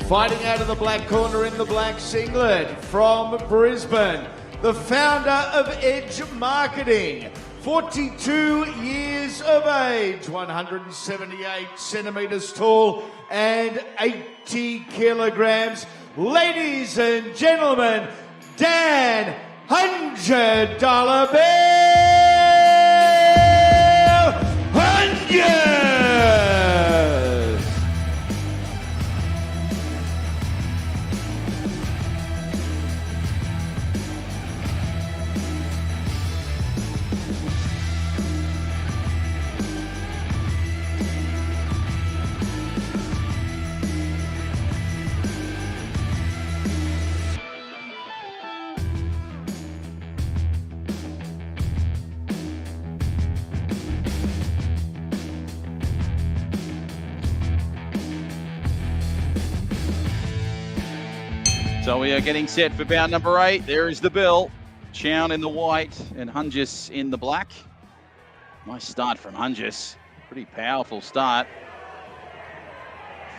Fighting out of the black corner in the black singlet from Brisbane, the founder of Edge Marketing, 42 years of age, 178 centimetres tall and 80 kilograms. Ladies and gentlemen, Dan $100 Bill Hunges. So we are getting set for bout number 8. There is the bell. Chown in the white and Hunges in the black. Nice start from Hunges. Pretty powerful start.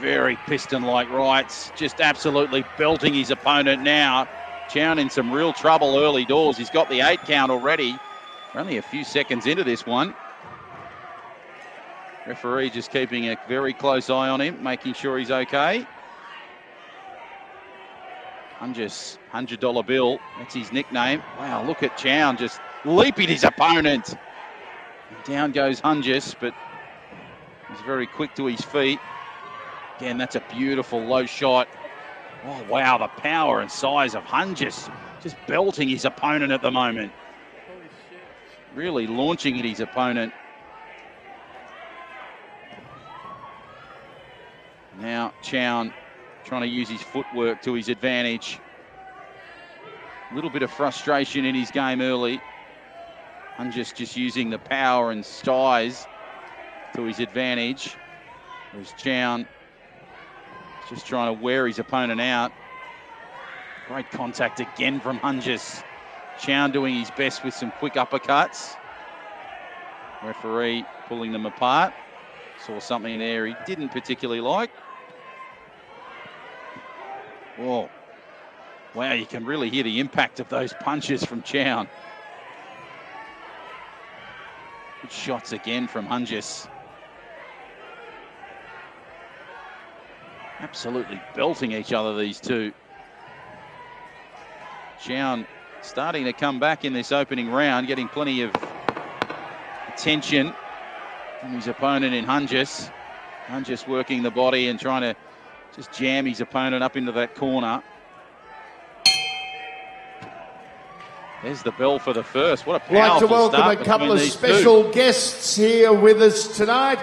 Very piston-like rights. Just absolutely belting his opponent now. Chown in some real trouble early doors. He's got the 8 count already. We're only a few seconds into this one. Referee just keeping a very close eye on him, making sure he's okay. Hunges, $100 bill, that's his nickname. Wow, look at Chown just leaping his opponent. Down goes Hunges, but he's very quick to his feet. Again, that's a beautiful low shot. Oh, wow, the power and size of Hunges, just belting his opponent at the moment. Holy shit. Really launching at his opponent. Now Chown trying to use his footwork to his advantage. A little bit of frustration in his game early. Hunges just using the power and size to his advantage. Whereas Chown just trying to wear his opponent out. Great contact again from Hunges. Chown doing his best with some quick uppercuts. Referee pulling them apart. Saw something there he didn't particularly like. Oh, wow, you can really hear the impact of those punches from Chown. Good shots again from Hunges. Absolutely belting each other, these two. Chown starting to come back in this opening round, getting plenty of attention from his opponent in Hunges. Hunges working the body and trying to just jam his opponent up into that corner. There's the bell for the first. What a powerful I'd like to welcome start a couple of between these special two. guests here with us tonight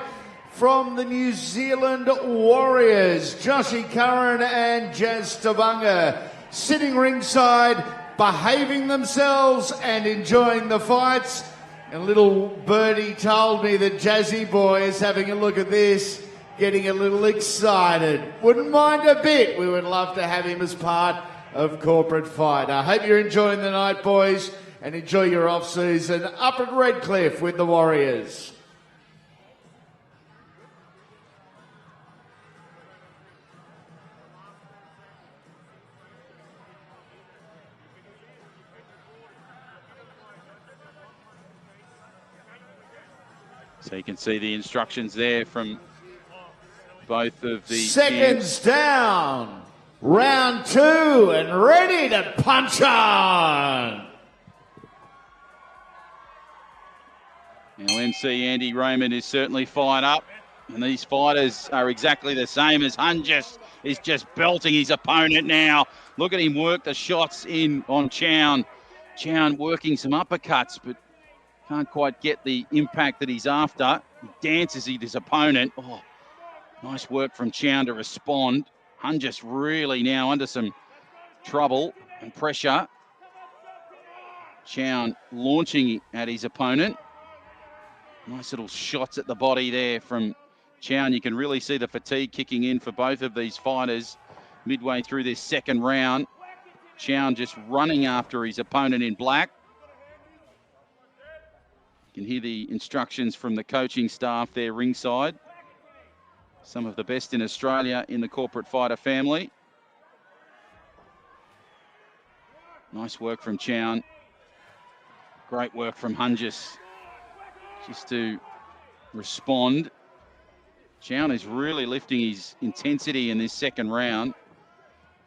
from the New Zealand Warriors, Joshi Curran and Jazz Tavanga, sitting ringside, behaving themselves and enjoying the fights. And little birdie told me that Jazzy Boy is having a look at this, getting a little excited. Wouldn't mind a bit. We would love to have him as part of Corporate Fight. I hope you're enjoying the night, boys, and enjoy your off-season up at Redcliffe with the Warriors. So you can see the instructions there from both of the Seconds down. Round 2 and ready to punch on. Now MC Andy Raymond is certainly fired up, and these fighters are exactly the same as Hunges. Is just belting his opponent now. Look at him work the shots in on Chown. Chown working some uppercuts, but can't quite get the impact that he's after. He dances at his opponent. Oh, nice work from Chown to respond. Hunges really now under some trouble and pressure. Chown launching at his opponent. Nice little shots at the body there from Chown. You can really see the fatigue kicking in for both of these fighters midway through this second round. Chown just running after his opponent in black. You can hear the instructions from the coaching staff there ringside. Some of the best in Australia in the Corporate Fighter family. Nice work from Chown. Great work from Hunges. Just to respond. Chown is really lifting his intensity in this second round.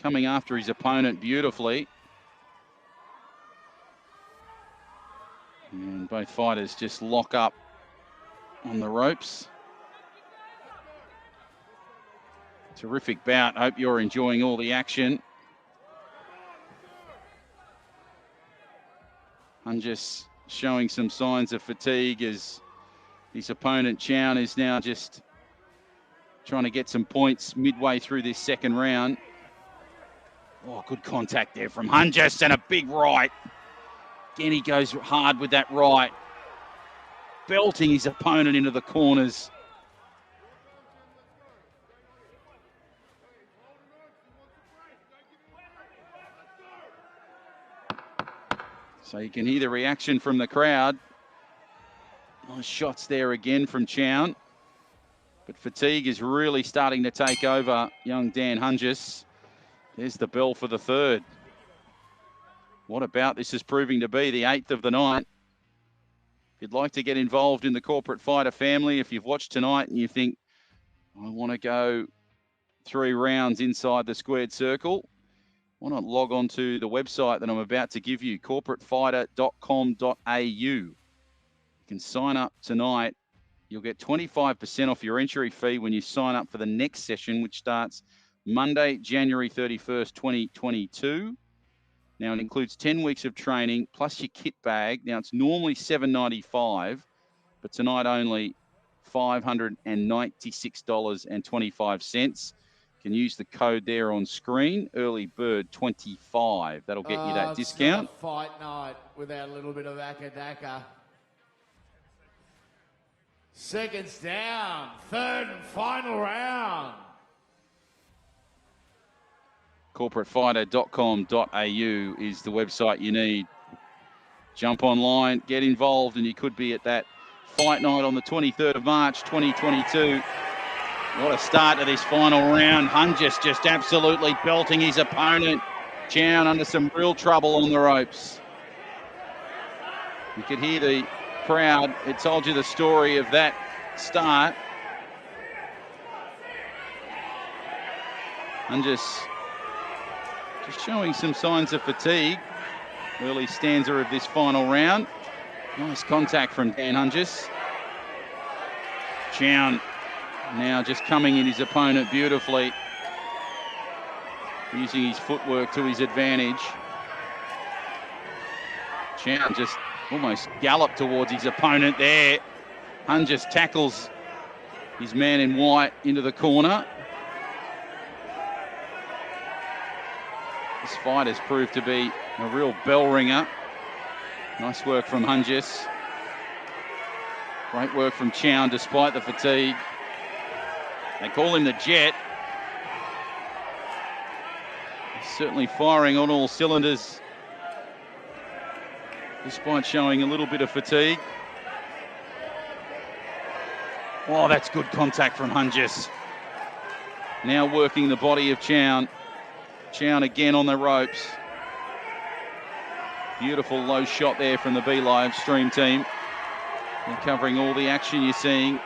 Coming after his opponent beautifully. And both fighters just lock up on the ropes. Terrific bout. Hope you're enjoying all the action. Hunges showing some signs of fatigue as his opponent Chown is now just trying to get some points midway through this second round. Oh, good contact there from Hunges and a big right. Again, he goes hard with that right. Belting his opponent into the corners. So you can hear the reaction from the crowd. Nice shots there again from Chown. But fatigue is really starting to take over young Dan Hungis. There's the bell for the third. What about this is proving to be the 8th of the night? If you'd like to get involved in the Corporate Fighter family, if you've watched tonight and you think, I want to go 3 rounds inside the squared circle, why not log on to the website that I'm about to give you, corporatefighter.com.au. You can sign up tonight. You'll get 25% off your entry fee when you sign up for the next session, which starts Monday, January 31st, 2022. Now, it includes 10 weeks of training plus your kit bag. Now, it's normally $795, but tonight only $596.25. You can use the code there on screen, early bird 25. That'll get you that discount. It's not a fight night without a little bit of akadaka. Seconds down, third and final round. Corporatefighter.com.au is the website you need. Jump online, get involved, and you could be at that fight night on the 23rd of March, 2022. What a start to this final round. Hungis just absolutely belting his opponent. Chown under some real trouble on the ropes. You could hear the crowd. It told you the story of that start. Hungis just showing some signs of fatigue. Early stanza of this final round. Nice contact from Dan Hungis. Chown now just coming in his opponent beautifully. Using his footwork to his advantage. Chown just almost galloped towards his opponent there. Hungis tackles his man in white into the corner. This fight has proved to be a real bell ringer. Nice work from Hungis. Great work from Chown despite the fatigue. They call him the Jet. He's certainly firing on all cylinders despite showing a little bit of fatigue. Oh, that's good contact from Hungis. Now working the body of Chown. Chown again on the ropes. Beautiful low shot there from the B Live stream team. They're covering all the action you're seeing.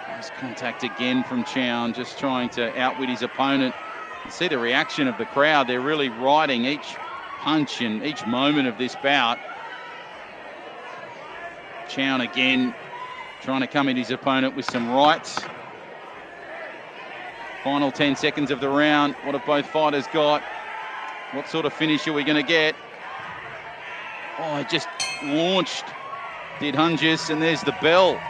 Nice contact again from Chown, just trying to outwit his opponent. You see the reaction of the crowd. They're really riding each punch and each moment of this bout. Chown again trying to come at his opponent with some rights. Final 10 seconds of the round. What have both fighters got? What sort of finish are we going to get? Oh, he just launched, did Hungis, and there's the bell.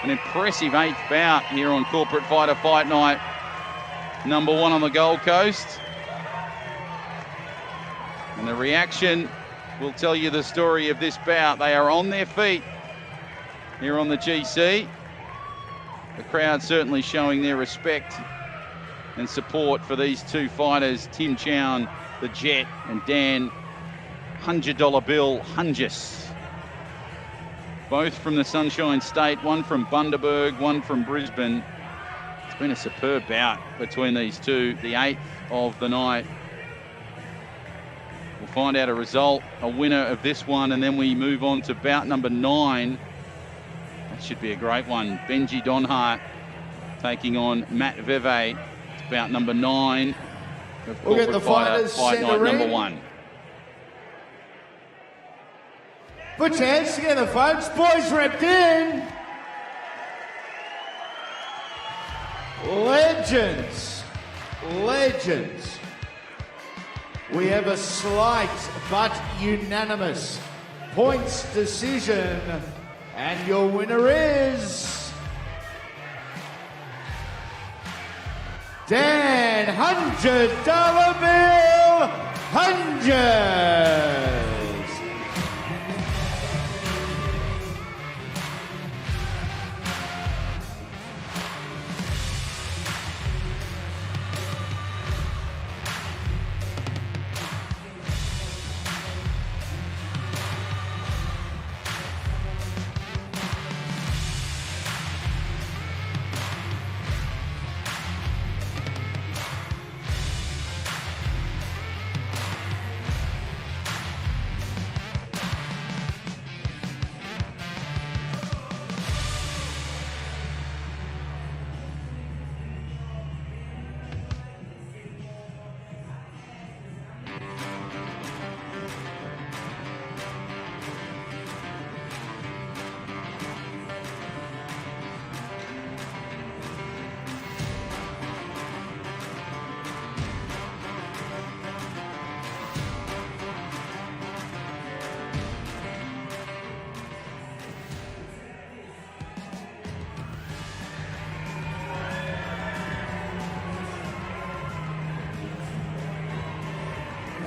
An impressive 8th bout here on Corporate Fighter Fight Night. #1 on the Gold Coast. And the reaction will tell you the story of this bout. They are on their feet here on the GC. The crowd certainly showing their respect and support for these two fighters, Tim Chown, the Jet, and Dan $100 Bill Hungis. Both from the Sunshine State, one from Bundaberg, one from Brisbane. It's been a superb bout between these two, the 8th of the night. We'll find out a result, a winner of this one, and then we move on to bout number 9. That should be a great one. Benji Donhart taking on Matt Veve. It's bout number 9 of We'll get the Corporate fighters Fight Night centre in. #1. Put your hands together, folks. Boys repped in. Legends. Legends. We have a slight but unanimous points decision. And your winner is Dan $100 Bill Hungis.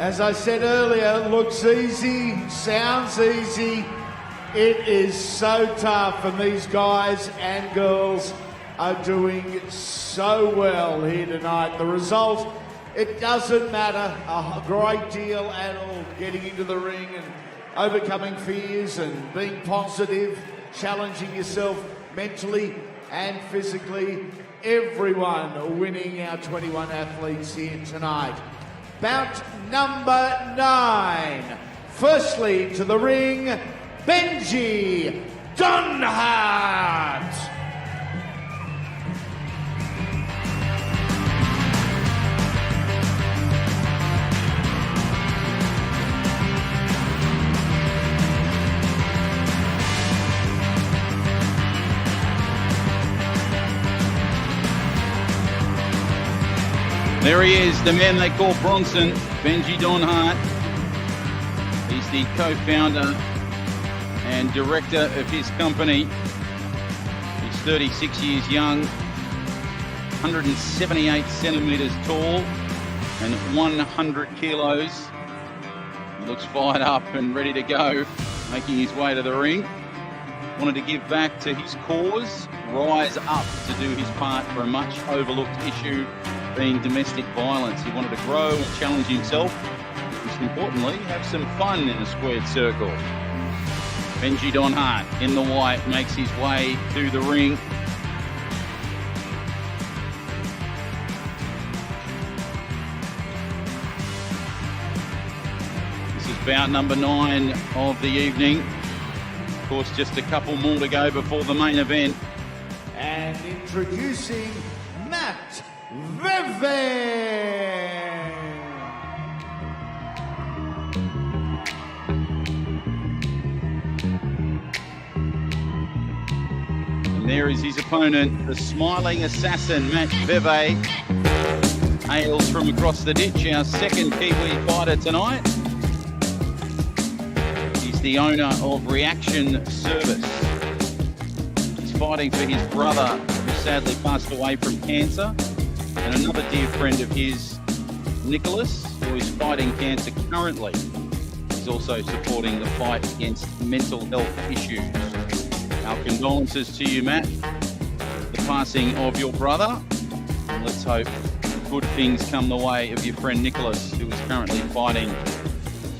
As I said earlier, looks easy, sounds easy. It is so tough, and these guys and girls are doing so well here tonight. The result, it doesn't matter a great deal at all. Getting into the ring and overcoming fears and being positive, challenging yourself mentally and physically. Everyone winning our 21 athletes here tonight. Bout number 9. Firstly to the ring, Benji Donhart. There he is, the man they call Bronson, Benji Donhart. He's the co-founder and director of his company. He's 36 years young, 178 centimetres tall and 100 kilos. He looks fired up and ready to go, making his way to the ring. Wanted to give back to his cause, rise up to do his part for a much overlooked issue being domestic violence. He wanted to grow and challenge himself. Most importantly, have some fun in a squared circle. Benji Donhart in the white makes his way to the ring. This is bout number 9 of the evening. Of course, just a couple more to go before the main event. And introducing Matt Vivek. And there is his opponent, the smiling assassin, Matt Veve. Hails from across the ditch, our second Kiwi fighter tonight. He's the owner of Reaction Service. He's fighting for his brother, who sadly passed away from cancer, and another dear friend of his, Nicholas, who is fighting cancer currently. He's also supporting the fight against mental health issues. Our condolences to you, Matt, the passing of your brother. And let's hope good things come the way of your friend Nicholas, who is currently fighting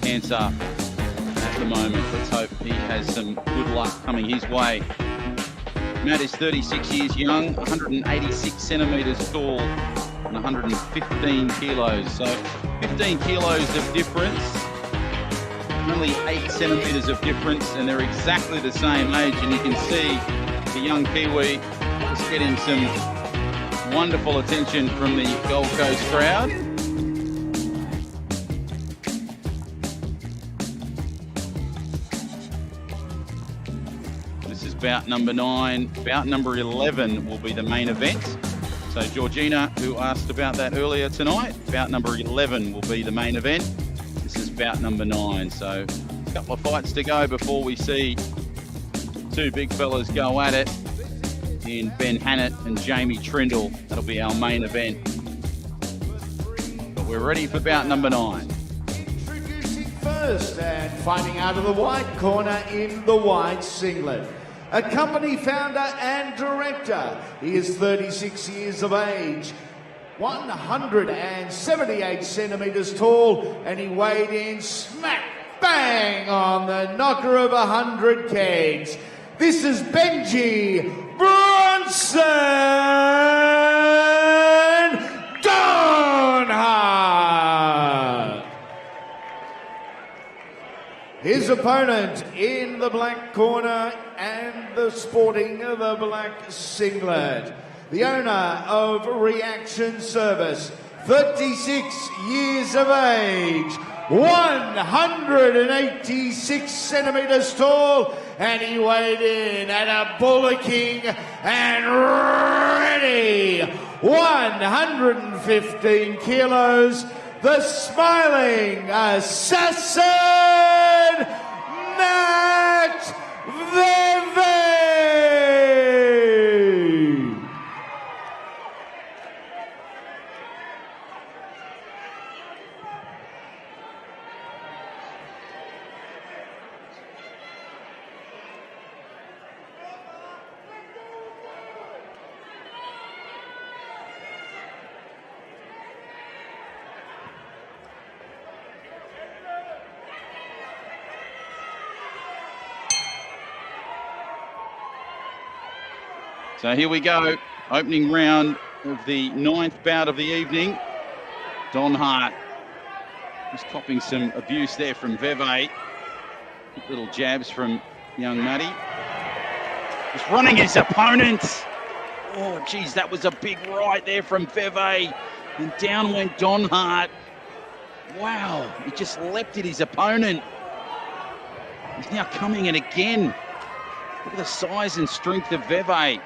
cancer at the moment. Let's hope he has some good luck coming his way. Matt is 36 years young, 186 centimetres tall and 115 kilos. So 15 kilos of difference, only 8 centimetres of difference, and they're exactly the same age. And you can see the young Kiwi just getting some wonderful attention from the Gold Coast crowd. Bout number 9. Bout number 11 will be the main event. So Georgina, who asked about that earlier tonight, bout number 11 will be the main event. This is bout number 9. So a couple of fights to go before we see two big fellas go at it in Ben Hannett and Jamie Trindle. That'll be our main event. But we're ready for bout number 9. Introducing first and fighting out of the white corner in the white singlet, a company founder and director. He is 36 years of age, 178 centimetres tall, and he weighed in smack bang on the knocker of 100 kegs. This is Benji Bronson Donhart. His opponent in the black corner and the sporting the black singlet, the owner of Reaction Service, 36 years of age, 186 centimetres tall, and he weighed in at a bullocking and ready 115 kilos, the smiling assassin, Matt Veve. So here we go, opening round of the 9th bout of the evening. Don Hart just copping some abuse there from Veve. Little jabs from young Matty. Just running his opponent. Oh, geez, that was a big right there from Veve. And down went Don Hart. Wow, he just leapt at his opponent. He's now coming in again. Look at the size and strength of Veve.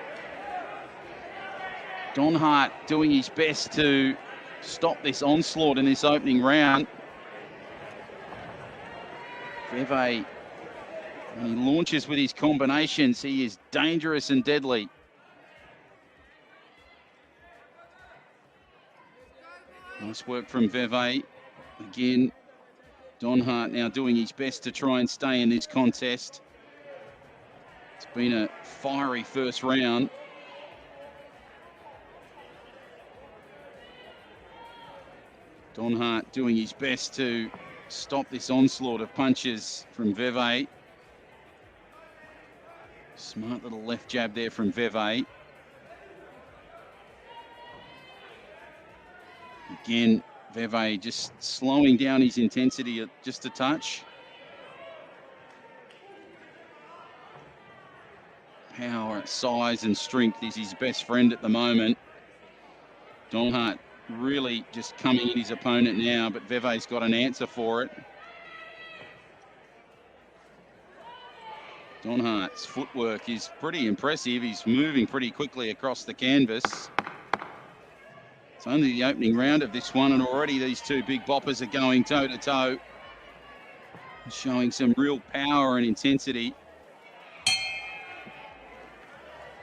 Don Hart doing his best to stop this onslaught in this opening round. Veve, when he launches with his combinations, he is dangerous and deadly. Nice work from Veve. Again, Don Hart now doing his best to try and stay in this contest. It's been a fiery first round. Don Hart doing his best to stop this onslaught of punches from Veve. Smart little left jab there from Veve. Again, Veve just slowing down his intensity just a touch. Power, size and strength is his best friend at the moment. Don Hart really just coming in his opponent now, but Veve's got an answer for it. Don Hart's footwork is pretty impressive. He's moving pretty quickly across the canvas. It's only the opening round of this one, and already these two big boppers are going toe-to-toe, showing some real power and intensity.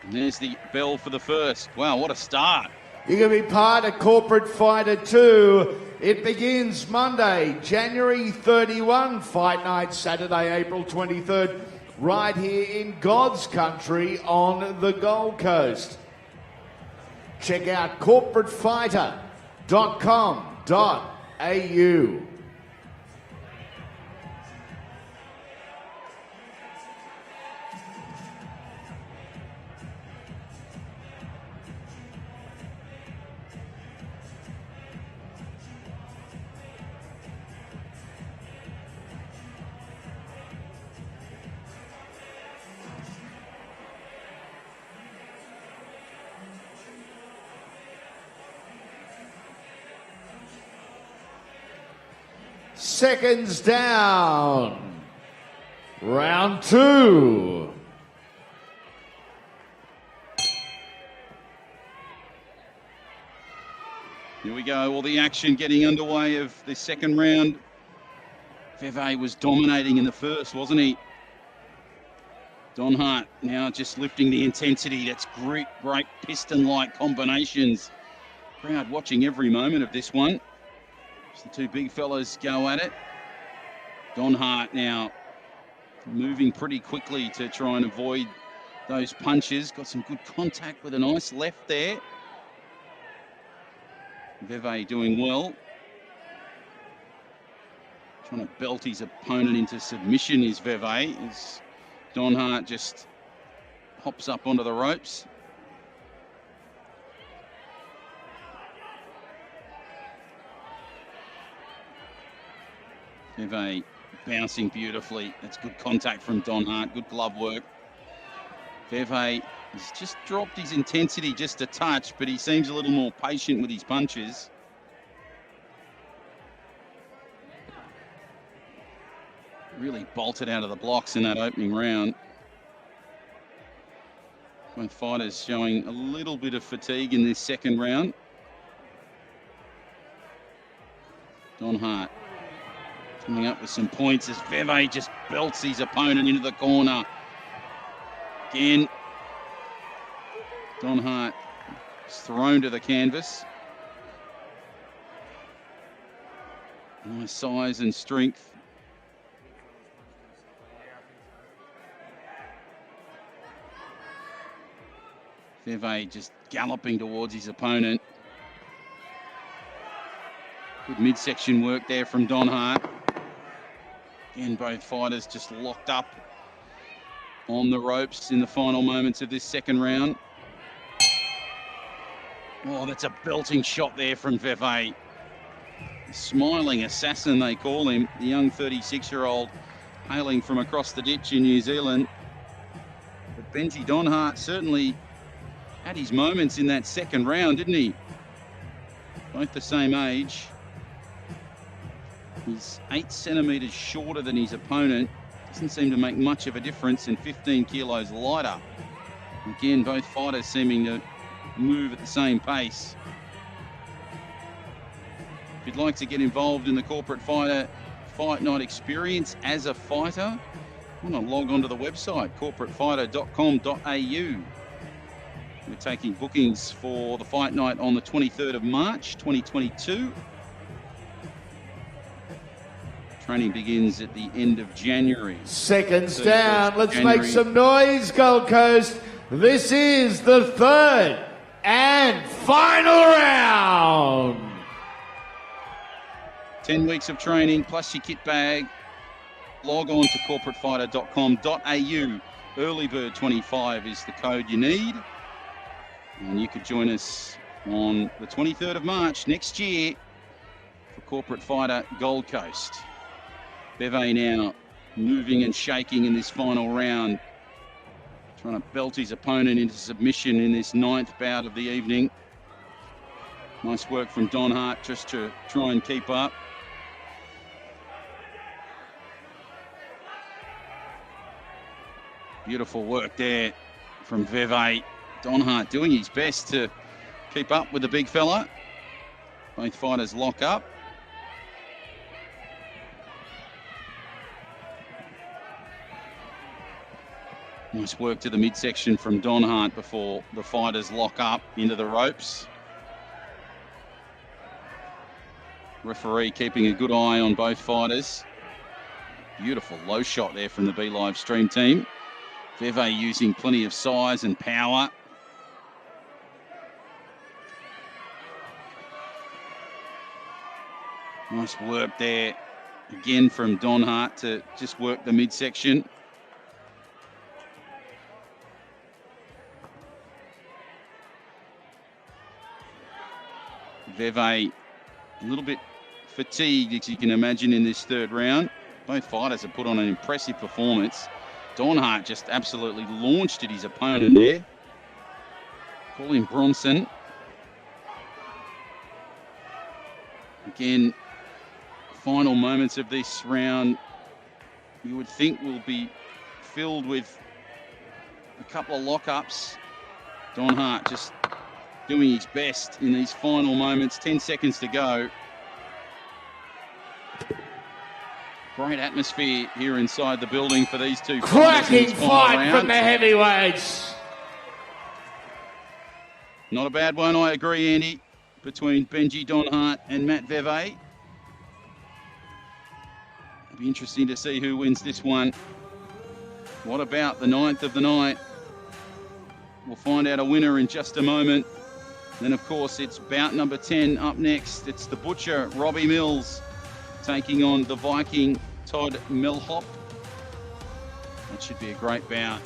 And there's the bell for the first. Wow, what a start. You can be part of Corporate Fighter 2. It begins Monday, January 31, fight night Saturday, April 23rd, right here in God's country on the Gold Coast. Check out corporatefighter.com.au. Seconds down. Round 2. Here we go, all the action getting underway of the second round. Veve was dominating in the first, wasn't he? Don Hart now just lifting the intensity. That's great piston-like combinations. Crowd watching every moment of this one. The two big fellas go at it. Don Hart now moving pretty quickly to try and avoid those punches. Got some good contact with a nice left there. Veve doing well. Trying to belt his opponent into submission is Veve. As Don Hart just hops up onto the ropes. Veve bouncing beautifully. That's good contact from Don Hart. Good glove work. Veve has just dropped his intensity just a touch, but he seems a little more patient with his punches. Really bolted out of the blocks in that opening round. Both fighters showing a little bit of fatigue in this second round. Don Hart coming up with some points as Veve just belts his opponent into the corner. Again, Don Hart is thrown to the canvas. Nice size and strength. Veve just galloping towards his opponent. Good midsection work there from Don Hart. Again, both fighters just locked up on the ropes in the final moments of this second round. Oh, that's a belting shot there from Veve. Smiling assassin, they call him, the young 36-year-old hailing from across the ditch in New Zealand. But Benji Donhart certainly had his moments in that second round, didn't he? Both the same age. He's 8 centimetres shorter than his opponent. Doesn't seem to make much of a difference, and 15 kilos lighter. Again, both fighters seeming to move at the same pace. If you'd like to get involved in the Corporate Fighter Fight Night experience as a fighter, you want to log onto the website, corporatefighter.com.au. We're taking bookings for the Fight Night on the 23rd of March, 2022. Training begins at the end of January. Seconds down. Let's make some noise, Gold Coast. This is the third and final round. 10 weeks of training plus your kit bag. Log on to corporatefighter.com.au. Earlybird 25 is the code you need. And you could join us on the 23rd of March next year for Corporate Fighter Gold Coast. Veve now moving and shaking in this final round. Trying to belt his opponent into submission in this 9th bout of the evening. Nice work from Donhart just to try and keep up. Beautiful work there from Veve. Donhart doing his best to keep up with the big fella. Both fighters lock up. Nice work to the midsection from Donhart before the fighters lock up into the ropes. Referee keeping a good eye on both fighters. Beautiful low shot there from the B Live stream team. Veve using plenty of size and power. Nice work there again from Donhart to just work the midsection. Veve a little bit fatigued, as you can imagine, in this third round. Both fighters have put on an impressive performance. Donhart just absolutely launched at his opponent there. Call him Bronson. Again, final moments of this round, you would think will be filled with a couple of lockups. Donhart just doing his best in these final moments. 10 seconds to go. Great atmosphere here inside the building for these two. Cracking fight from the heavyweights. Not a bad one, I agree, Andy, between Benji Donhart and Matt Veve. It'll be interesting to see who wins this one. What about the 9th of the night? We'll find out a winner in just a moment. Then, of course, it's bout number 10 up next. It's the Butcher, Robbie Mills, taking on the Viking, Todd Melhop. That should be a great bout.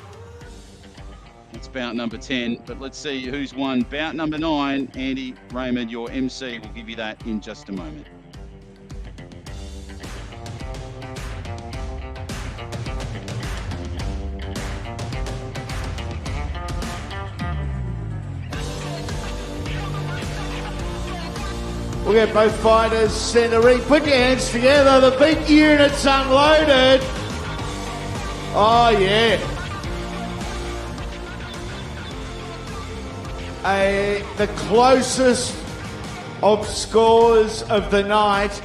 It's bout number 10, but let's see who's won bout number 9. Andy Raymond, your MC, will give you that in just a moment. We'll get both fighters centering. Put your hands together. The big unit's unloaded. Oh, yeah. The closest of scores of the night.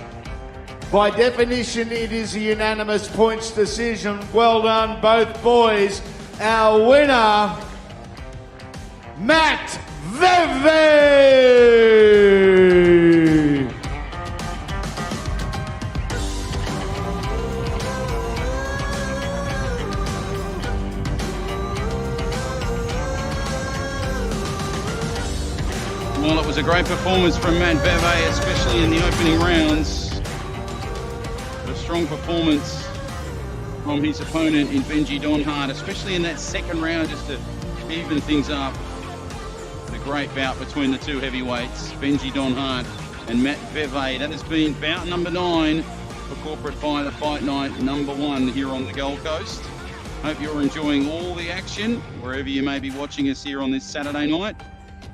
By definition, it is a unanimous points decision. Well done, both boys. Our winner, Matt Veve. Well, it was a great performance from Matt Veve, especially in the opening rounds. A strong performance from his opponent in Benji Donhart, especially in that second round, just to even things up. The great bout between the two heavyweights, Benji Don Hart and Matt Veve. That has been bout number 9 for Corporate Fighter Fight Night number 1 here on the Gold Coast. Hope you're enjoying all the action wherever you may be watching us here on this Saturday night.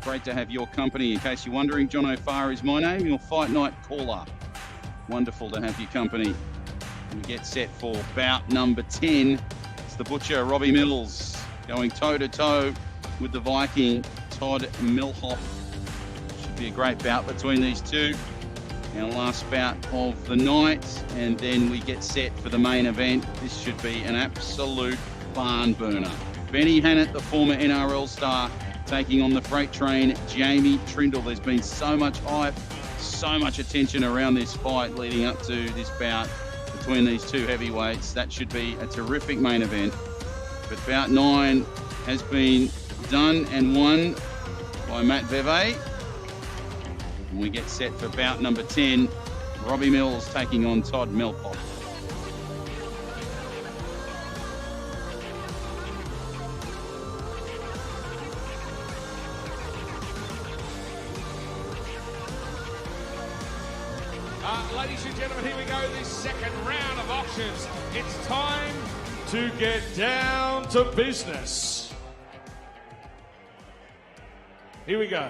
Great to have your company. In case you're wondering, John O'Farr is my name, your Fight Night caller. Wonderful to have your company. We get set for bout number 10. It's the Butcher, Robbie Mills, going toe-to-toe with the Viking, Todd Milhoff. Should be a great bout between these two. Our last bout of the night, and then we get set for the main event. This should be an absolute barn burner. Benny Hannett, the former NRL star, taking on the freight train, Jamie Trindle. There's been so much hype, so much attention around this fight leading up to this bout between these two heavyweights. That should be a terrific main event. But bout 9 has been done and won by Matt Veve. And we get set for bout number 10, Robbie Mills taking on Todd Milhoff. Ladies and gentlemen, here we go, this second round of auctions. It's time to get down to business. Here we go.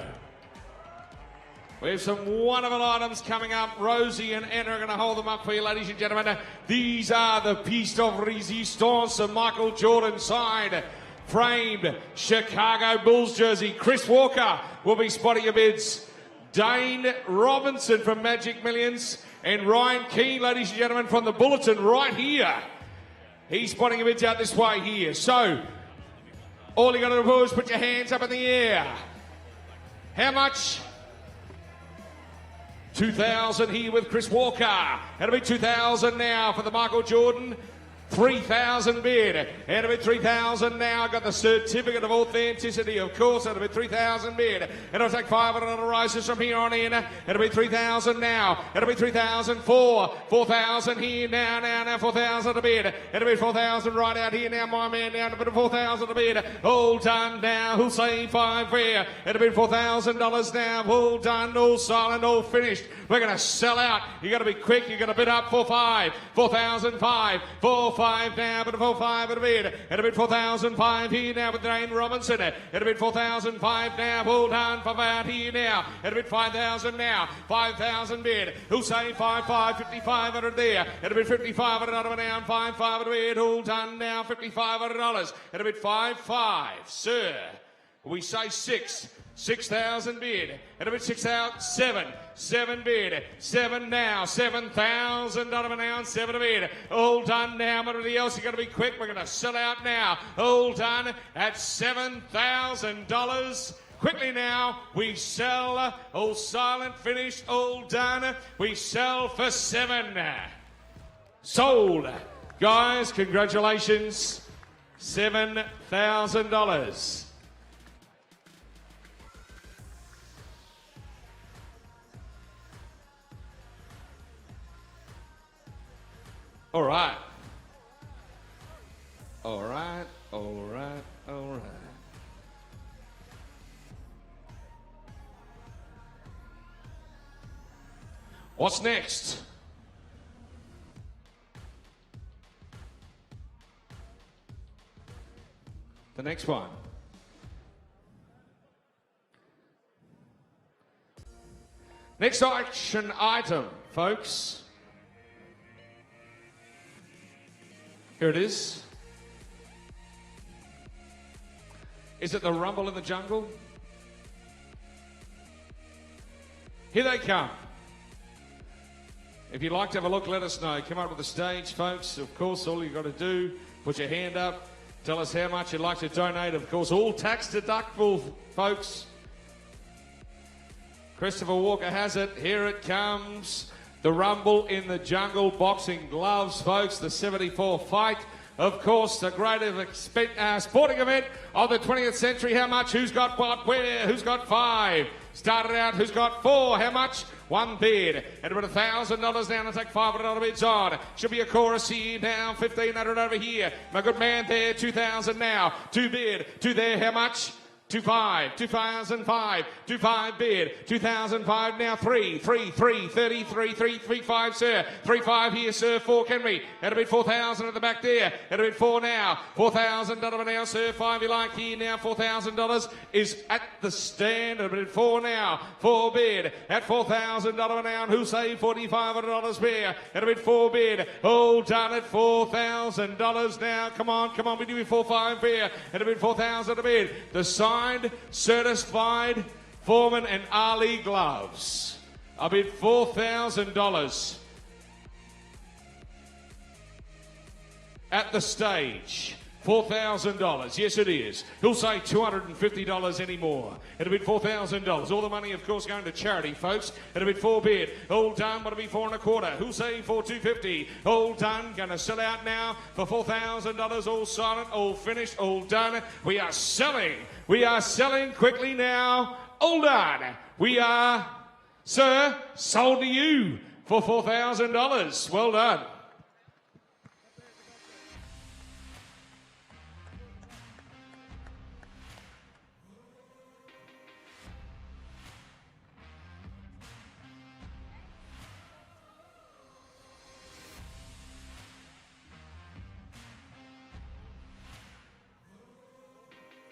We have some wonderful items coming up. Rosie and Anna are going to hold them up for you, ladies and gentlemen. These are the piece de resistance of Michael Jordan side framed Chicago Bulls jersey. Chris Walker will be spotting your bids. Dane Robinson from Magic Millions and Ryan Keane, ladies and gentlemen, from the Bulletin right here. He's spotting your bids out this way here. So, all you got to do is put your hands up in the air. How much? 2,000 here with Chris Walker. That'll be 2,000 now for the Michael Jordan. 3,000 bid. It'll be 3,000 now. Got the certificate of authenticity, of course. It'll be 3,000 bid. It'll take 500 rises from here on in. It'll be 3,000 now. It'll be 3,004. 4,000 here now. 4,000 a bid. It'll be 4,000 right out here now. My man down to bid 4,000 a bid. All done now. Who'll say 5 fair? It'll be $4,000 now. All done, all silent, all finished. We're going to sell out. You got to be quick. You got to bid up for 5. 4,005. 4,500 now, but 4,500 at a bid. It'll bid 4,005 here now with Dane Robinson. It'll bid 4,005 now. Hold on for about here now. It'll bid 5,000 now. 5,000 bid. Who'll say 5,500, 5,500 there. It'll bid 5,500 out of an hour. 5,500 bid. All done now. $5,500. It'll bid 5,500. Sir, we say 6. 6,000 bid. It'll be 6,000. 7 bid. 7 now. 7,000 out of an ounce. 7 a bid. All done now. Everybody else, you got to be quick. We're going to sell out now. All done at $7,000. Quickly now, we sell. All silent, finished, all done. We sell for 7. Sold. Guys, congratulations. $7,000. All right. All right, all right, all right. What's next? The next one. Next auction item, folks. Here it is. Is it the Rumble in the Jungle? Here they come. If you'd like to have a look, let us know. Come up to the stage, folks. Of course, all you've got to do, put your hand up, tell us how much you'd like to donate. Of course, all tax deductible, folks. Christopher Walker has it. Here it comes. The Rumble in the Jungle boxing gloves, folks. The 74 fight. Of course, the greatest sporting event of the 20th century. How much? Who's got what? Where? Who's got 5? Started out. Who's got 4? How much? 1 bid. And about $1,000 down and take $500 bids on. Should be a chorus here now. 1,500 over here. My good man there. 2,000 now. 2 bid. 2 there. How much? 25, 2005, 25 bid, 2005 now 3, 33, 35 sir, 35 here sir, 4 can we, at a bid 4,000 at the back there, at a bid 4 now, $4,000 now sir, 5 you like here now, $4,000 is at the stand, at a bid 4 now, 4 bid, at $4,000 now, and who say $4,500 pair, at a bid 4 bid, all done at $4,000 now, come on, we do it 4-5 pair, at a bid 4,000 a bid, the signed, certified Foreman and Ali gloves. I bid $4,000 at the stage. $4,000, yes it is. Who'll say $250 anymore? It'll bid $4,000. All the money, of course, going to charity, folks. It'll bid 4 bid. All done, what'll be 4 1/4? Who'll say for $250? All done, going to sell out now for $4,000. All silent, all finished, all done. We are selling quickly now. All done. We are, sir, sold to you for $4,000. Well done.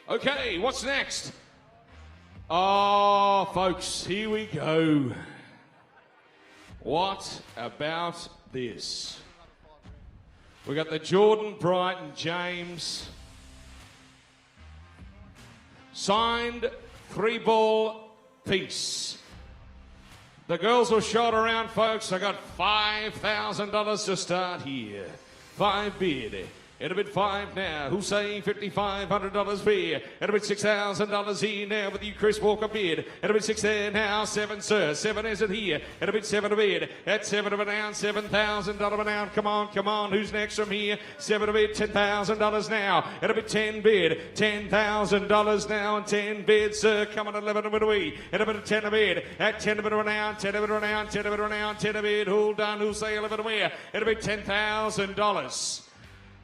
Okay, what's next? Oh, folks, here we go. What about this? We got the Jordan Brighton James signed 3-ball piece. The girls will shot around, folks. I got $5,000 to start here. 5 bid. It'll bid 5 now. Who's saying $5,500 bid? It'll bid $6,000 here now with you, Chris Walker bid. It'll bid 6 there now. 7, sir. 7 is it here? It'll bid 7 a bid. At 7 of a down, $7,000 a down. Come on. Who's next from here? 7 a bid, $10,000 now. It'll bid 10 bid. $10,000 now and 10 bid, sir. Come on, 11 a bid away. It'll bid 10 a bid. At 10 a bid around, 10 a bid around, 10 a bid around, 10 a bid. Who'll done? Who'll say 11 away? It'll bid $10,000.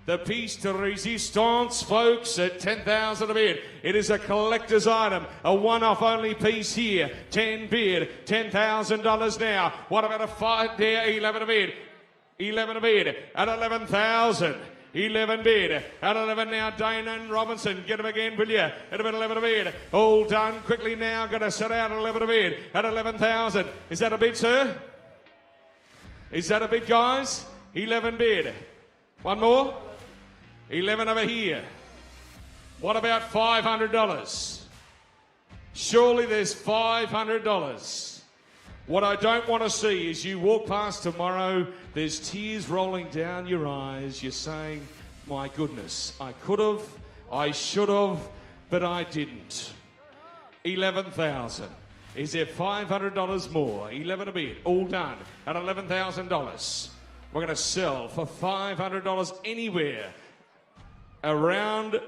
The piece de resistance, folks, at $10,000 a bid. It is a collector's item, a one-off only piece here. 10 bid, $10,000 now. What about a 5 there? 11 a bid. 11 a bid at 11,000. 11 bid at 11 now. Dana and Robinson, get him again, will you? At about 11 a bid. All done quickly now. Going to set out at 11 a bid at 11,000. Is that a bid, sir? Is that a bid, guys? 11 bid. One more. 11 over here. What about $500? Surely there's $500. What I don't want to see is you walk past tomorrow, there's tears rolling down your eyes. You're saying, my goodness, I could have, I should have, but I didn't. 11,000. Is there $500 more? 11 a bid. All done at $11,000. We're going to sell for $500 anywhere around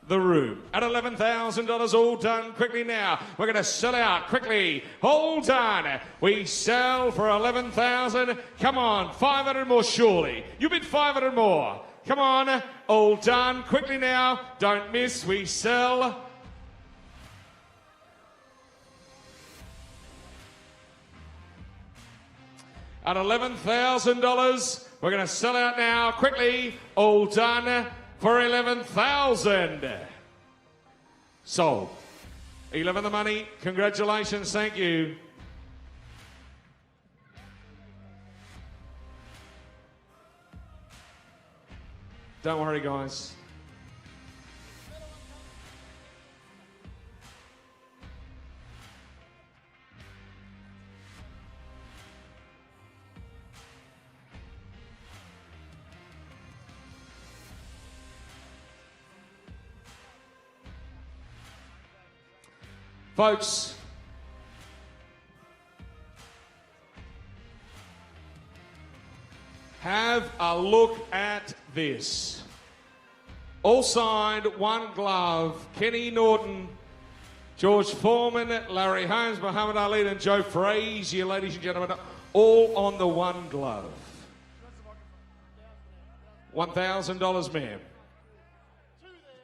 the room. At $11,000, all done quickly now. We're going to sell out quickly. All done. We sell for $11,000. Come on, 500 more surely. You bid 500 more. Come on, all done quickly now. Don't miss. We sell. At $11,000, we're going to sell out now quickly. All done for $11,000. Sold. 11 the money. Congratulations. Thank you. Don't worry, guys. Folks, have a look at this. All signed, one glove. Kenny Norton, George Foreman, Larry Holmes, Muhammad Ali and Joe Frazier, ladies and gentlemen, all on the one glove. $1,000, ma'am.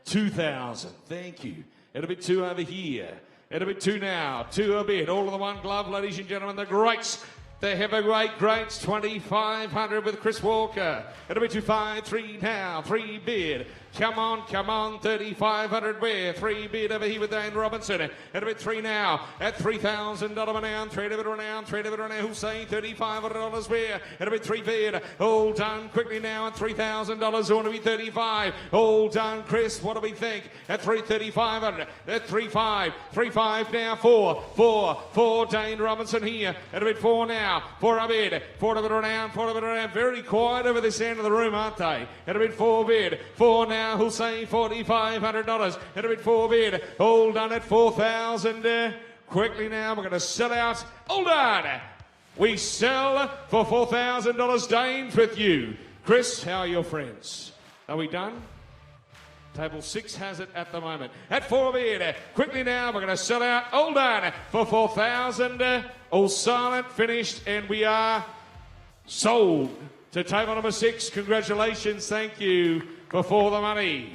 $2,000. Thank you. And a bit 2 over here. And a bit 2 now. 2 a bit. All of the one glove, ladies and gentlemen. The greats. The heavyweight greats, 2,500 with Chris Walker. It'll be 2-5, 3 now, 3 bid. Come on, 3,500 where? 3 bid over here with Dane Robinson. It'll be 3 now at $3,000 renown, 3 bid renown, 3 bid renown. Hussein, $3,500 where? It'll be 3 bid. All done quickly now at $3,000. Ought to be 35. All done, Chris. What do we think? At 3,500. At 3-5, 3-5 now. 4. Dane Robinson here. It'll be 4 now. 4 a bid. 4 to bid renown, 4 to bid renown. Very quiet over this end of the room, aren't they? It'll be 4 bid. 4 now. Hussein, $4,500. It'll be 4 bid. All done at 4,000. Quickly now, we're going to sell out. All done. We sell for $4,000. Dane's with you. Chris, how are your friends? Are we done? Table 6 has it at the moment. At 4 bid. Quickly now, we're going to sell out. All done for 4,000. All silent, finished, and we are sold to table number 6. Congratulations. Thank you for the money.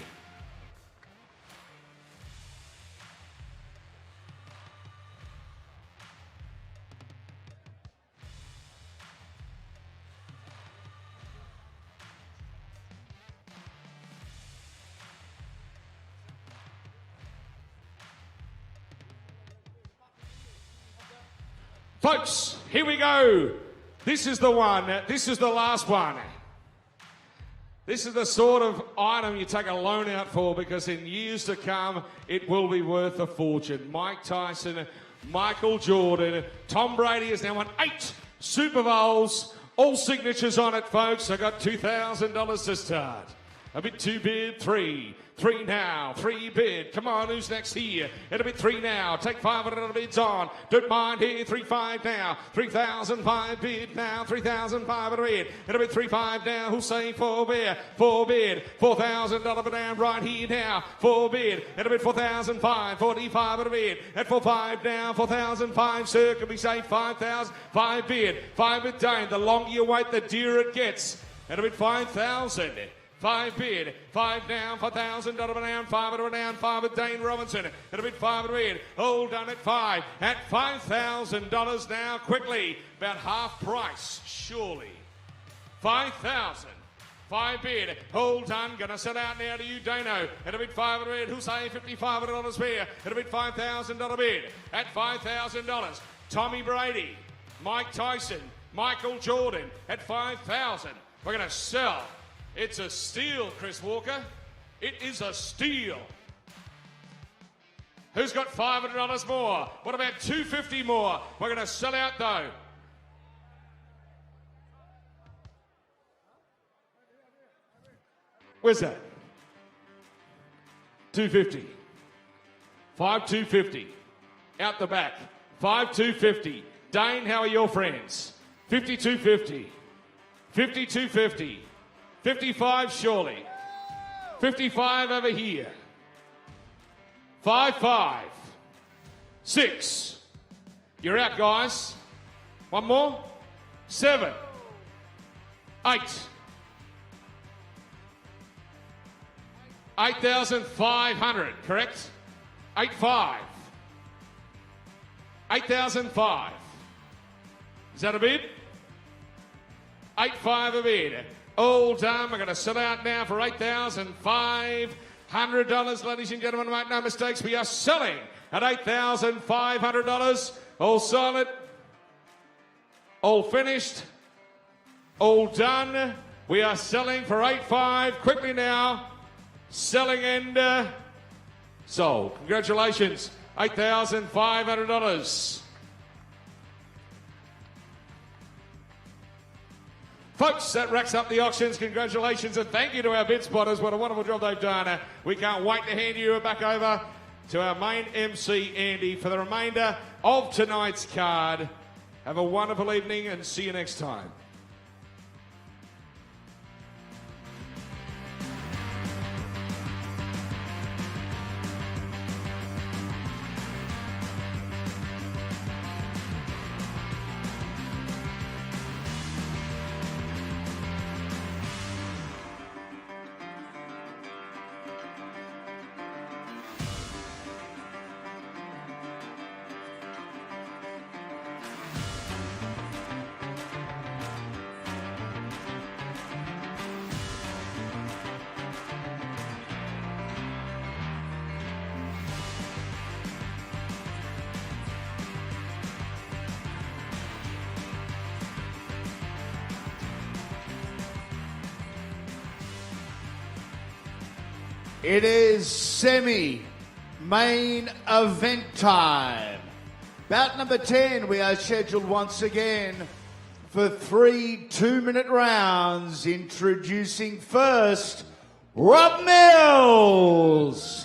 Folks, here we go. This is the one. This is the last one. This is the sort of item you take a loan out for because in years to come, it will be worth a fortune. Mike Tyson, Michael Jordan, Tom Brady has now won 8 Super Bowls. All signatures on it, folks. I got $2,000 to start. A bit 2 bid, 3. 3 now, 3 bid. Come on, who's next here? It'll be 3 now. Take $500 bids on. Don't mind here. 3-5 now. 3,005 bid now. 3,500 bid. It'll be 3-5 now. Who'll say 4 bid? 4 bid. $4,000 down right here now. 4 bid. It'll be 4,005. 45 at a bid. At 4-5 now. 4,005. Sir, can we say 5,000? 5 bid. 5 bid Dane. The longer you wait, the dearer it gets. It'll be 5,000. 5 bid, 5 down, $4,000 down, 5 down, 5 at Dane Robinson. It'll be 5 at bid. All done at 5. At $5,000 now, quickly. About half price, surely. 5,000. 5 bid. All done. Gonna set out now to you, Dano. It'll be 5 at bid. Who's say $5,500 here? It'll be $5,000 bid. At $5,000. Tommy Brady, Mike Tyson, Michael Jordan at 5,000. We're gonna sell. It's a steal, Chris Walker. It is a steal. Who's got $500 more? What about $250 more? We're going to sell out, though. Where's that? 250. 5,250. Out the back. 5,250. Dane, how are your friends? 52.50. 52.50. 55 surely. 55 over here. 5-5. 6. You're out, guys. One more. 7. 8. 8,500, correct? 8-5. 8,005. Is that a bid? 8-5 a bid. All done. We're going to sell out now for $8,500, ladies and gentlemen. Make no mistakes. We are selling at $8,500. All solid. All finished. All done. We are selling for $8,500. Quickly now. Selling and sold. Congratulations. $8,500. Folks, that racks up the auctions. Congratulations and thank you to our bid spotters. What a wonderful job they've done. We can't wait to hand you back over to our main MC, Andy, for the remainder of tonight's card. Have a wonderful evening and see you next time. It is semi-main event time. Bout number 10, we are scheduled once again for 3 2-minute rounds. Introducing first, Rob Mills.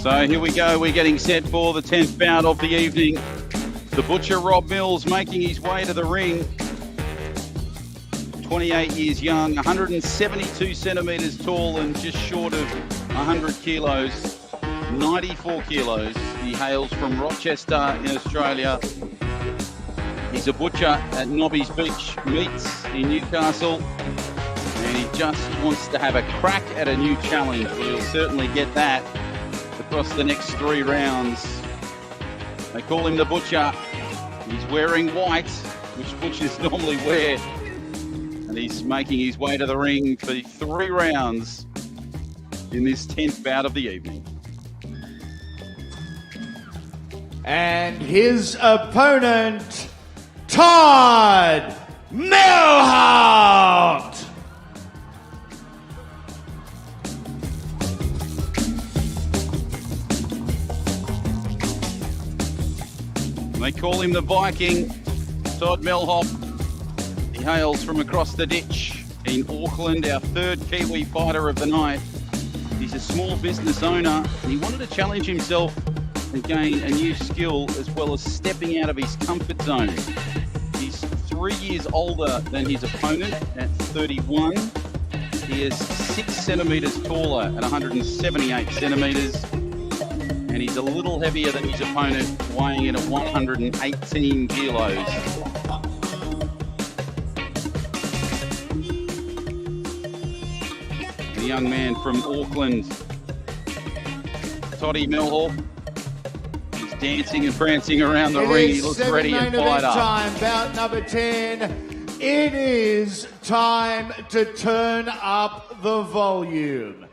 So here we go, we're getting set for the 10th bout of the evening. The butcher Rob Mills making his way to the ring. 28 years young, 172 centimetres tall and just short of 100 kilos, 94 kilos. He hails from Rochester in Australia. He's a butcher at Nobby's Beach Meats in Newcastle. And he just wants to have a crack at a new challenge. Well, he'll certainly get that across the next 3 rounds. They call him the butcher. He's wearing white, which butchers normally wear. And he's making his way to the ring for 3 rounds in this 10th bout of the evening. And his opponent, Todd Milholt. They call him the Viking, Todd Milholt. He hails from across the ditch in Auckland, our 3rd Kiwi fighter of the night. He's a small business owner and he wanted to challenge himself and gain a new skill as well as stepping out of his comfort zone. He's 3 years older than his opponent at 31. He is 6 centimetres taller at 178 centimetres. And he's a little heavier than his opponent, weighing in at 118 kilos. The young man from Auckland, Toddy Milholt, he's dancing and prancing around the ring. He looks ready and fired up. Time, bout number 10. It is time to turn up the volume.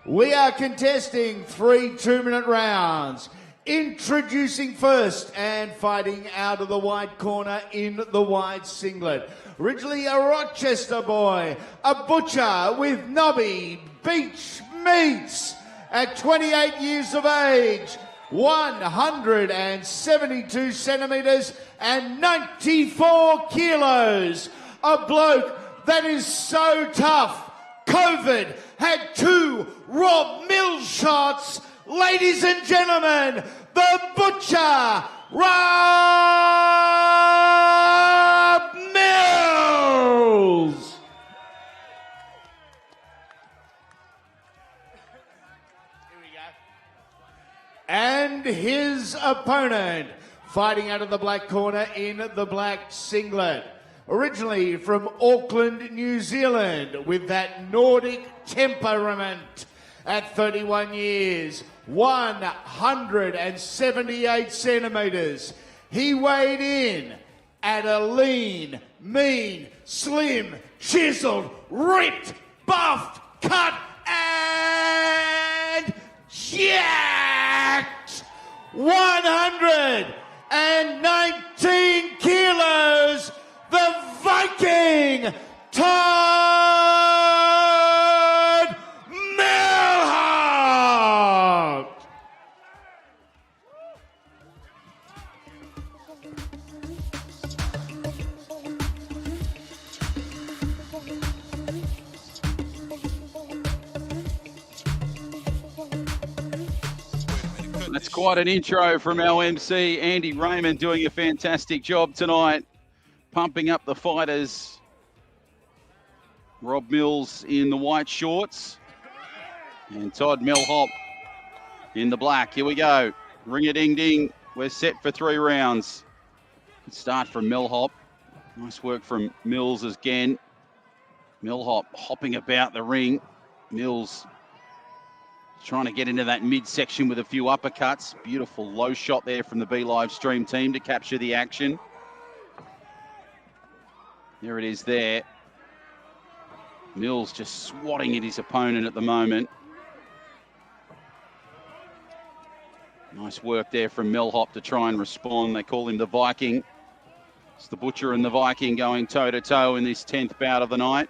We are contesting 3 2-minute rounds. Introducing first and fighting out of the white corner in the white singlet. Originally a Rochester boy, a butcher with Nobby Beach Meats at 28 years of age, 172 centimetres and 94 kilos. A bloke that is so tough. COVID had 2 Rob Mills shots. Ladies and gentlemen, the butcher, Rob Mills. Here we go. And his opponent, fighting out of the black corner in the black singlet. Originally from Auckland, New Zealand, with that Nordic temperament. At 31 years, 178 centimetres. He weighed in at a lean, mean, slim, chiseled, ripped, buffed, cut, and jacked. 119 kilos. The Viking, Todd Milholt. That's quite an intro from our MC, Andy Raymond, doing a fantastic job tonight, pumping up the fighters. Rob Mills in the white shorts and Todd Milholt in the black. Here we go. Ring-a-ding-ding. We're set for 3 rounds. Good start from Milholt. Nice work from Mills again. Milholt hopping about the ring. Mills trying to get into that midsection with a few uppercuts. Beautiful low shot there from the B Live Stream team to capture the action. There it is there. Mills just swatting at his opponent at the moment. Nice work there from Millhop to try and respond. They call him the Viking. It's the Butcher and the Viking going toe-to-toe in this 10th bout of the night.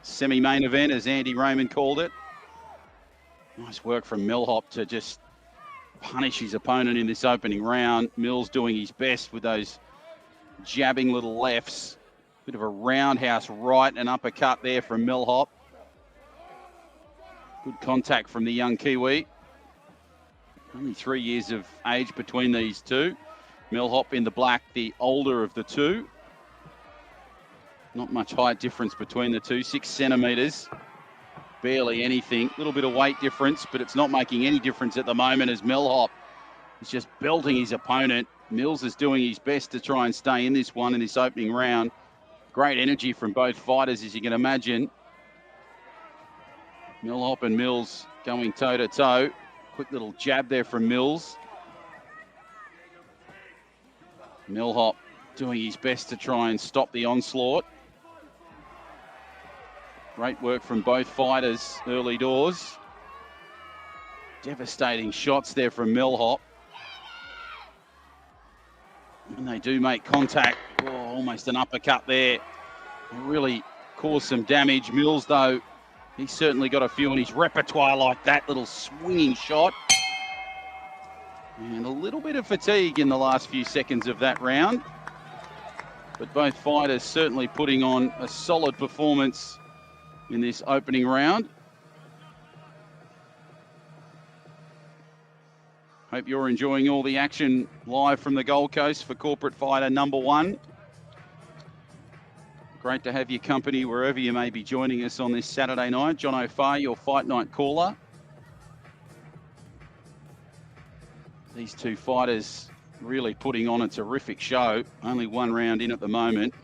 Semi-main event, as Andy Raymond called it. Nice work from Millhop to just punish his opponent in this opening round. Mills doing his best with those jabbing little lefts. Bit of a roundhouse right and uppercut there from Millhop. Good contact from the young Kiwi. Only 3 years of age between these two. Millhop in the black, the older of the two. Not much height difference between the two, 6 centimetres. Barely anything. A little bit of weight difference, but it's not making any difference at the moment as Millhop is just belting his opponent. Mills is doing his best to try and stay in this one in this opening round. Great energy from both fighters, as you can imagine. Millhop and Mills going toe-to-toe. Quick little jab there from Mills. Millhop doing his best to try and stop the onslaught. Great work from both fighters early doors. Devastating shots there from Millhop. And they do make contact. Oh, almost an uppercut there. It really caused some damage. Mills, though, he's certainly got a few in his repertoire like that little swinging shot. And a little bit of fatigue in the last few seconds of that round. But both fighters certainly putting on a solid performance in this opening round. Hope you're enjoying all the action live from the Gold Coast for Corporate Fighter number 1. Great to have your company wherever you may be joining us on this Saturday night. John O'Farr, your Fight Night caller. These two fighters really putting on a terrific show. Only one round in at the moment.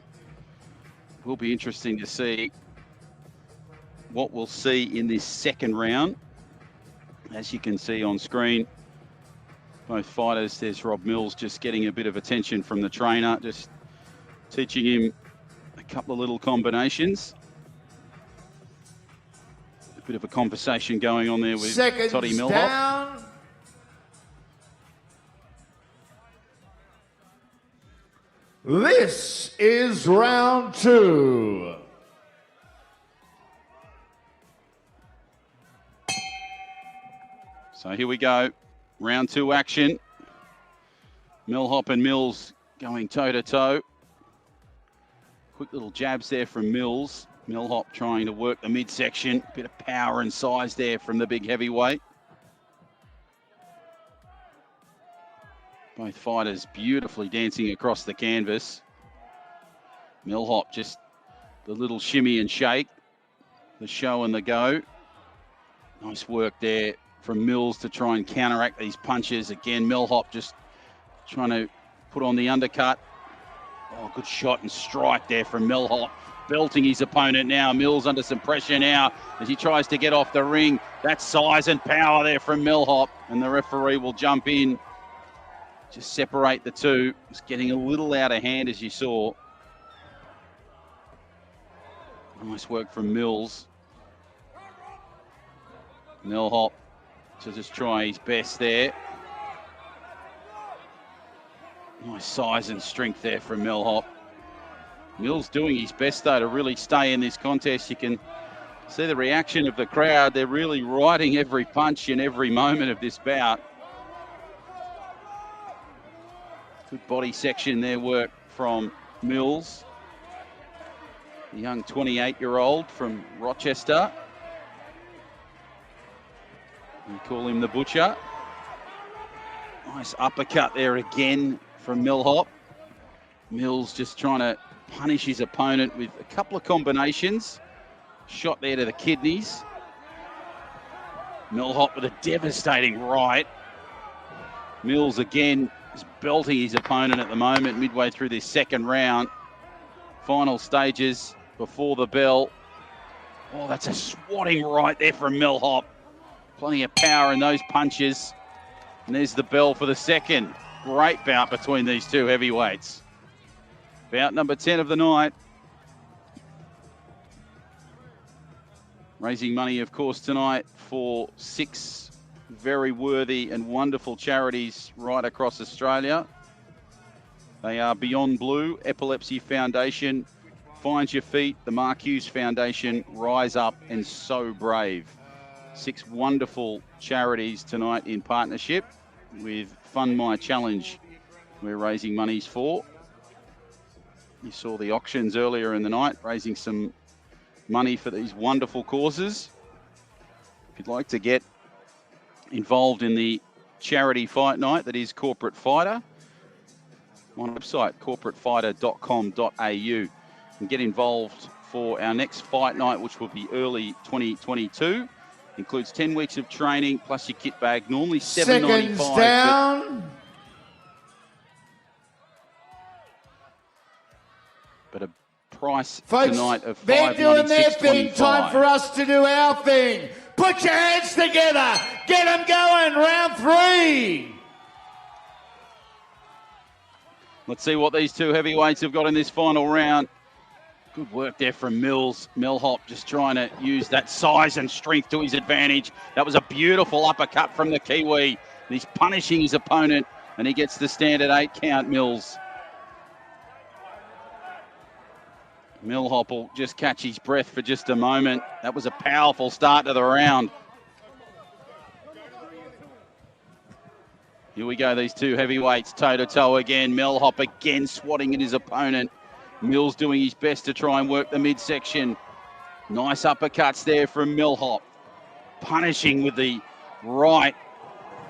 Will be interesting to see what we'll see in this second round. As you can see on screen, both fighters, there's Rob Mills just getting a bit of attention from the trainer, just teaching him a couple of little combinations. A bit of a conversation going on there with Toddy Millhop. Down. This is round 2. So here we go. Round 2 action. Millhop and Mills going toe-to-toe. Quick little jabs there from Mills. Millhop trying to work the midsection. Bit of power and size there from the big heavyweight. Both fighters beautifully dancing across the canvas. Millhop just the little shimmy and shake. The show and the go. Nice work there from Mills to try and counteract these punches. Again, Millhop just trying to put on the undercut. Oh, good shot and strike there from Millhop. Belting his opponent now. Mills under some pressure now as he tries to get off the ring. That size and power there from Millhop. And the referee will jump in. Just separate the two. It's getting a little out of hand, as you saw. Nice work from Mills. Millhop to just try his best there. Nice size and strength there from Millhop. Mills doing his best, though, to really stay in this contest. You can see the reaction of the crowd. They're really riding every punch in every moment of this bout. Good body section there, work from Mills. The young 28-year-old from Rochester. We call him the Butcher. Nice uppercut there again from Millhop. Mills just trying to punish his opponent with a couple of combinations. Shot there to the kidneys. Millhop with a devastating right. Mills again is belting his opponent at the moment, midway through this second round. Final stages before the bell. Oh, that's a swatting right there from Millhop. Plenty of power in those punches. And there's the bell for the second. Great bout between these two heavyweights. Bout number 10 of the night. Raising money, of course, tonight for 6 very worthy and wonderful charities right across Australia. They are Beyond Blue, Epilepsy Foundation, Find Your Feet, the Mark Hughes Foundation, Rise Up, and So Brave. 6 wonderful charities tonight in partnership with Fund My Challenge. We're raising monies for. You saw the auctions earlier in the night, raising some money for these wonderful causes. If you'd like to get involved in the charity fight night that is Corporate Fighter, on our website, corporatefighter.com.au, and get involved for our next fight night, which will be early 2022. Includes 10 weeks of training plus your kit bag, normally $7.95. Seconds down. But a price Folks, tonight of they're doing their thing. $5.96.25. Time for us to do our thing. Put your hands together. Get them going. Round 3. Let's see what these two heavyweights have got in this final round. Good work there from Mills. Millhop just trying to use that size and strength to his advantage. That was a beautiful uppercut from the Kiwi. He's punishing his opponent, and he gets the standard 8 count, Mills. Millhop will just catch his breath for just a moment. That was a powerful start to the round. Here we go, these two heavyweights toe-to-toe again. Millhop again swatting at his opponent. Mills doing his best to try and work the midsection. Nice uppercuts there from Millhop. Punishing with the right.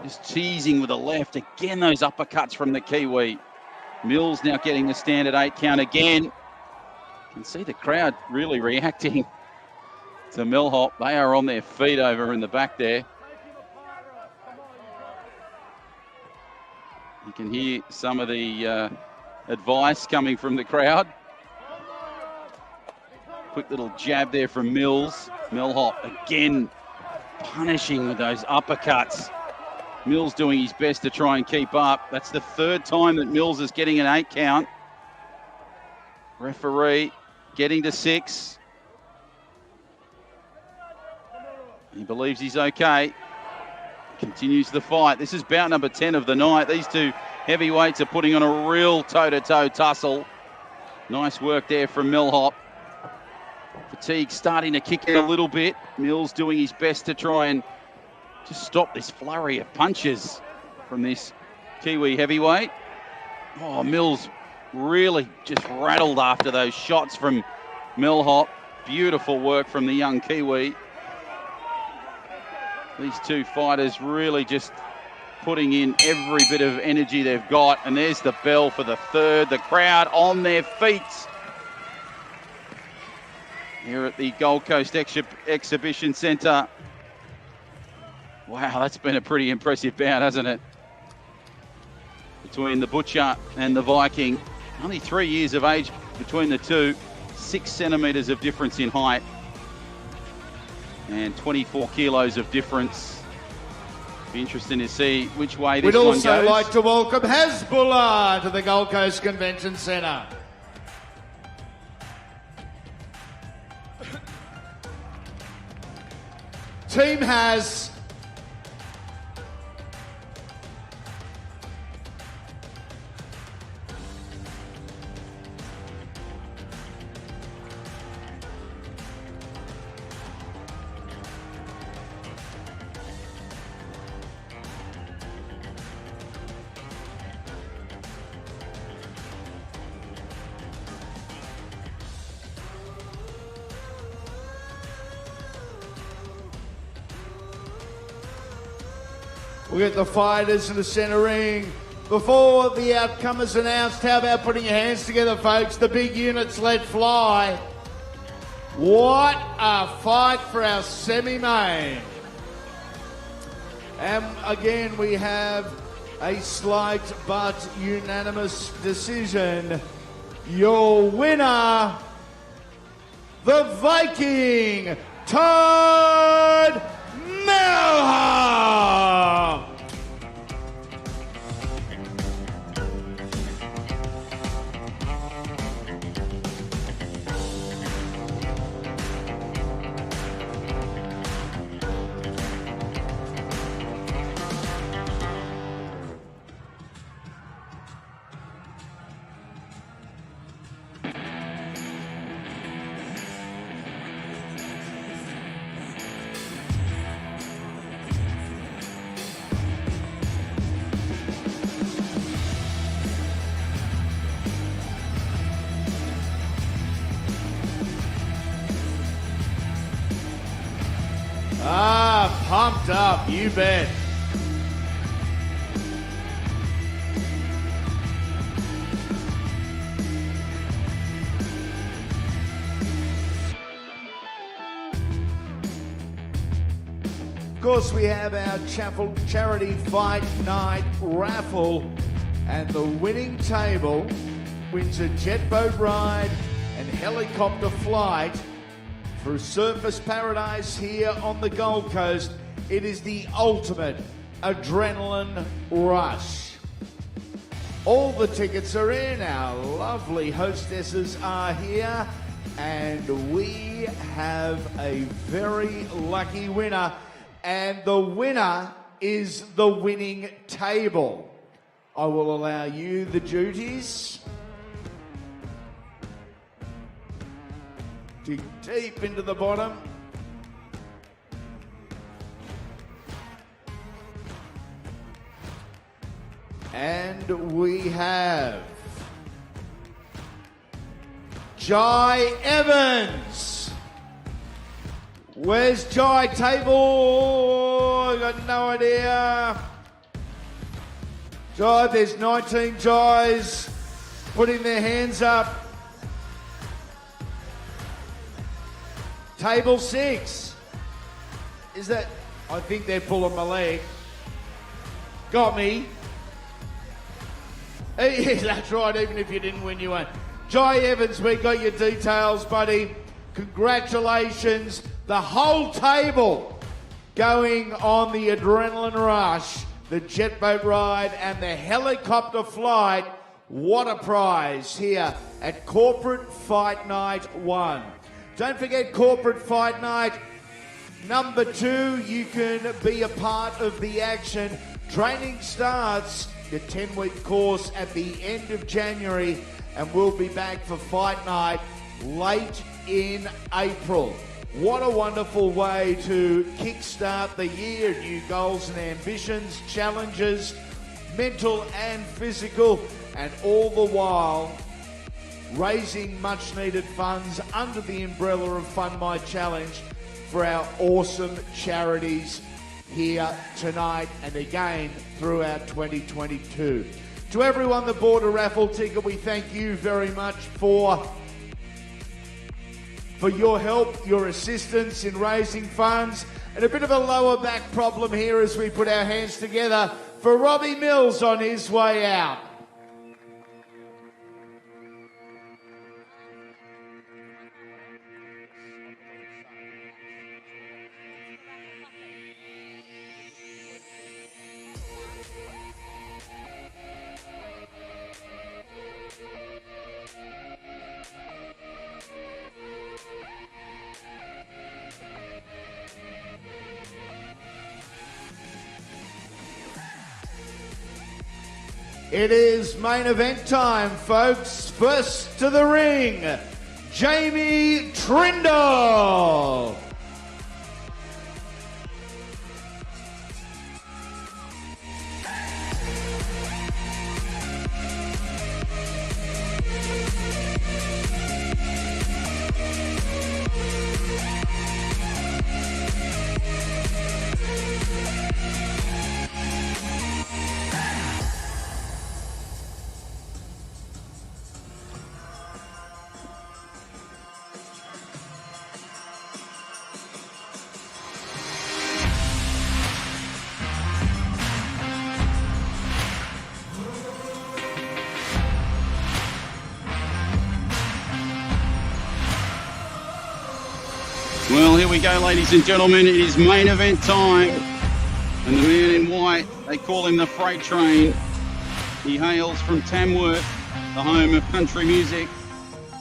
Just teasing with the left. Again, those uppercuts from the Kiwi. Mills now getting the standard 8 count again. You can see the crowd really reacting to Millhop. They are on their feet over in the back there. You can hear some of the advice coming from the crowd. Quick little jab there from Mills. Millhop again punishing with those uppercuts. Mills doing his best to try and keep up. That's the 3rd time that Mills is getting an 8 count. Referee getting to 6. He believes he's okay. Continues the fight. This is bout number 10 of the night. These two heavyweights are putting on a real toe-to-toe tussle. Nice work there from Millhop. Fatigue starting to kick in a little bit. Mills doing his best to try and just stop this flurry of punches from this Kiwi heavyweight. Oh, Mills really just rattled after those shots from Millhop. Beautiful work from the young Kiwi. These two fighters really just putting in every bit of energy they've got. And there's the bell for the 3rd. The crowd on their feet here at the Gold Coast Exhibition Centre. Wow, that's been a pretty impressive bout, hasn't it? Between the Butcher and the Viking. Only 3 years of age between the two. 6 centimetres of difference in height. And 24 kilos of difference. Be interesting to see which way this one goes. We'd also like to welcome Hasbullah to the Gold Coast Convention Centre. Team has we'll get the fighters in the centre ring. Before the outcome is announced, how about putting your hands together, folks? The big units let fly. What a fight for our semi-main. And again, we have a slight but unanimous decision. Your winner the Viking, Todd Melham. Pumped up, you bet. Of course, we have our charity fight night raffle, and the winning table wins a jet boat ride and helicopter flight through Surfers Paradise here on the Gold Coast. It is the ultimate adrenaline rush. All the tickets are in, our lovely hostesses are here, and we have a very lucky winner, and the winner is the winning table. I will allow you the duties. Dig deep into the bottom. And we have Jai Evans. Where's Jai table? I got no idea. Jai, there's 19 Jais putting their hands up. Table 6. Is that? I think they're pulling my leg. Got me. Hey, that's right, even if you didn't win, you won. Jai Evans, we got your details, buddy. Congratulations. The whole table going on the adrenaline rush, the jet boat ride and the helicopter flight. What a prize here at Corporate Fight Night 1. Don't forget Corporate Fight Night number 2. You can be a part of the action. Training starts the 10-week course at the end of January, and we'll be back for Fight Night late in April. What a wonderful way to kickstart the year. New goals and ambitions, challenges, mental and physical, and all the while raising much needed funds under the umbrella of Fund My Challenge for our awesome charities here tonight and again throughout 2022. To everyone that bought a raffle ticket, we thank you very much for your help, your assistance in raising funds, and a bit of a lower back problem here as we put our hands together for Robbie Mills on his way out. It is main event time, folks. First to the ring, Jamie Trindle. Well, here we go, ladies and gentlemen. It is main event time. And the man in white, they call him the Freight Train. He hails from Tamworth, the home of country music.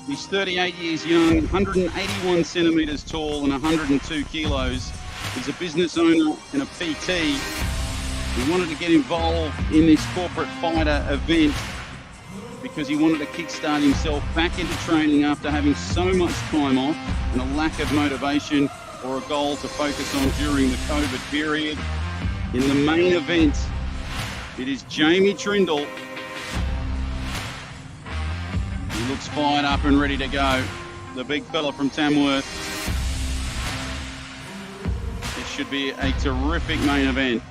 He's 38 years young, 181 centimetres tall and 102 kilos. He's a business owner and a PT. He wanted to get involved in this corporate fighter event because he wanted to kickstart himself back into training after having so much time off and a lack of motivation or a goal to focus on during the COVID period. In the main event, it is Jamie Trindle. He looks fired up and ready to go. The big fella from Tamworth. It should be a terrific main event.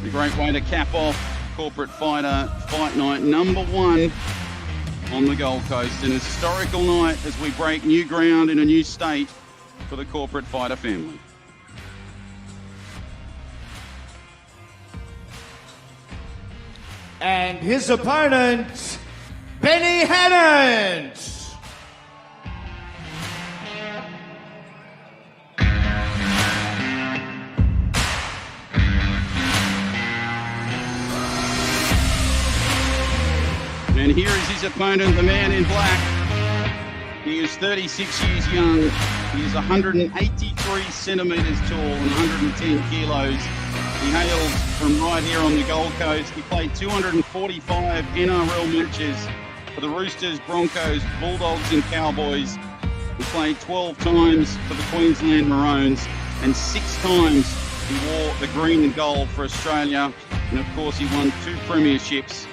A great way to cap off Corporate Fighter Fight Night #1 on the Gold Coast. An historical night as we break new ground in a new state for the Corporate Fighter family. And his opponent, Benny Hannant. And here is his opponent, the man in black. He is 36 years young. He is 183 centimetres tall and 110 kilos. He hails from right here on the Gold Coast. He played 245 NRL matches for the Roosters, Broncos, Bulldogs and Cowboys. He played 12 times for the Queensland Maroons and 6 times he wore the green and gold for Australia. And of course he won 2 premierships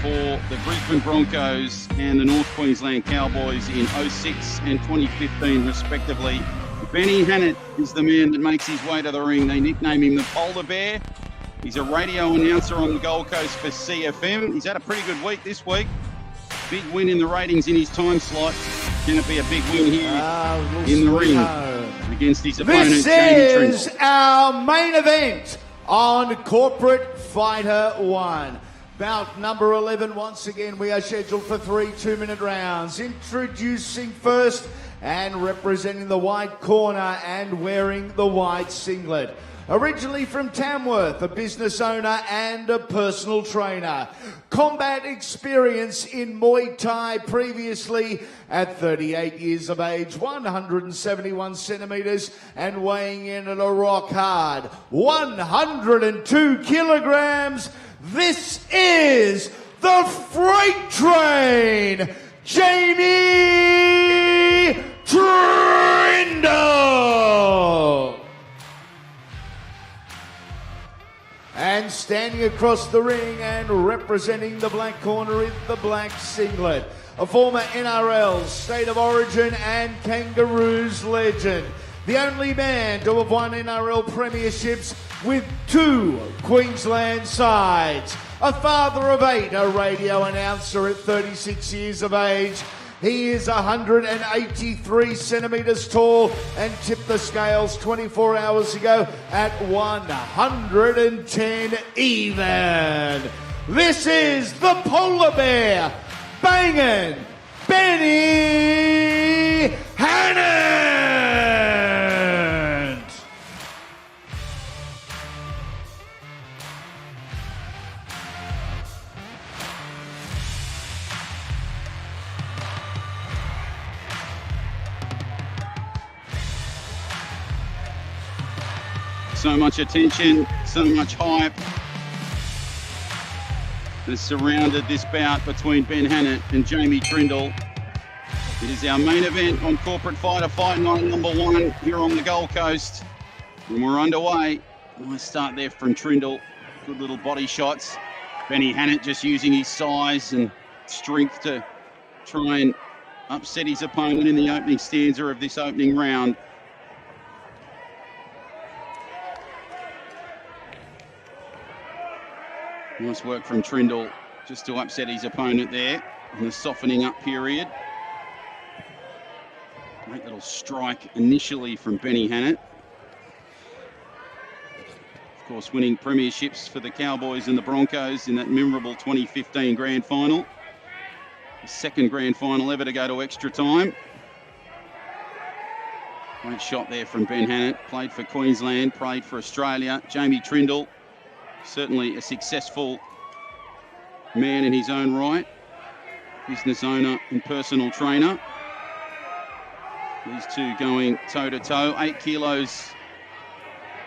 for the Brisbane Broncos and the North Queensland Cowboys in 06 and 2015 respectively. Benny Hannant is the man that makes his way to the ring. They nickname him the Polar Bear. He's a radio announcer on the Gold Coast for CFM. He's had a pretty good week this week. Big win in the ratings in his time slot. Going to be a big win here in the ring against his opponent, Jamie Trindle. This is our main event on Corporate Fighter 1. Bout number 11, once again, we are scheduled for 3 2-minute rounds. Introducing first and representing the white corner and wearing the white singlet. Originally from Tamworth, a business owner and a personal trainer. Combat experience in Muay Thai previously at 38 years of age, 171 centimetres and weighing in at a rock hard 102 kilograms. This is the Freight Train, Jamie Trindle. And standing across the ring and representing the black corner is the black singlet, a former NRL, State of Origin and Kangaroos legend. The only man to have won NRL premierships with 2 Queensland sides. A father of 8, a radio announcer at 36 years of age. He is 183 centimetres tall and tipped the scales 24 hours ago at 110 even. This is the Polar Bear, banging Benny Hannant. So much attention, so much hype has surrounded this bout between Ben Hannant and Jamie Trindle. It is our main event on Corporate Fighter Fight Night #1 here on the Gold Coast. And we're underway. Nice start there from Trindle. Good little body shots. Benny Hannant just using his size and strength to try and upset his opponent in the opening stanza of this opening round. Nice work from Trindle just to upset his opponent there in the softening up period. Great little strike initially from Benny Hannant. Of course, winning premierships for the Cowboys and the Broncos in that memorable 2015 grand final. The second grand final ever to go to extra time. Great shot there from Ben Hannant. Played for Queensland, played for Australia. Jamie Trindle, certainly a successful man in his own right. Business owner and personal trainer. These two going toe-to-toe. 8 kilos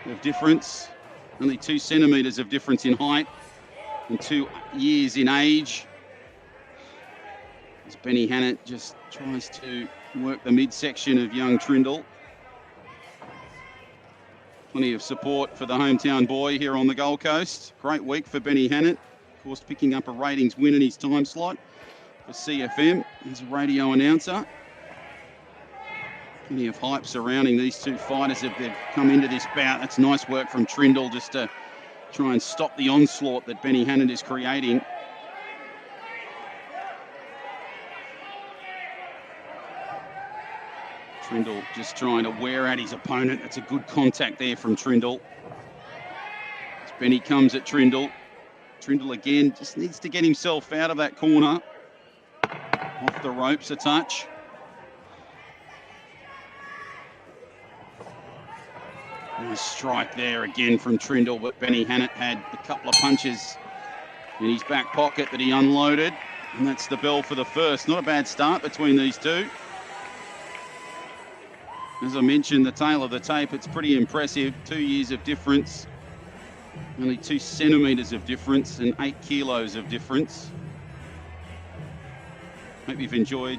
of difference. Only 2 centimetres of difference in height. And 2 years in age. As Benny Hannant just tries to work the midsection of young Trindle. Plenty of support for the hometown boy here on the Gold Coast. Great week for Benny Hannant. Of course, picking up a ratings win in his time slot for CFM. He's a radio announcer. Plenty of hype surrounding these two fighters as they've come into this bout. That's nice work from Trindle just to try and stop the onslaught that Benny Hannant is creating. Trindle just trying to wear out his opponent. That's a good contact there from Trindle. As Benny comes at Trindle. Trindle again just needs to get himself out of that corner. Off the ropes a touch. Nice strike there again from Trindle, but Benny Hannant had a couple of punches in his back pocket that he unloaded. And that's the bell for the first. Not a bad start between these two. As I mentioned, the tail of the tape, it's pretty impressive. 2 years of difference, only 2 centimetres of difference and 8 kilos of difference. Hope you've enjoyed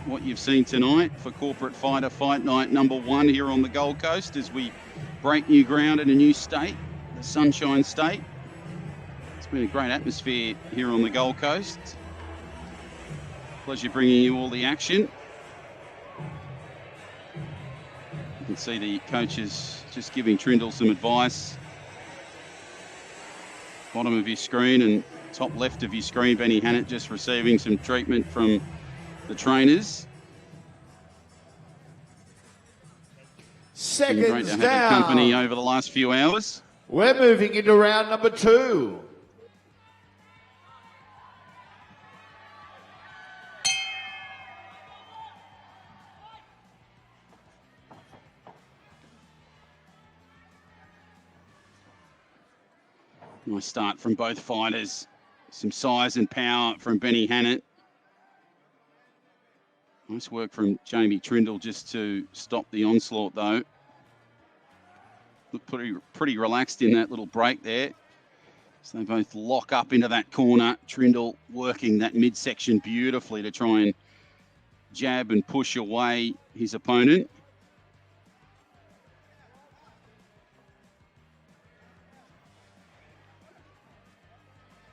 what you've seen tonight for Corporate Fighter Fight Night #1 here on the Gold Coast as we break new ground in a new state, the Sunshine State. It's been a great atmosphere here on the Gold Coast. Pleasure bringing you all the action. You can see the coaches just giving Trindle some advice. Bottom of your screen and top left of your screen, Benny Hannant just receiving some treatment from the trainers. Seconds been great to have down. the company over the last few hours. We're moving into round #2. Nice start from both fighters. Some size and power from Benny Hannant. Nice work from Jamie Trindle just to stop the onslaught though. Looked pretty relaxed in that little break there. So they both lock up into that corner. Trindle working that midsection beautifully to try and jab and push away his opponent.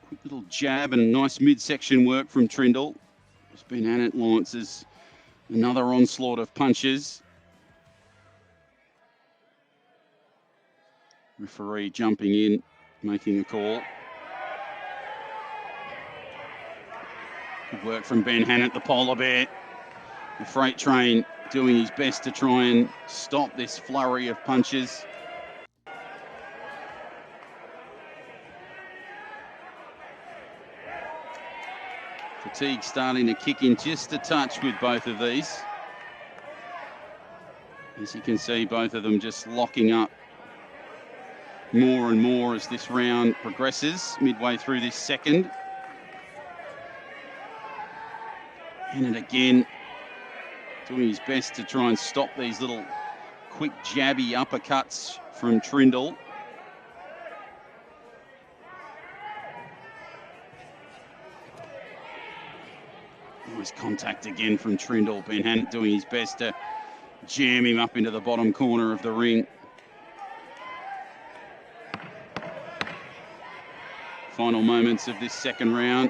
Quick little jab and nice midsection work from Trindle. As Ben Hannant launches another onslaught of punches. Referee jumping in, making a call. Good work from Ben Hannant, the polar bear. The freight train doing his best to try and stop this flurry of punches. Fatigue starting to kick in just a touch with both of these. As you can see, both of them just locking up more and more as this round progresses, midway through this second. And again, doing his best to try and stop these little quick jabby uppercuts from Trindle. Nice contact again from Trindle. Ben Hannant doing his best to jam him up into the bottom corner of the ring. Final moments of this second round.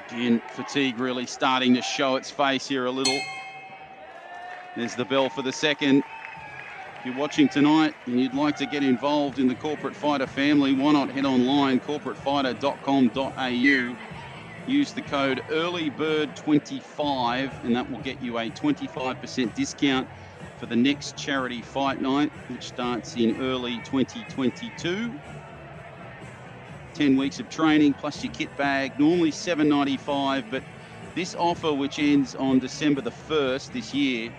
Again, fatigue really starting to show its face here a little. There's the bell for the second. If you're watching tonight and you'd like to get involved in the Corporate Fighter family, why not head online, corporatefighter.com.au. Use the code EARLYBIRD25 and that will get you a 25% discount for the next charity fight night, which starts in early 2022. 10 weeks of training plus your kit bag, normally $7.95, but this offer, which ends on December the 1st this year,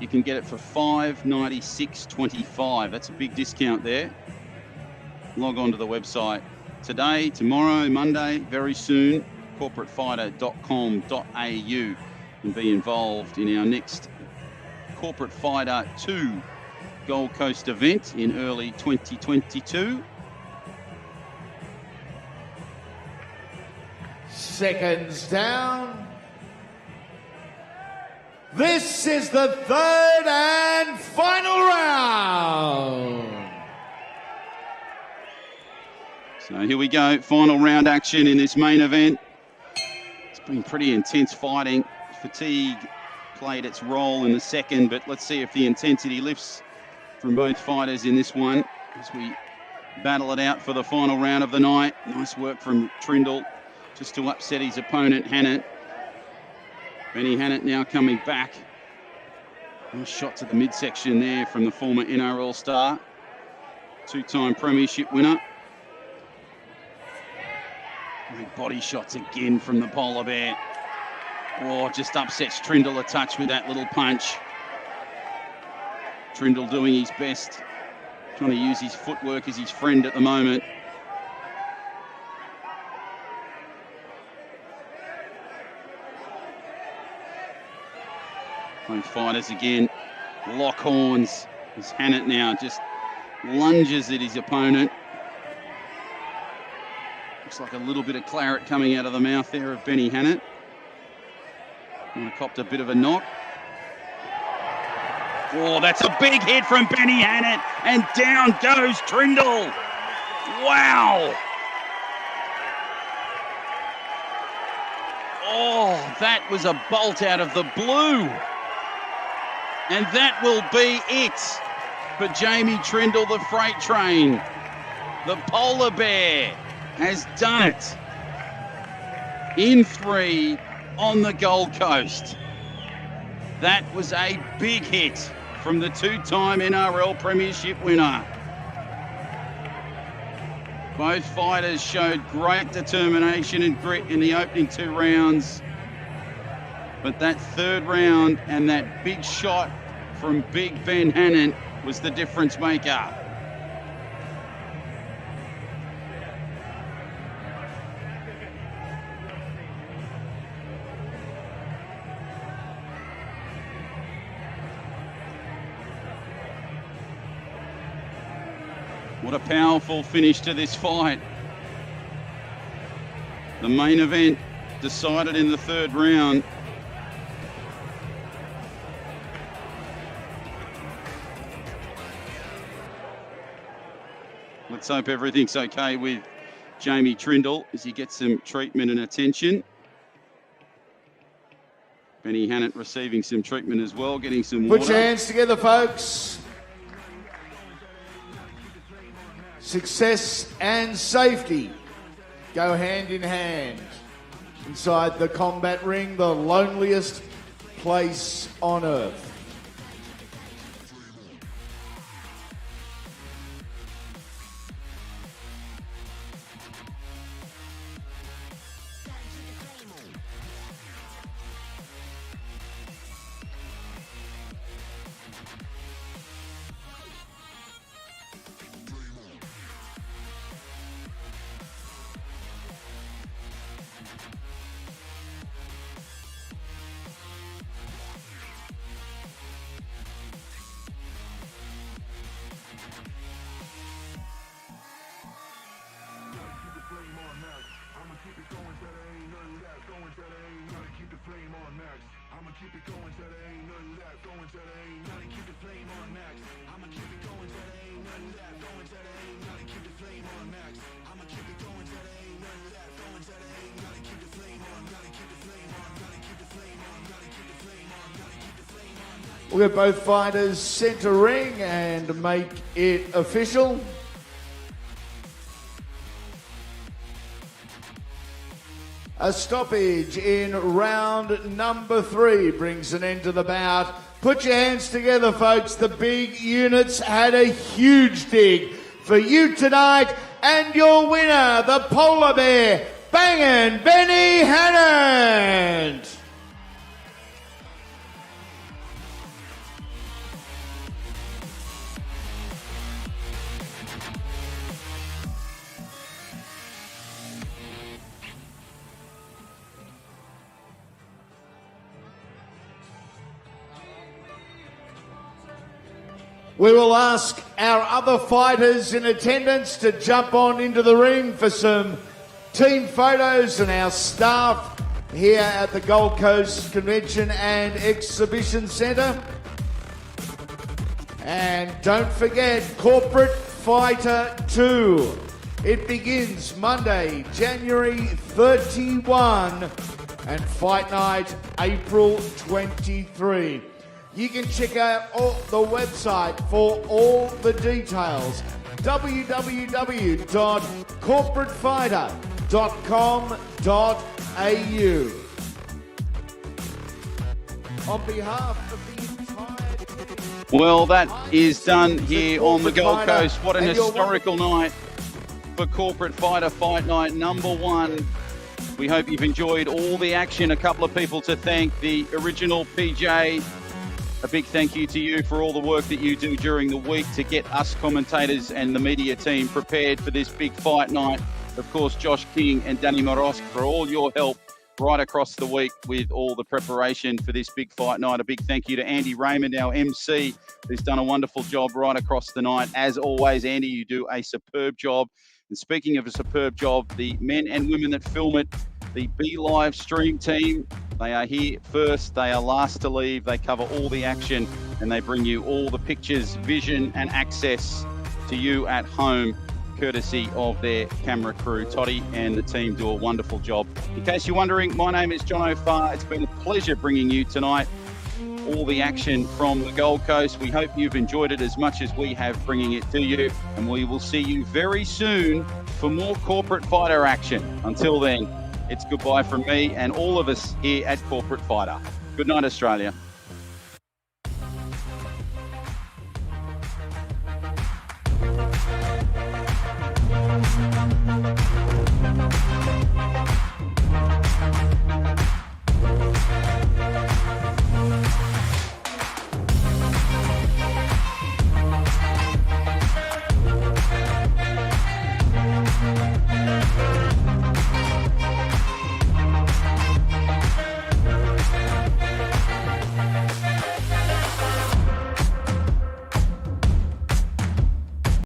You can get it for $596.25. That's a big discount there. Log on to the website today, tomorrow, Monday, very soon, corporatefighter.com.au, and be involved in our next Corporate Fighter 2 Gold Coast event in early 2022. Seconds down. This is the third and final round. So here we go, final round action in this main event. It's been pretty intense fighting. Fatigue played its role in the second, but let's see if the intensity lifts from both fighters in this one as we battle it out for the final round of the night. Nice work from Trindle just to upset his opponent, Hannett. Benny Hannett now coming back. Nice shot to the midsection there from the former NRL star. Two-time premiership winner. Great body shots again from the Polar Bear. Oh, just upsets Trindle a touch with that little punch. Trindle doing his best, trying to use his footwork as his friend at the moment. Both fighters again lock horns as Hannett now just lunges at his opponent. Looks like a little bit of claret coming out of the mouth there of Benny Hannett. Copped a bit of a knock. Oh, that's a big hit from Benny Hannett, and down goes Trindle. Wow. Oh, that was a bolt out of the blue. And that will be it for Jamie Trindle, the freight train. The Polar Bear has done it in 3 on the Gold Coast. That was a big hit from the two-time NRL Premiership winner. Both fighters showed great determination and grit in the opening 2 rounds. But that third round and that big shot from Big Ben Hannett was the difference maker. What a powerful finish to this fight. The main event decided in the third round. Let's hope everything's okay with Jamie Trindle as he gets some treatment and attention. Benny Hannett receiving some treatment as well, getting some water. Put your hands together, folks. Success and safety go hand in hand. Inside the combat ring, the loneliest place on earth. We'll get both fighters center ring and make it official. A stoppage in round number 3 brings an end to the bout. Put your hands together, folks. The big units had a huge dig for you tonight. And your winner, the Polar Bear, Bangin' Benny Hannett. We will ask our other fighters in attendance to jump on into the ring for some team photos, and our staff here at the Gold Coast Convention and Exhibition Centre. And don't forget, Corporate Fighter 2. It begins Monday, January 31, and Fight Night, April 23. You can check out the website for all the details, www.corporatefighter.com.au. On behalf of the entire... Well, that is done here on the Gold Coast. What an historical night for Corporate Fighter Fight Night #1. We hope you've enjoyed all the action. A couple of people to thank. The original PJ, a big thank you to you for all the work that you do during the week to get us commentators and the media team prepared for this big fight night. Of course, Josh King and Danny Morosk for all your help right across the week with all the preparation for this big fight night. A big thank you to Andy Raymond, our MC, who's done a wonderful job right across the night. As always, Andy, you do a superb job. And speaking of a superb job, the men and women that film it, the Be Live stream team, they are here first, they are last to leave, they cover all the action, and they bring you all the pictures, vision and access to you at home, courtesy of their camera crew. Toddy and the team do a wonderful job. In case you're wondering, my name is John O'Farr. It's been a pleasure bringing you tonight all the action from the Gold Coast. We hope you've enjoyed it as much as we have bringing it to you, and we will see you very soon for more Corporate Fighter action. Until then, it's goodbye from me and all of us here at Corporate Fighter. Good night, Australia.